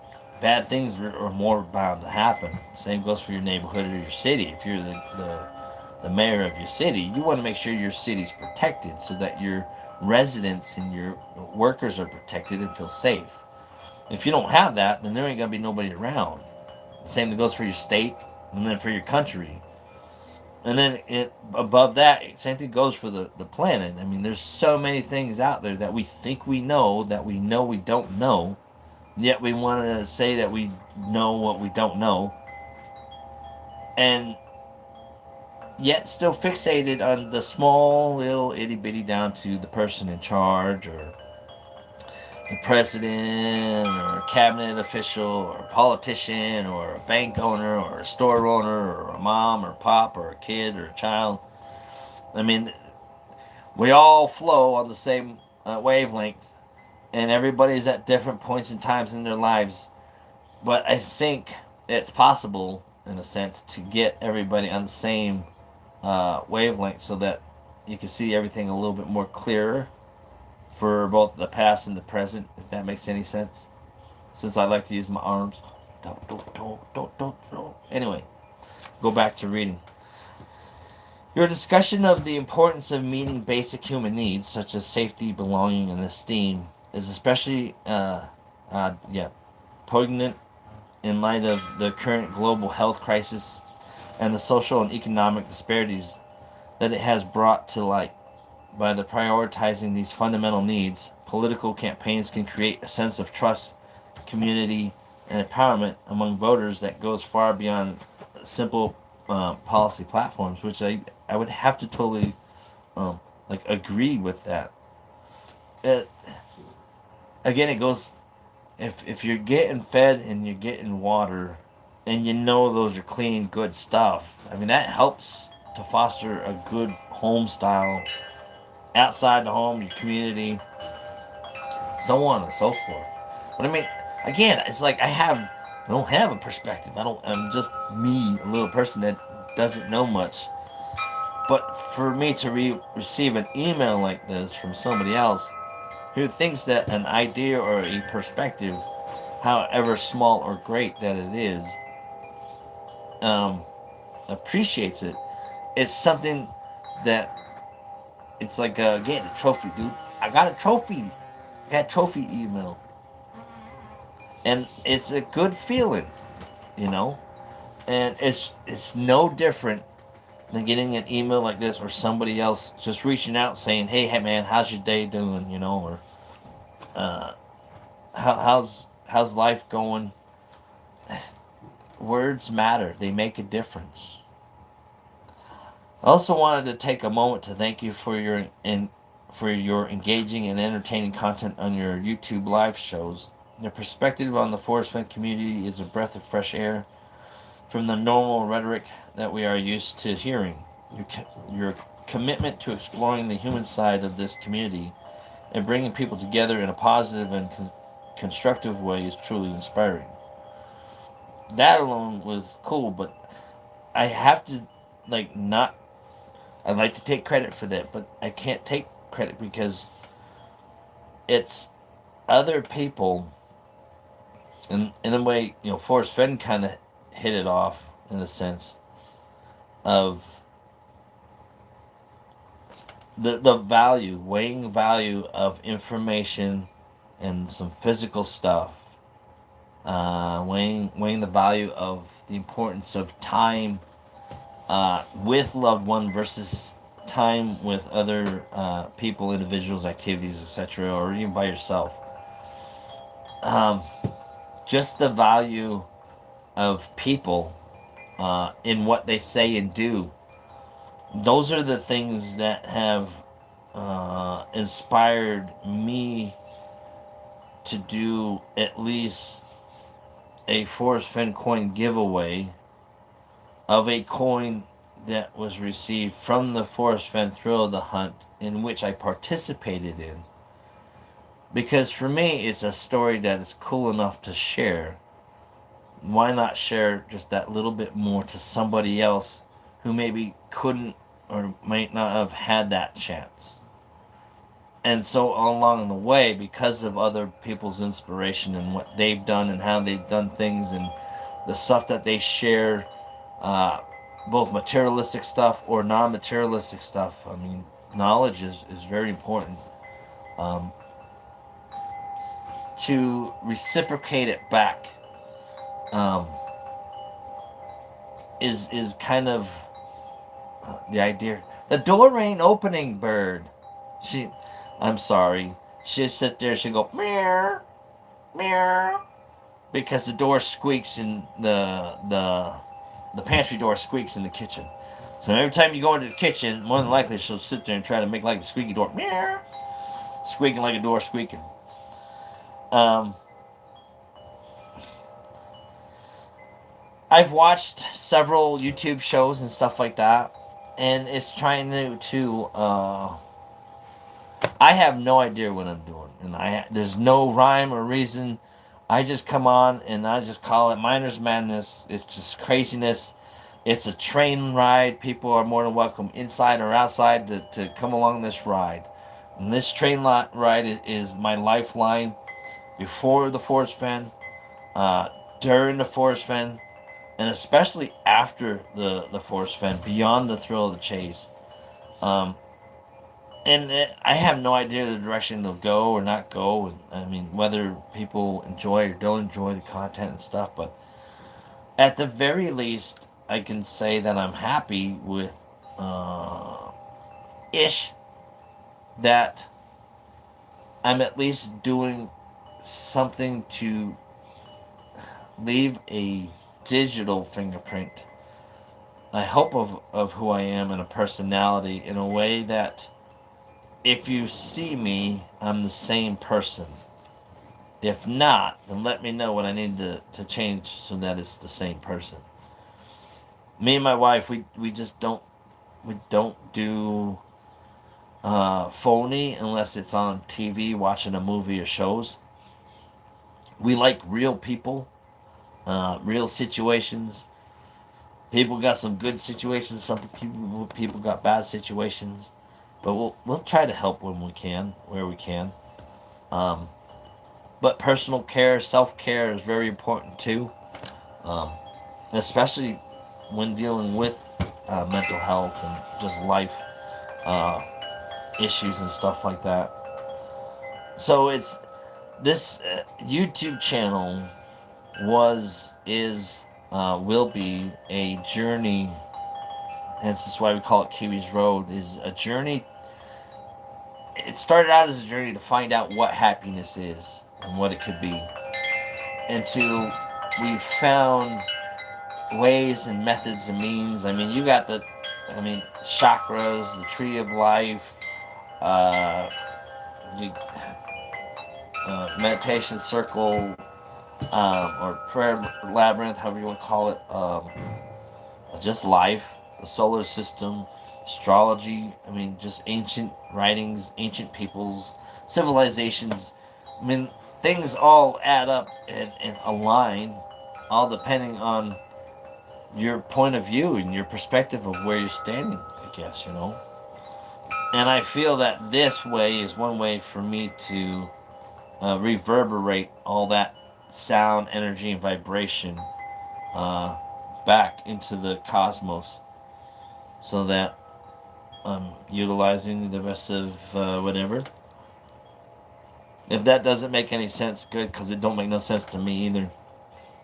bad things are more bound to happen. Same goes for your neighborhood or your city. If you're the mayor of your city, you want to make sure your city's protected so that your residents and your workers are protected and feel safe. If you don't have that, then there ain't gonna be nobody around. Same goes for your state and then for your country. And then above that, same thing goes for the planet. I mean, there's so many things out there that we think we know we don't know, yet we want to say that we know what we don't know, and yet still fixated on the small little itty bitty down to the person in charge or the president or a cabinet official or a politician or a bank owner or a store owner or a mom or pop or a kid or a child. I mean, we all flow on the same wavelength, and everybody's at different points and times in their lives. But I think it's possible, in a sense, to get everybody on the same wavelength so that you can see everything a little bit more clearer for both the past and the present, if that makes any sense. Since I like to use my arms. Don't. Anyway, go back to reading. Your discussion of the importance of meeting basic human needs, such as safety, belonging, and esteem, is especially poignant in light of the current global health crisis and the social and economic disparities that it has brought to light. By the prioritizing these fundamental needs, political campaigns can create a sense of trust, community, and empowerment among voters that goes far beyond simple policy platforms, which I would have to totally agree with that. It, again, it goes if you're getting fed and you're getting water, and you know those are clean, good stuff, I mean that helps to foster a good home style outside the home, your community, so on and so forth. But I mean, again, it's like I don't have a perspective. I'm just me, a little person that doesn't know much. But for me to receive an email like this from somebody else who thinks that an idea or a perspective, however small or great that it is, um, appreciates it, it's something that it's like getting a trophy, dude. I got a trophy. I got a trophy email, and it's a good feeling, you know. And it's no different than getting an email like this or somebody else just reaching out saying, hey man, how's your day doing, you know, or uh, how's life going. Words matter, they make a difference. I also wanted to take a moment to thank you for your engaging and entertaining content on your YouTube live shows. Your perspective on the Forrest Fenn community is a breath of fresh air from the normal rhetoric that we are used to hearing. Your commitment to exploring the human side of this community and bringing people together in a positive and constructive way is truly inspiring. That alone was cool, but I have to not. I'd like to take credit for that, but I can't take credit because it's other people. And in a way, Forrest Fenn kind of hit it off in a sense of the value, weighing value of information and some physical stuff. Weighing the value of the importance of time with loved one versus time with other people, individuals, activities, etc., or even by yourself. Um, just the value of people in what they say and do. Those are the things that have inspired me to do at least a Forrest Fenn coin giveaway of a coin that was received from the Forrest Fenn Thrill of the Hunt, in which I participated in. Because for me, it's a story that is cool enough to share. Why not share just that little bit more to somebody else who maybe couldn't or might not have had that chance? And so along the way, because of other people's inspiration and what they've done and how they've done things and the stuff that they share, both materialistic stuff or non-materialistic stuff. I mean, knowledge is very important. Um, to reciprocate it back um, is kind of the idea. The door ain't opening, bird. I'm sorry. She'd sit there. She'd go meow, meow, because the door squeaks in the pantry door squeaks in the kitchen. So every time you go into the kitchen, more than likely she'll sit there and try to make like a squeaky door, meow, squeaking like a door squeaking. I've watched several YouTube shows and stuff like that, and it's trying to I have no idea what I'm doing, and there's no rhyme or reason. I just come on and I just call it Miner's Madness. It's just craziness. It's a train ride. People are more than welcome inside or outside to come along this ride. And this train ride is my lifeline before the Forrest Fenn, during the Forrest Fenn, and especially after the Forrest Fenn, beyond the thrill of the chase. I have no idea the direction it'll go or not go. And, I mean, whether people enjoy or don't enjoy the content and stuff. But at the very least, I can say that I'm happy with that I'm at least doing something to leave a digital fingerprint, I hope, of who I am and a personality in a way that if you see me, I'm the same person. If not, then let me know what I need to change so that it's the same person. Me and my wife, we just don't do phony unless it's on TV watching a movie or shows. We like real people, real situations. People got some good situations. Some people got bad situations, but we'll try to help when we can, where we can. Um, but personal care, self care is very important too, um, especially when dealing with mental health and just life uh, issues and stuff like that. So it's this YouTube channel will be a journey, and this is why we call it Kiwi's Road. Is a journey. It started out as a journey to find out what happiness is and what it could be, until we found ways and methods and means. I mean, you got chakras, the tree of life, uh, you, meditation circle, or prayer labyrinth, however you want to call it, just life, the solar system, astrology. I mean, just ancient writings, ancient peoples, civilizations. I mean, things all add up and align, all depending on your point of view and your perspective of where you're standing, I guess, you know. And I feel that this way is one way for me to reverberate all that sound, energy, and vibration uh, back into the cosmos, so that I'm utilizing the rest of whatever. If that doesn't make any sense, good, because it don't make no sense to me either.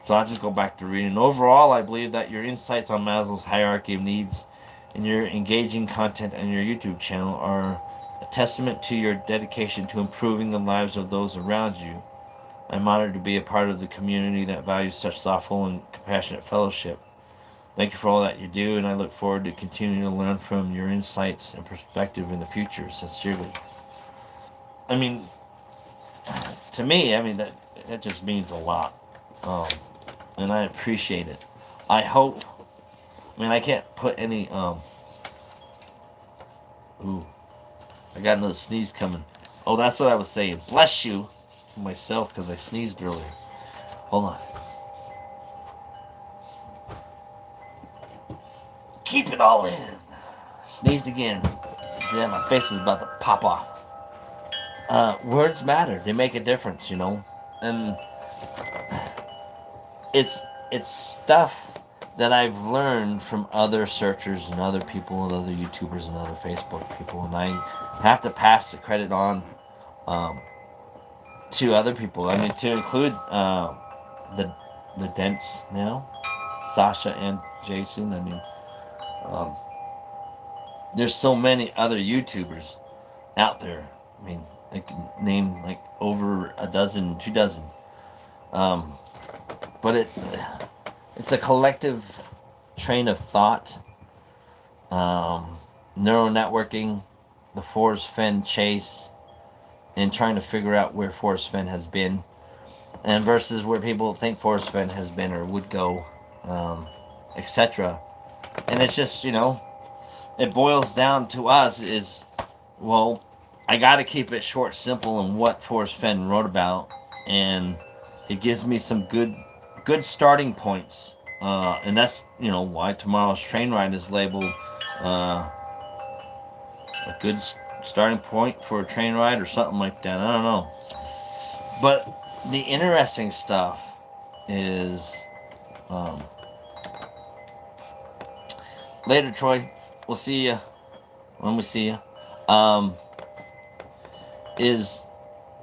So I'll just go back to reading. Overall, I believe that your insights on Maslow's hierarchy of needs and your engaging content on your YouTube channel are a testament to your dedication to improving the lives of those around you. I'm honored to be a part of the community that values such thoughtful and compassionate fellowship. Thank you for all that you do, and I look forward to continuing to learn from your insights and perspective in the future. Sincerely. I mean, to me, I mean that just means a lot, um, and I appreciate it. I hope. I mean, I can't put any. Ooh, I got another sneeze coming. Oh, that's what I was saying. Bless you, for myself, because I sneezed earlier. Hold on. Keep it all in. Sneezed again. Yeah, my face was about to pop off. Words matter. They make a difference, you know. And it's stuff that I've learned from other searchers and other people and other YouTubers and other Facebook people, and I have to pass the credit on um, to other people. I mean, to include the the Dents now, Sasha and Jason. I mean, um, there's so many other YouTubers out there. I mean, I can name like over a dozen, 2 dozen. Um, but it's a collective train of thought, neural networking, the Forrest Fenn chase, and trying to figure out where Forrest Fenn has been, and versus where people think Forrest Fenn has been or would go, etc. And it's just, you know, it boils down to us is, well, I got to keep it short, simple, and what Forrest Fenn wrote about, and it gives me some good starting points, and that's, you know, why tomorrow's train ride is labeled uh, a good starting point for a train ride or something like that. I don't know, but the interesting stuff is um, later, Troy. We'll see you when we see you. Is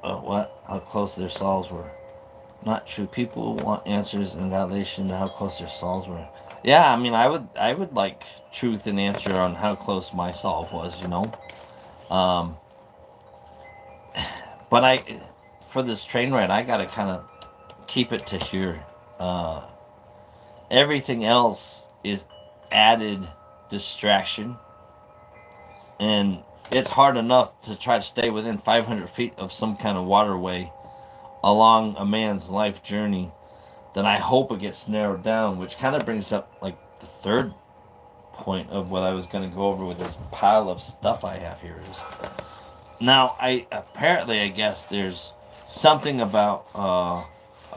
what how close their solves were. Not true. People want answers and validation to how close their solves were. Yeah, I mean, I would like truth and answer on how close my solve was. You know, um, but for this train ride, I gotta kind of keep it to here. Uh, Everything else is added distraction, and it's hard enough to try to stay within 500 feet of some kind of waterway along a man's life journey, then I hope it gets narrowed down, which kind of brings up like the third point of what I was going to go over with this pile of stuff I have here is now I guess there's something about a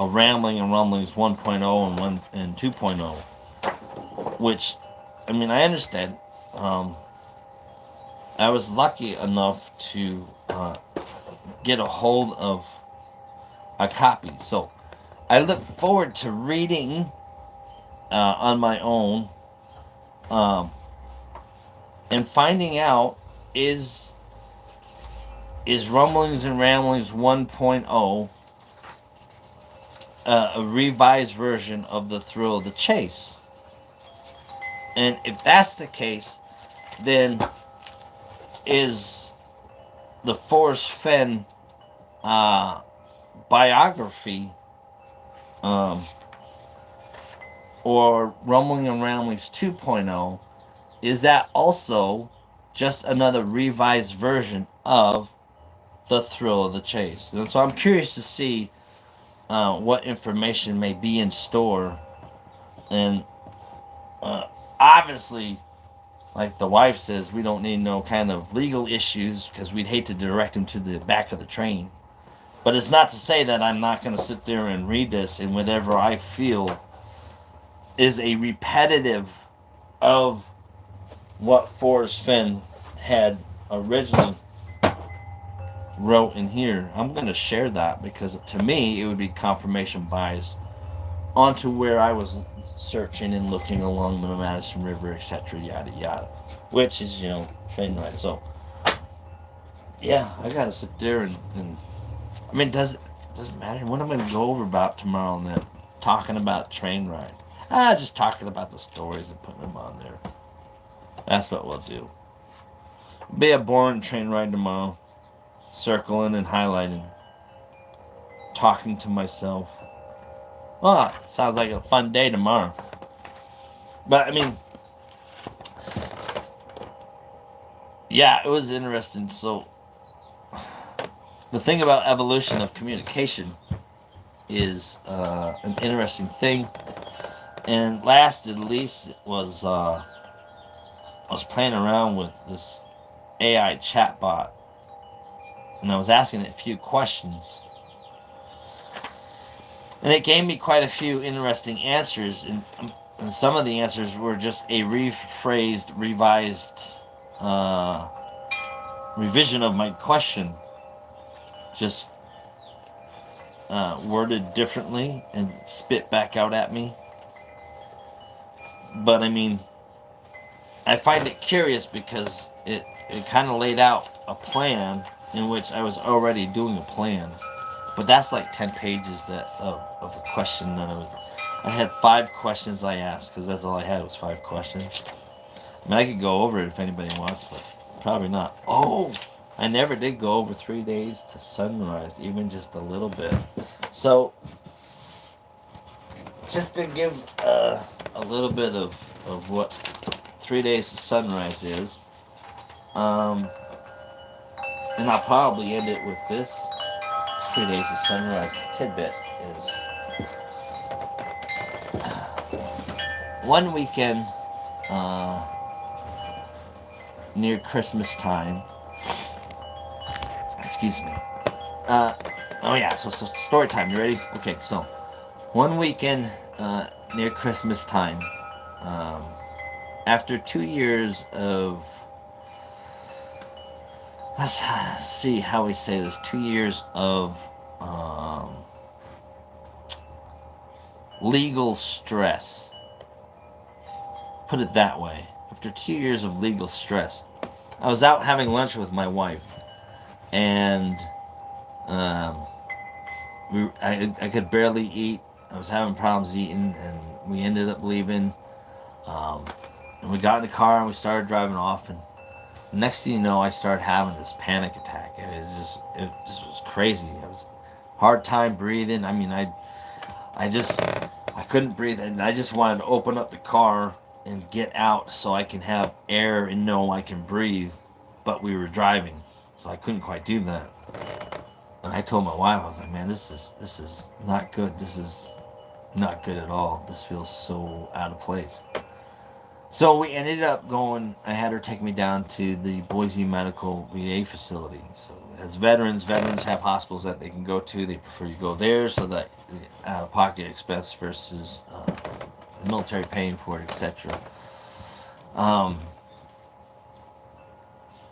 Rambling and Rumblings 1.0 and 1 and 2.0, which I mean I understand. I was lucky enough to get a hold of a copy, so I look forward to reading on my own um, and finding out is Rumblings and Ramblings 1.0 a revised version of the Thrill of the Chase. And if that's the case, then is the Forrest Fenn biography or Rumbling and Ramblings 2.0, is that also just another revised version of the Thrill of the Chase? And so I'm curious to see what information may be in store. And obviously, like the wife says, we don't need no kind of legal issues because we'd hate to direct him to the back of the train. But it's not to say that I'm not going to sit there and read this and whatever I feel is a repetitive of what Forrest Fenn had originally wrote in here. I'm going to share that because to me it would be confirmation bias onto where I was searching and looking along the Madison River, etc., yada yada, which is train ride. So yeah, I gotta sit there and I mean, doesn't matter what I'm gonna go over about tomorrow and then talking about train ride. Just talking about the stories and putting them on there. That's what we'll do. Be a boring train ride tomorrow, circling and highlighting, talking to myself. Oh, sounds like a fun day tomorrow. But I mean, yeah, it was interesting. So the thing about evolution of communication is an interesting thing. And last at least was I was playing around with this AI chatbot, and I was asking it a few questions, and it gave me quite a few interesting answers. And some of the answers were just a rephrased, revised revision of my question, just worded differently and spit back out at me. But I mean, I find it curious because it kind of laid out a plan in which I was already doing a plan. But that's like 10 pages of a question that I had 5 questions I asked, because that's all I had was 5 questions. I mean, I could go over it if anybody wants, but probably not. Oh, I never did go over 3 days to sunrise, even just a little bit. So, just to give a little bit of what 3 days to sunrise is, and I'll probably end it with this 3 days to sunrise tidbit is one weekend near Christmas time. Excuse me. Oh yeah, so story time. You ready? Okay, so one weekend near Christmas time, after 2 years of, let's see how we say this, 2 years of legal stress. Put it that way. After 2 years of legal stress, I was out having lunch with my wife, and I could barely eat. I was having problems eating, and we ended up leaving. And we got in the car and we started driving off, and next thing you know, I started having this panic attack. It just was crazy. It was hard time breathing. I mean, I couldn't breathe, and I just wanted to open up the car and get out so I can have air and know I can breathe. But we were driving, so I couldn't quite do that. And I told my wife, I was like, man, this is not good. This is not good at all. This feels so out of place. So we ended up going. I had her take me down to the Boise Medical VA facility. So as veterans have hospitals that they can go to. They prefer you go there, so that the out-of-pocket expense versus the military paying for it, etc. Um,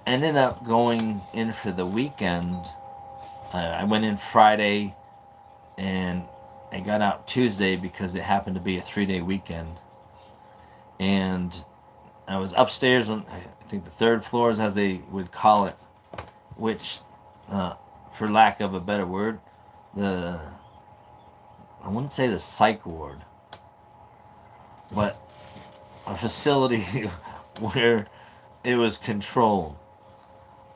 Ended up going in for the weekend. I went in Friday, and I got out Tuesday because it happened to be a 3-day weekend. And I was upstairs on, I think, the third floor, as they would call it, which, for lack of a better word, the I wouldn't say the psych ward, but a facility where it was controlled.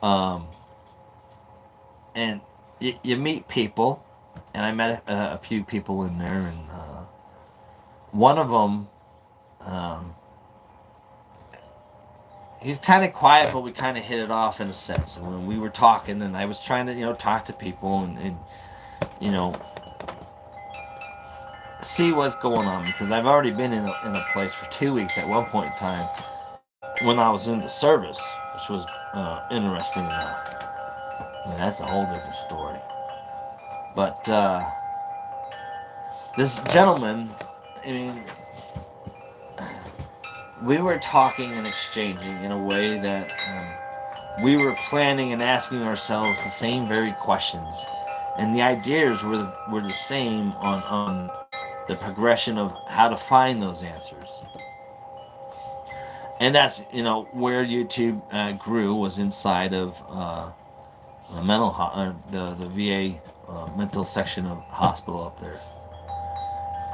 Um, and you meet people, and I met a few people in there, and one of them, um, he's kind of quiet, but we kind of hit it off in a sense. And when we were talking, and I was trying to, talk to people and you know, see what's going on, because I've already been in a place for 2 weeks at one point in time when I was in the service, which was interesting enough. I mean, that's a whole different story. But this gentleman, I mean, we were talking and exchanging in a way that we were planning and asking ourselves the same very questions, and the ideas were the same on the progression of how to find those answers. And that's where YouTube grew, was inside of the the VA mental section of hospital up there,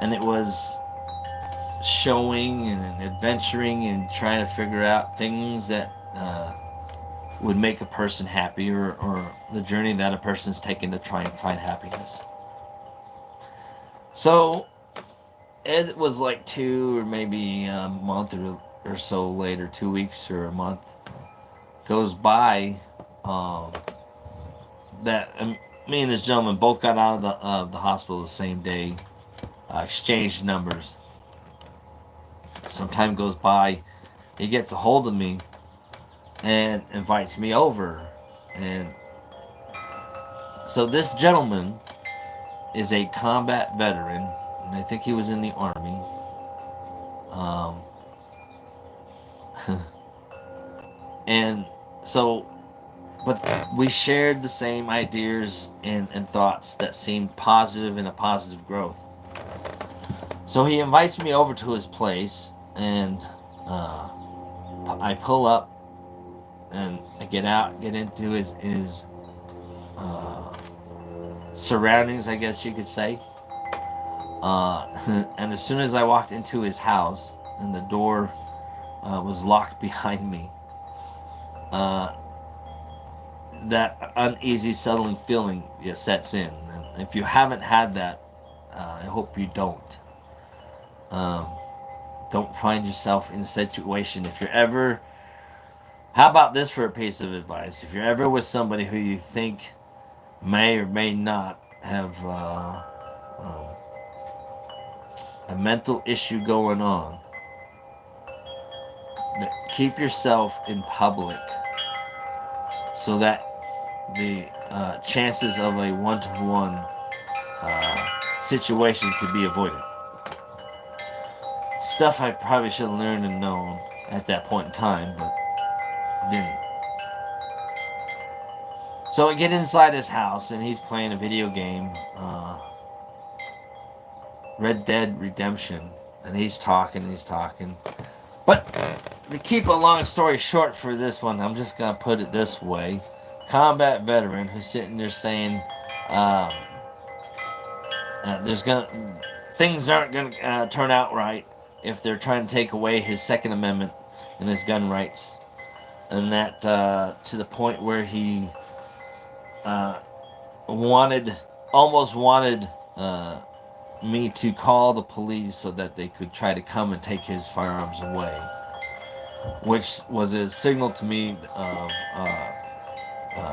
and it was showing and adventuring and trying to figure out things that would make a person happy, or the journey that a person's taken to try and find happiness. So it was like 2 or maybe a month or so later, 2 weeks or a month goes by, um, that me and this gentleman both got out of the hospital the same day, exchanged numbers. Some time goes by, he gets a hold of me and invites me over. And so this gentleman is a combat veteran, and I think he was in the Army. Um, and so, but we shared the same ideas and thoughts that seemed positive and a positive growth. So he invites me over to his place, and I pull up, and I get into his surroundings, I guess you could say. And as soon as I walked into his house, and the door was locked behind me, that uneasy, settling feeling sets in. And if you haven't had that, I hope you don't. Don't find yourself in a situation. If you're ever, how about this for a piece of advice? If you're ever with somebody who you think may or may not have a mental issue going on, keep yourself in public, so that the chances of a one-to-one situation could be avoided. Stuff I probably should have learned and known at that point in time, but didn't. So I get inside his house, and he's playing a video game, Red Dead Redemption, and he's talking. But to keep a long story short for this one, I'm just going to put it this way. Combat veteran who's sitting there saying things aren't going to turn out right if they're trying to take away his Second Amendment and his gun rights. And that to the point where he almost wanted me to call the police so that they could try to come and take his firearms away, which was a signal to me of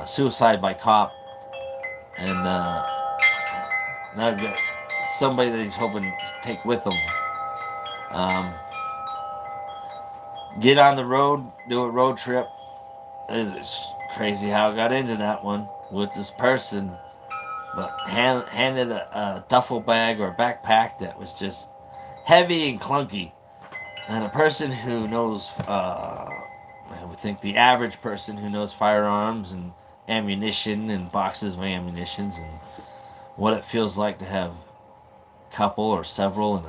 suicide by cop, And now I've got somebody that he's hoping to take with him. Um, get on the road, do a road trip. It's crazy how I got into that one with this person, but handed a duffel bag or a backpack that was just heavy and clunky. And a person who knows, I would think the average person who knows firearms and ammunition and boxes of ammunitions and what it feels like to have a couple or several in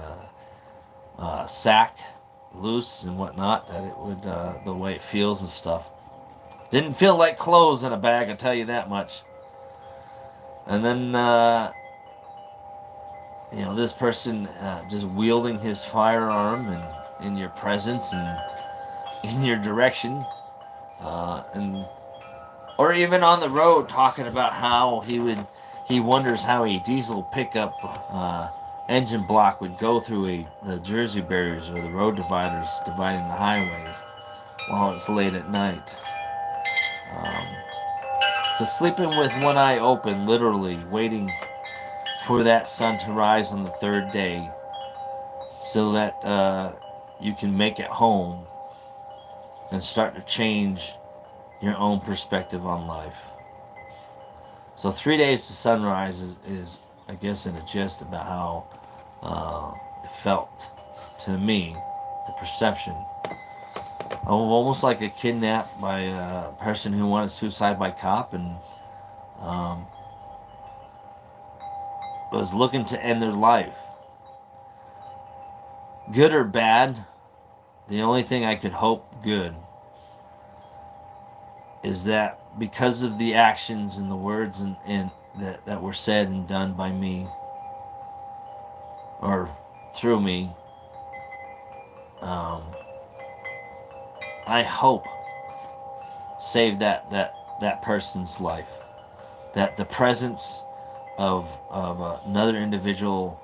a sack loose and whatnot, that it would, the way it feels and stuff. Didn't feel like clothes in a bag, I'll tell you that much. And then, this person just wielding his firearm and in your presence and in your direction, and or even on the road talking about how he wonders how a diesel pickup engine block would go through the Jersey barriers or the road dividers dividing the highways while it's late at night. Um, to sleeping with one eye open, literally waiting for that sun to rise on the third day so that you can make it home and start to change your own perspective on life. So 3 days to sunrise is I guess, in a gist about how it felt to me, the perception. Almost like a kidnapped by a person who wanted suicide by cop and um, was looking to end their life. Good or bad, the only thing I could hope good is that because of the actions and the words and that were said and done by me or through me, um, I hope save that person's life. That the presence of another individual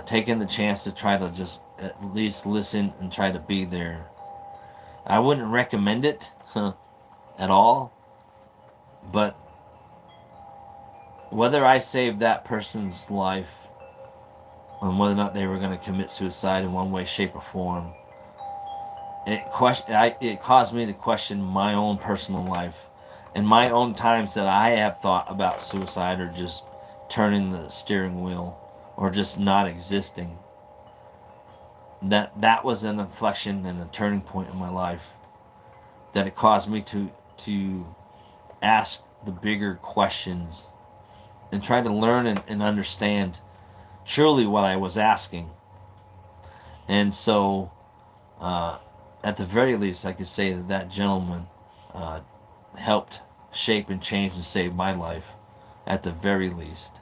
taking the chance to try to just at least listen and try to be there. I wouldn't recommend it at all, but whether I saved that person's life and whether or not they were going to commit suicide in one way, shape, or form, it caused me to question my own personal life and my own times that I have thought about suicide or just turning the steering wheel or just not existing. That was an inflection and a turning point in my life that it caused me to ask the bigger questions and try to learn and understand truly what I was asking. And so, at the very least, I could say that gentleman uh, helped shape and change and save my life, at the very least.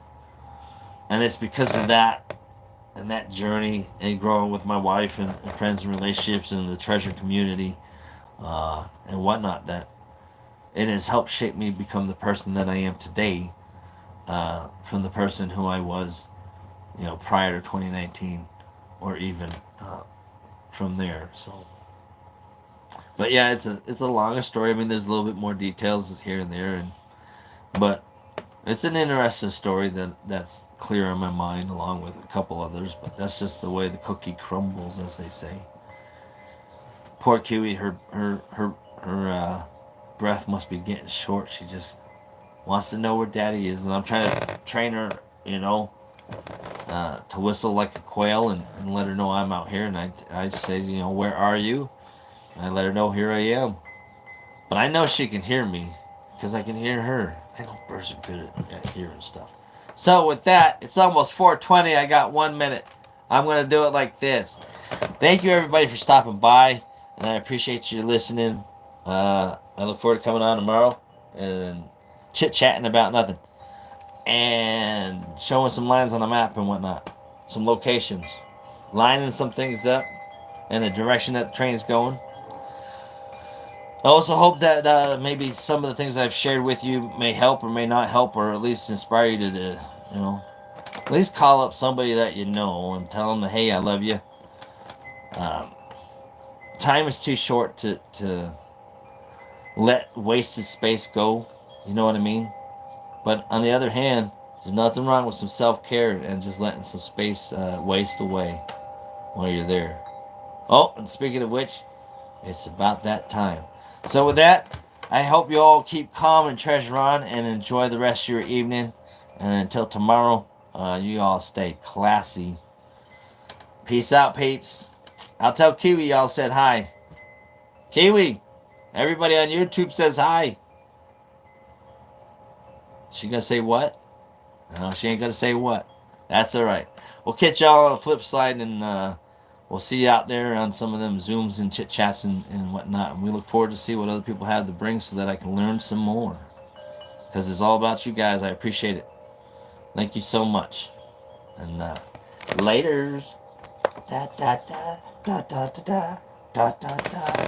And it's because of that and that journey and growing with my wife and friends and relationships and the treasure community and whatnot that it has helped shape me become the person that I am today, from the person who I was, prior to 2019, or even from there. So, but yeah, it's a longer story. I mean, there's a little bit more details here and there, but it's an interesting story that's clear in my mind, along with a couple others. But that's just the way the cookie crumbles, as they say. Poor Kiwi, her breath must be getting short. She just wants to know where Daddy is, and I'm trying to train her, to whistle like a quail and let her know I'm out here. And I say, where are you? And I let her know here I am. But I know she can hear me because I can hear her. I know birds are good at hearing stuff. So with that, it's almost 4:20. I got 1 minute. I'm gonna do it like this. Thank you everybody for stopping by, and I appreciate you listening. I look forward to coming on tomorrow and chit chatting about nothing and showing some lines on the map and whatnot, some locations, lining some things up in the direction that the train's going. I also hope that maybe some of the things I've shared with you may help or may not help, or at least inspire you to, at least call up somebody that you know and tell them, hey, I love you. Time is too short to let wasted space go. You know what I mean? But on the other hand, there's nothing wrong with some self-care and just letting some space waste away while you're there. Oh, and speaking of which, it's about that time. So with that, I hope you all keep calm and treasure on and enjoy the rest of your evening. And until tomorrow, you all stay classy. Peace out, peeps. I'll tell Kiwi y'all said hi. Kiwi, everybody on YouTube says hi. She gonna say what? No, she ain't gonna say what. That's alright. We'll catch y'all on the flip side, and we'll see you out there on some of them Zooms and chit chats and whatnot. And we look forward to see what other people have to bring so that I can learn some more. Because it's all about you guys. I appreciate it. Thank you so much. And laters. Da da da da da da da da da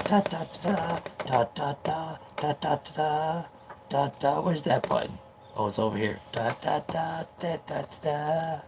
da da da da da da da da da da da. Where's that button? Oh, it's over here. Da da da da da da.